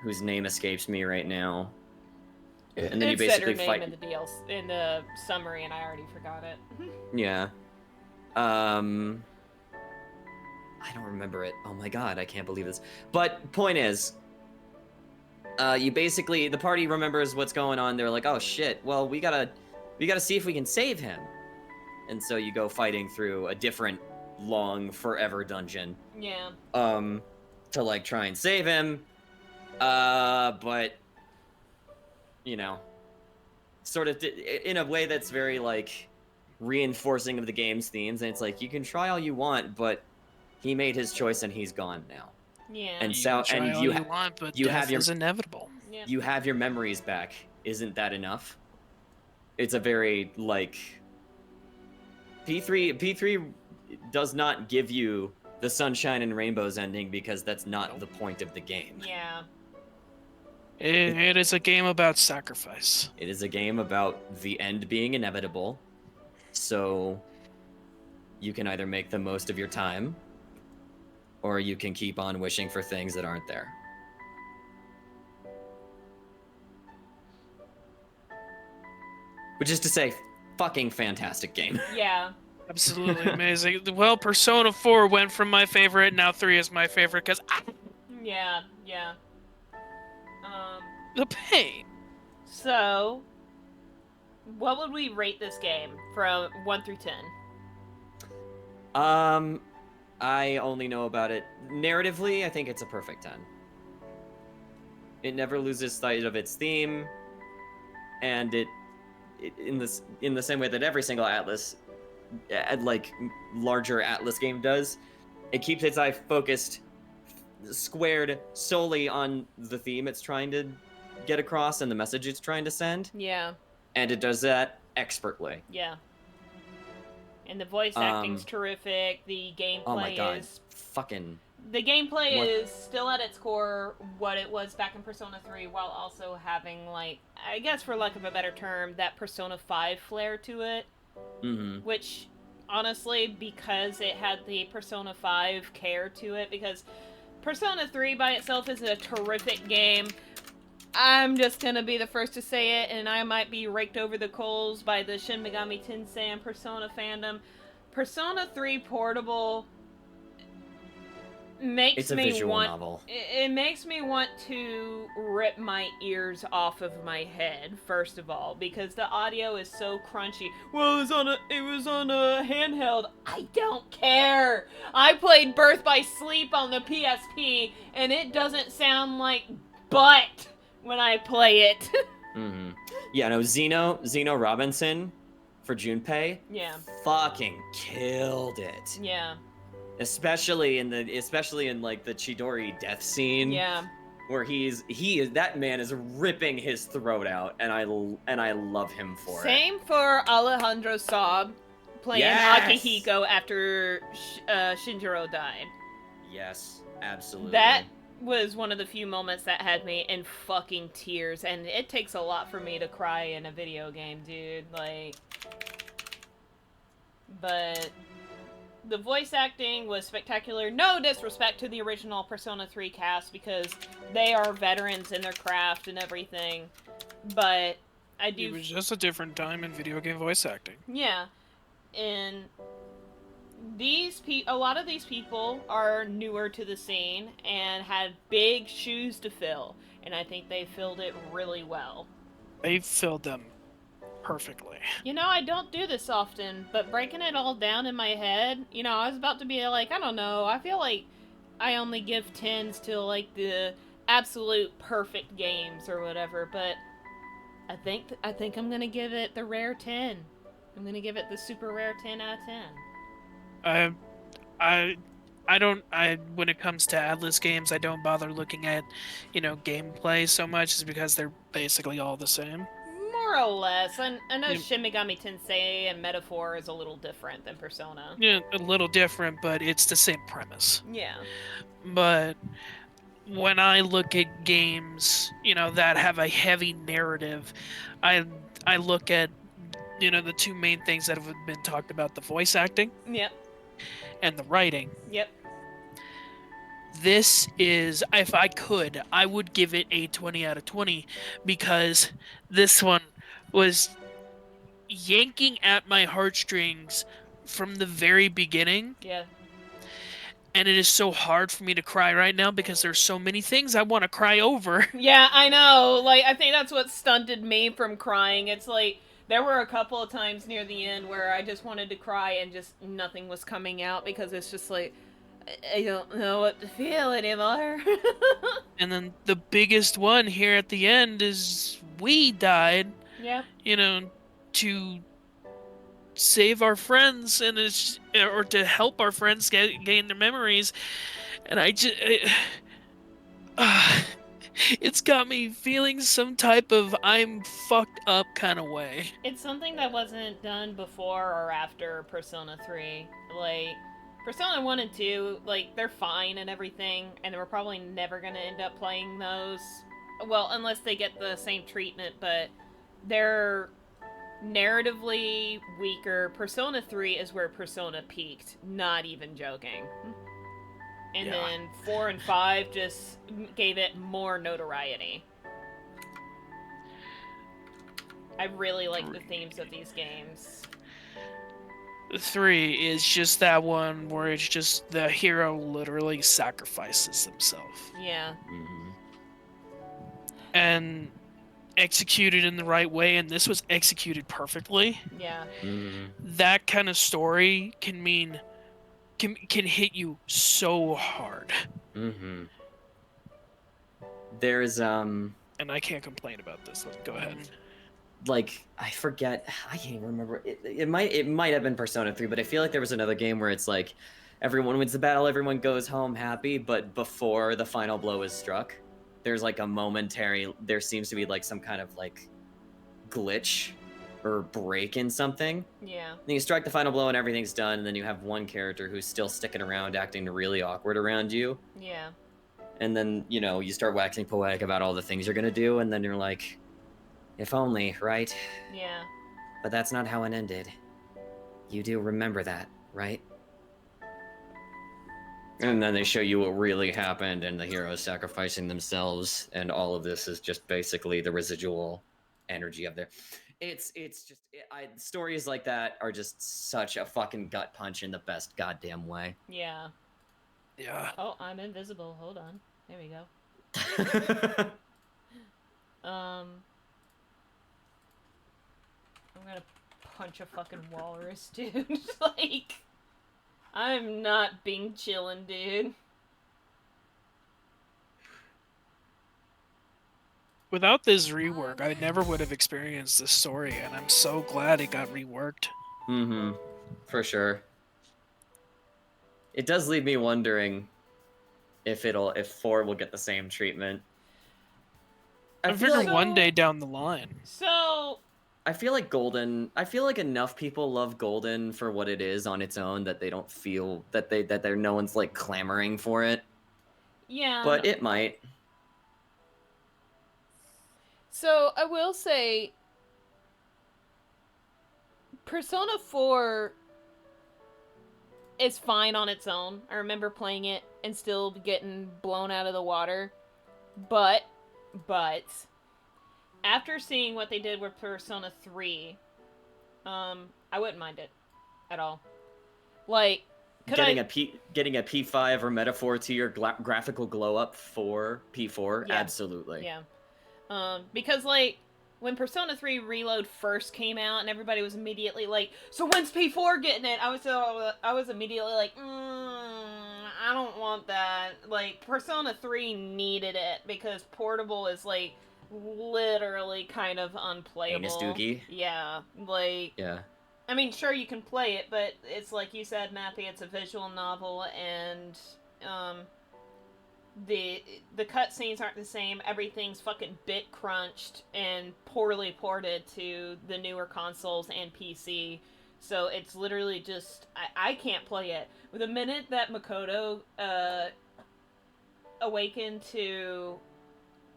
whose name escapes me right now. And then you basically said her fight... name in the summary, and I already forgot it. Yeah. I don't remember it. Oh my god, I can't believe this. But point is, the party remembers what's going on. They're like, oh shit, well, we gotta see if we can save him. And so you go fighting through a different, long, forever dungeon. Yeah. To, like, try and save him. But, you know, sort of in a way that's very, like, reinforcing of the game's themes. And it's like, you can try all you want, but he made his choice and he's gone now. Yeah. And so, and you have your inevitable. Yeah. You have your memories back. Isn't that enough? It's a very, like, P3 does not give you the sunshine and rainbows ending because that's not the point of the game. Yeah. It is a game about sacrifice. It is a game about the end being inevitable. So you can either make the most of your time, or you can keep on wishing for things that aren't there. Which is to say, fucking fantastic game. Yeah. Absolutely amazing. Well, Persona 4 went from my favorite, now 3 is my favorite, because Yeah. the pain. So, what would we rate this game from 1 through 10? I only know about it narratively. I think it's a perfect 10. It never loses sight of its theme, and it in the same way that every single Atlas, like larger Atlas game does, it keeps its eye focused, squared solely on the theme it's trying to get across and the message it's trying to send. Yeah. And it does that expertly. Yeah. And the voice acting's terrific. The gameplay Oh my god. is Fucking. the gameplay What- is still at its core what it was back in Persona 3, while also having, like, I guess for lack of a better term, that Persona 5 flair to it. Mm-hmm. Which, honestly, because it had the Persona 5 care to it, because Persona 3 by itself is a terrific game. I'm just gonna be the first to say it, and I might be raked over the coals by the Shin Megami Tensei and Persona fandom. Persona 3 Portable makes It's a me visual want novel. it makes me want to rip my ears off of my head, first of all, because the audio is so crunchy. Well, it was on a handheld. I don't care. I played Birth by Sleep on the PSP, and it doesn't sound like butt when I play it. Mm-hmm. Yeah, no, Zeno Robinson for Junpei Yeah. fucking killed it. Yeah. Especially in like the Chidori death scene. Yeah. Where that man is ripping his throat out, and I love him for it. Same for Alejandro Saab playing Yes! Akihiko after Shinjiro died. Yes, absolutely. That was one of the few moments that had me in fucking tears, and it takes a lot for me to cry in a video game, dude. Like, but the voice acting was spectacular. No disrespect to the original Persona 3 cast, because they are veterans in their craft and everything, but I do... It was just a different time in video game voice acting. Yeah, and a lot of these people are newer to the scene and had big shoes to fill, and I think they filled it really well. They filled them perfectly. You know, I don't do this often, but breaking it all down in my head, you know, I was about to be like, I don't know, I feel like I only give 10s to, like, the absolute perfect games or whatever, but I think I'm gonna give it the rare 10. I'm gonna give it the super rare 10 out of 10. When it comes to Atlas games, I don't bother looking at, gameplay so much, is because they're basically all the same. More or less. I know Yeah. Shin Megami Tensei and Metaphor is a little different than Persona. Yeah, a little different, but it's the same premise. Yeah. But when I look at games, that have a heavy narrative, I look at, the two main things that have been talked about: the voice acting, Yep. and the writing. Yep. This is, if I could, I would give it a 20 out of 20, because this one was yanking at my heartstrings from the very beginning. Yeah. And it is so hard for me to cry right now because there's so many things I want to cry over. Yeah, I know. Like, I think that's what stunted me from crying. It's like, there were a couple of times near the end where I just wanted to cry and just nothing was coming out, because it's just like, I don't know what to feel anymore. And then the biggest one here at the end is we died. Yeah. To save our friends, and or to help our friends gain their memories. And it's got me feeling some type of I'm fucked up kind of way. It's something that wasn't done before or after Persona 3. Like, Persona 1 and 2, like, they're fine and everything, and we're probably never gonna end up playing those. Well, unless they get the same treatment, but they're narratively weaker. Persona 3 is where Persona peaked, not even joking. And Yeah. then 4 and 5 just gave it more notoriety. I really like the themes of these games. 3 is just that one where it's just the hero literally sacrifices himself. Yeah. And executed in the right way, and this was executed perfectly. Yeah. That kind of story can hit you so hard. Mm-hmm. There's And I can't complain about this. Go ahead. like, I forget, I can't even remember. It might have been Persona 3, but I feel like there was another game where it's like everyone wins the battle, everyone goes home happy, but before the final blow is struck, there seems to be like some kind of like glitch or break in something. Yeah. Then you strike the final blow and everything's done, and then you have one character who's still sticking around, acting really awkward around you. Yeah. And then, you know, you start waxing poetic about all the things you're gonna do, and then you're like, if only, right? Yeah. But that's not how it ended. You do remember that, right? And then they show you what really happened, and the heroes sacrificing themselves, and all of this is just basically the residual energy of there. It's just stories like that are just such a fucking gut punch in the best goddamn way. Yeah. Yeah. Oh, I'm invisible. Hold on. There we go. I'm gonna punch a fucking walrus, dude. Like, I'm not being chillin', dude. Without this rework, I never would have experienced this story, and I'm so glad it got reworked. Mm-hmm. For sure. It does leave me wondering if 4 will get the same treatment. I figure one day down the line. So I feel like enough people love Golden for what it is on its own that they don't feel that no one's like clamoring for it. Yeah. But it might. So I will say Persona 4 is fine on its own. I remember playing it and still getting blown out of the water. But after seeing what they did with Persona 3, I wouldn't mind it at all. Like, getting a P5 or Metaphor to your graphical glow up for P4, Yeah. Absolutely. Yeah. Because, like, when Persona 3 Reload first came out and everybody was immediately like, so when's P4 getting it? I was immediately like, I don't want that. Like, Persona 3 needed it because Portable is, like, literally kind of unplayable. Anus dookie? Yeah. Like, Yeah. I mean, sure, you can play it, but it's like you said, Matthew, it's a visual novel, and, the cutscenes aren't the same. Everything's fucking bit crunched and poorly ported to the newer consoles and PC. So it's literally just I can't play it. The minute that Makoto awakened to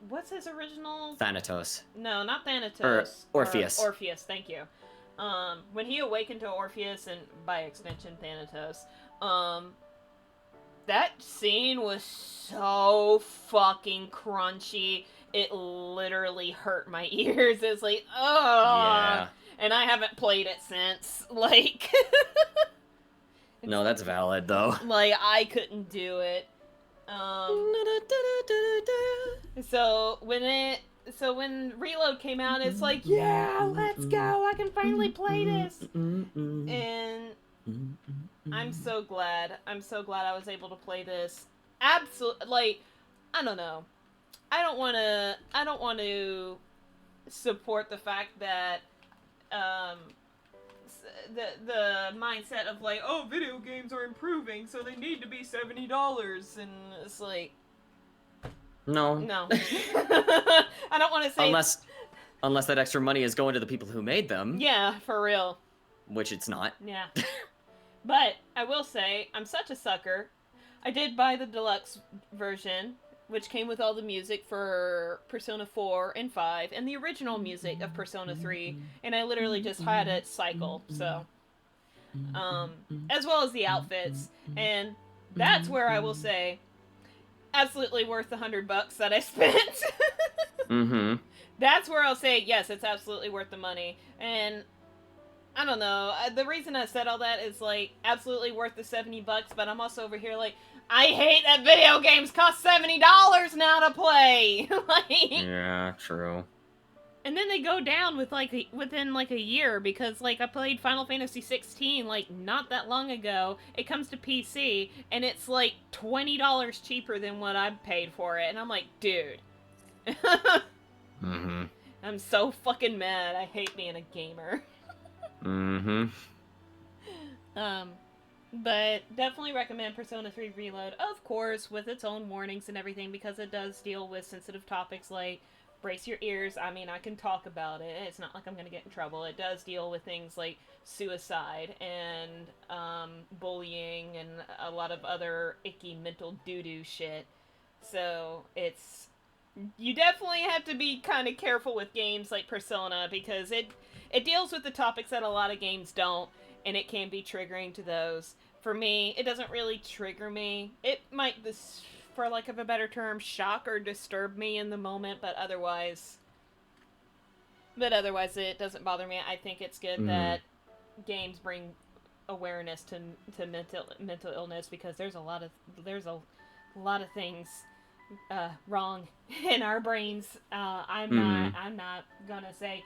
what's his original? Thanatos. No, not Thanatos. Or Orpheus. Orpheus, thank you. When he awakened to Orpheus and by extension Thanatos, that scene was so fucking crunchy. It literally hurt my ears. It's like, oh. Yeah. And I haven't played it since. Like, No, that's valid though. like I couldn't do it. So when Reload came out, it's like, yeah, let's go. I can finally play this. And I'm so glad. I'm so glad I was able to play this. Absolutely, like, I don't know. I don't want to support the fact that the mindset of like, oh, video games are improving, so they need to be $70, and it's like, No. I don't want to say Unless that extra money is going to the people who made them. Yeah, for real. Which it's not. Yeah. But I will say, I'm such a sucker. I did buy the deluxe version, which came with all the music for Persona 4 and 5, and the original music of Persona 3, and I literally just had it cycle, so. As well as the outfits, and that's where I will say, absolutely worth the $100 that I spent. Mm-hmm. That's where I'll say, yes, it's absolutely worth the money, and I don't know. The reason I said all that is, like, absolutely worth the $70, but I'm also over here like, I hate that video games cost $70 now to play! Like, Yeah, true. and then they go down with, like, within, like, a year, because, like, I played Final Fantasy 16, like, not that long ago. It comes to PC, and it's, like, $20 cheaper than what I paid for it, and I'm like, dude. Mm-hmm. I'm so fucking mad. I hate being a gamer. Mm-hmm. But definitely recommend Persona 3 Reload, of course, with its own warnings and everything, because it does deal with sensitive topics like brace your ears. I mean, I can talk about it. It's not like I'm gonna get in trouble. It does deal with things like suicide and bullying and a lot of other icky mental doo-doo shit. So you definitely have to be kind of careful with games like Persona because it deals with the topics that a lot of games don't, and it can be triggering to those. For me, it doesn't really trigger me. It might, for lack of a better term, shock or disturb me in the moment, but otherwise it doesn't bother me. I think it's good that games bring awareness to mental illness because there's a lot of things wrong in our brains. I'm not gonna say,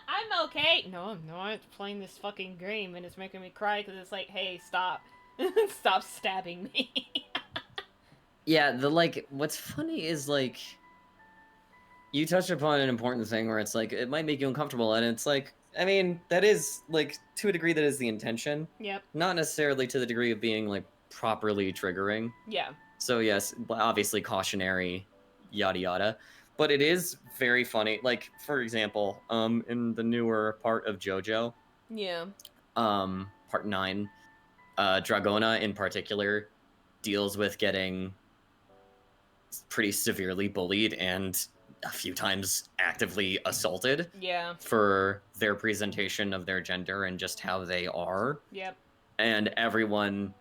I'm okay. No, I'm not playing this fucking game and it's making me cry because it's like, hey, stop. Stop stabbing me. Yeah, what's funny is, like, you touched upon an important thing where it's like, it might make you uncomfortable, and it's like, I mean, that is, like, to a degree that is the intention. Yep. Not necessarily to the degree of being, like, properly triggering. Yeah. So, yes, obviously cautionary, yada yada. But it is very funny. Like, for example, in the newer part of JoJo. Yeah. Part 9, Dragona in particular deals with getting pretty severely bullied and a few times actively assaulted. Yeah. For their presentation of their gender and just how they are. Yep. And everyone...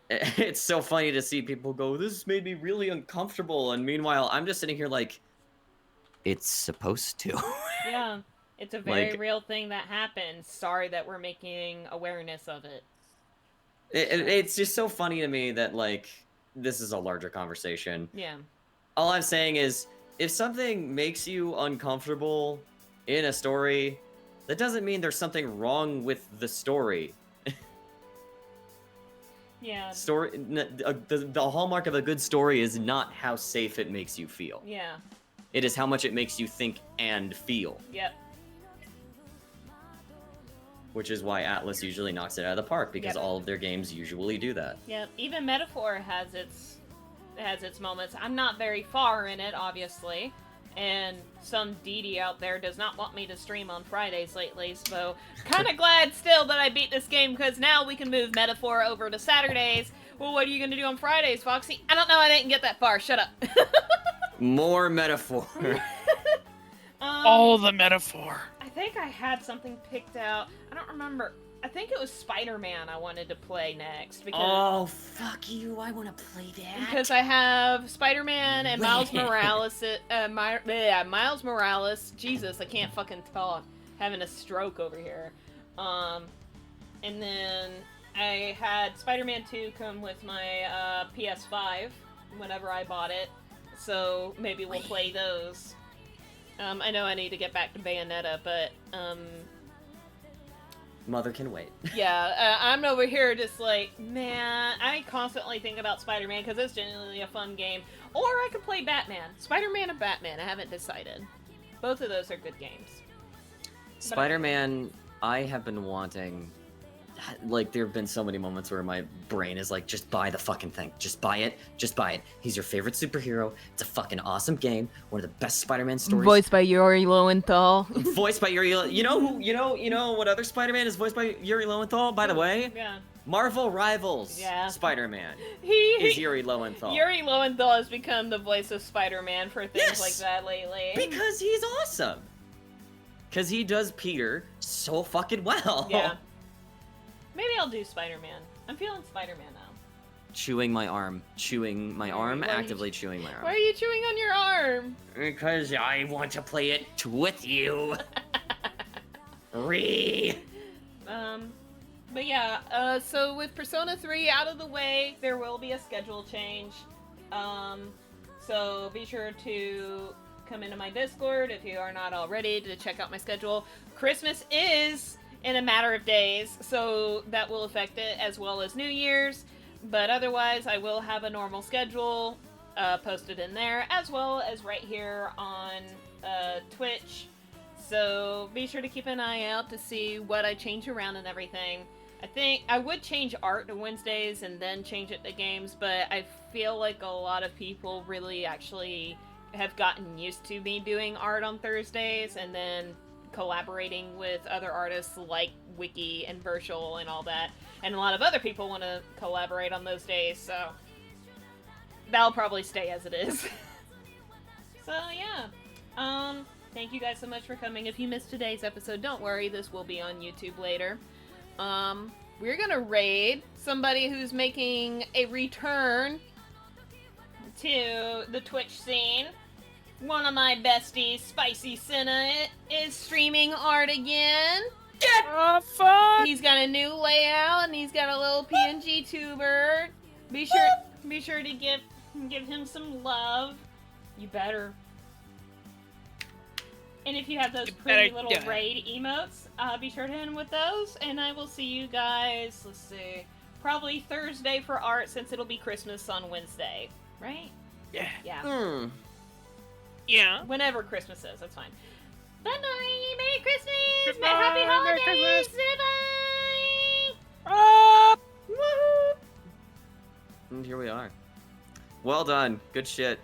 It's so funny to see people go, this made me really uncomfortable, and meanwhile, I'm just sitting here like, it's supposed to. Yeah. It's a very real thing that happens. Sorry that we're making awareness of it. It's just so funny to me that, like, this is a larger conversation. Yeah. All I'm saying is, if something makes you uncomfortable in a story, that doesn't mean there's something wrong with the story. Yeah. The hallmark of a good story is not how safe it makes you feel. Yeah. It is how much it makes you think and feel. Yep. Which is why Atlas usually knocks it out of the park, because all of their games usually do that. Yep. Even Metaphor has its moments. I'm not very far in it, obviously. And some Didi out there does not want me to stream on Fridays lately, so kind of glad still that I beat this game, because now we can move Metaphor over to Saturdays. Well, what are you going to do on Fridays, Foxy? I don't know, I didn't get that far. Shut up. More Metaphor. All the Metaphor. I think I had something picked out. I don't remember. I think it was Spider-Man I wanted to play next. Because, oh, fuck you. I want to play that. Because I have Spider-Man and Miles Morales. Miles Morales. Jesus, I can't fucking talk. Having a stroke over here. And then I had Spider-Man 2 come with my PS5 whenever I bought it. So maybe we'll play those. I know I need to get back to Bayonetta, but Mother can wait. Yeah, I'm over here just like, man, I constantly think about Spider-Man because it's genuinely a fun game. Or I could play Batman. Spider-Man and Batman, I haven't decided. Both of those are good games. Spider-Man, I have been wanting... Like, there have been so many moments where my brain is like, just buy the fucking thing. Just buy it. Just buy it. He's your favorite superhero. It's a fucking awesome game. One of the best Spider-Man stories. Voiced by Yuri Lowenthal. Voiced by Yuri. You know what other Spider-Man is voiced by Yuri Lowenthal, by the way? Yeah. Marvel Rivals Spider-Man is Yuri Lowenthal. Yuri Lowenthal has become the voice of Spider-Man for things like that lately. Because he's awesome. Because he does Peter so fucking well. Yeah. Maybe I'll do Spider-Man. I'm feeling Spider-Man now. Chewing my arm. Chewing my arm. Actively chewing my arm. Why are you chewing on your arm? Because I want to play it with you. But yeah, so with Persona 3 out of the way, there will be a schedule change. So be sure to come into my Discord if you are not already to check out my schedule. Christmas is in a matter of days, so that will affect it, as well as New Year's. But otherwise, I will have a normal schedule posted in there, as well as right here on Twitch. So be sure to keep an eye out to see what I change around and everything. I think I would change art to Wednesdays and then change it to games, but I feel like a lot of people really actually have gotten used to me doing art on Thursdays and then collaborating with other artists like Wiki and Virtual and all that. And a lot of other people want to collaborate on those days, so that'll probably stay as it is. So yeah, thank you guys so much for coming. If you missed today's episode, don't worry, this will be on YouTube later. We're gonna raid somebody who's making a return to the Twitch scene. One of my besties, Spicy Cinna, is streaming art again. Oh, fuck! He's got a new layout and he's got a little PNG tuber. Be sure to give him some love. You better. And if you have those pretty little raid emotes, be sure to hit him with those. And I will see you guys, let's see, probably Thursday for art since it'll be Christmas on Wednesday, right? Yeah. Yeah. Yeah. Whenever Christmas is, that's fine. Bye-bye! Merry Christmas! Goodbye, Happy Merry holidays! Christmas. Bye-bye! And here we are. Well done. Good shit.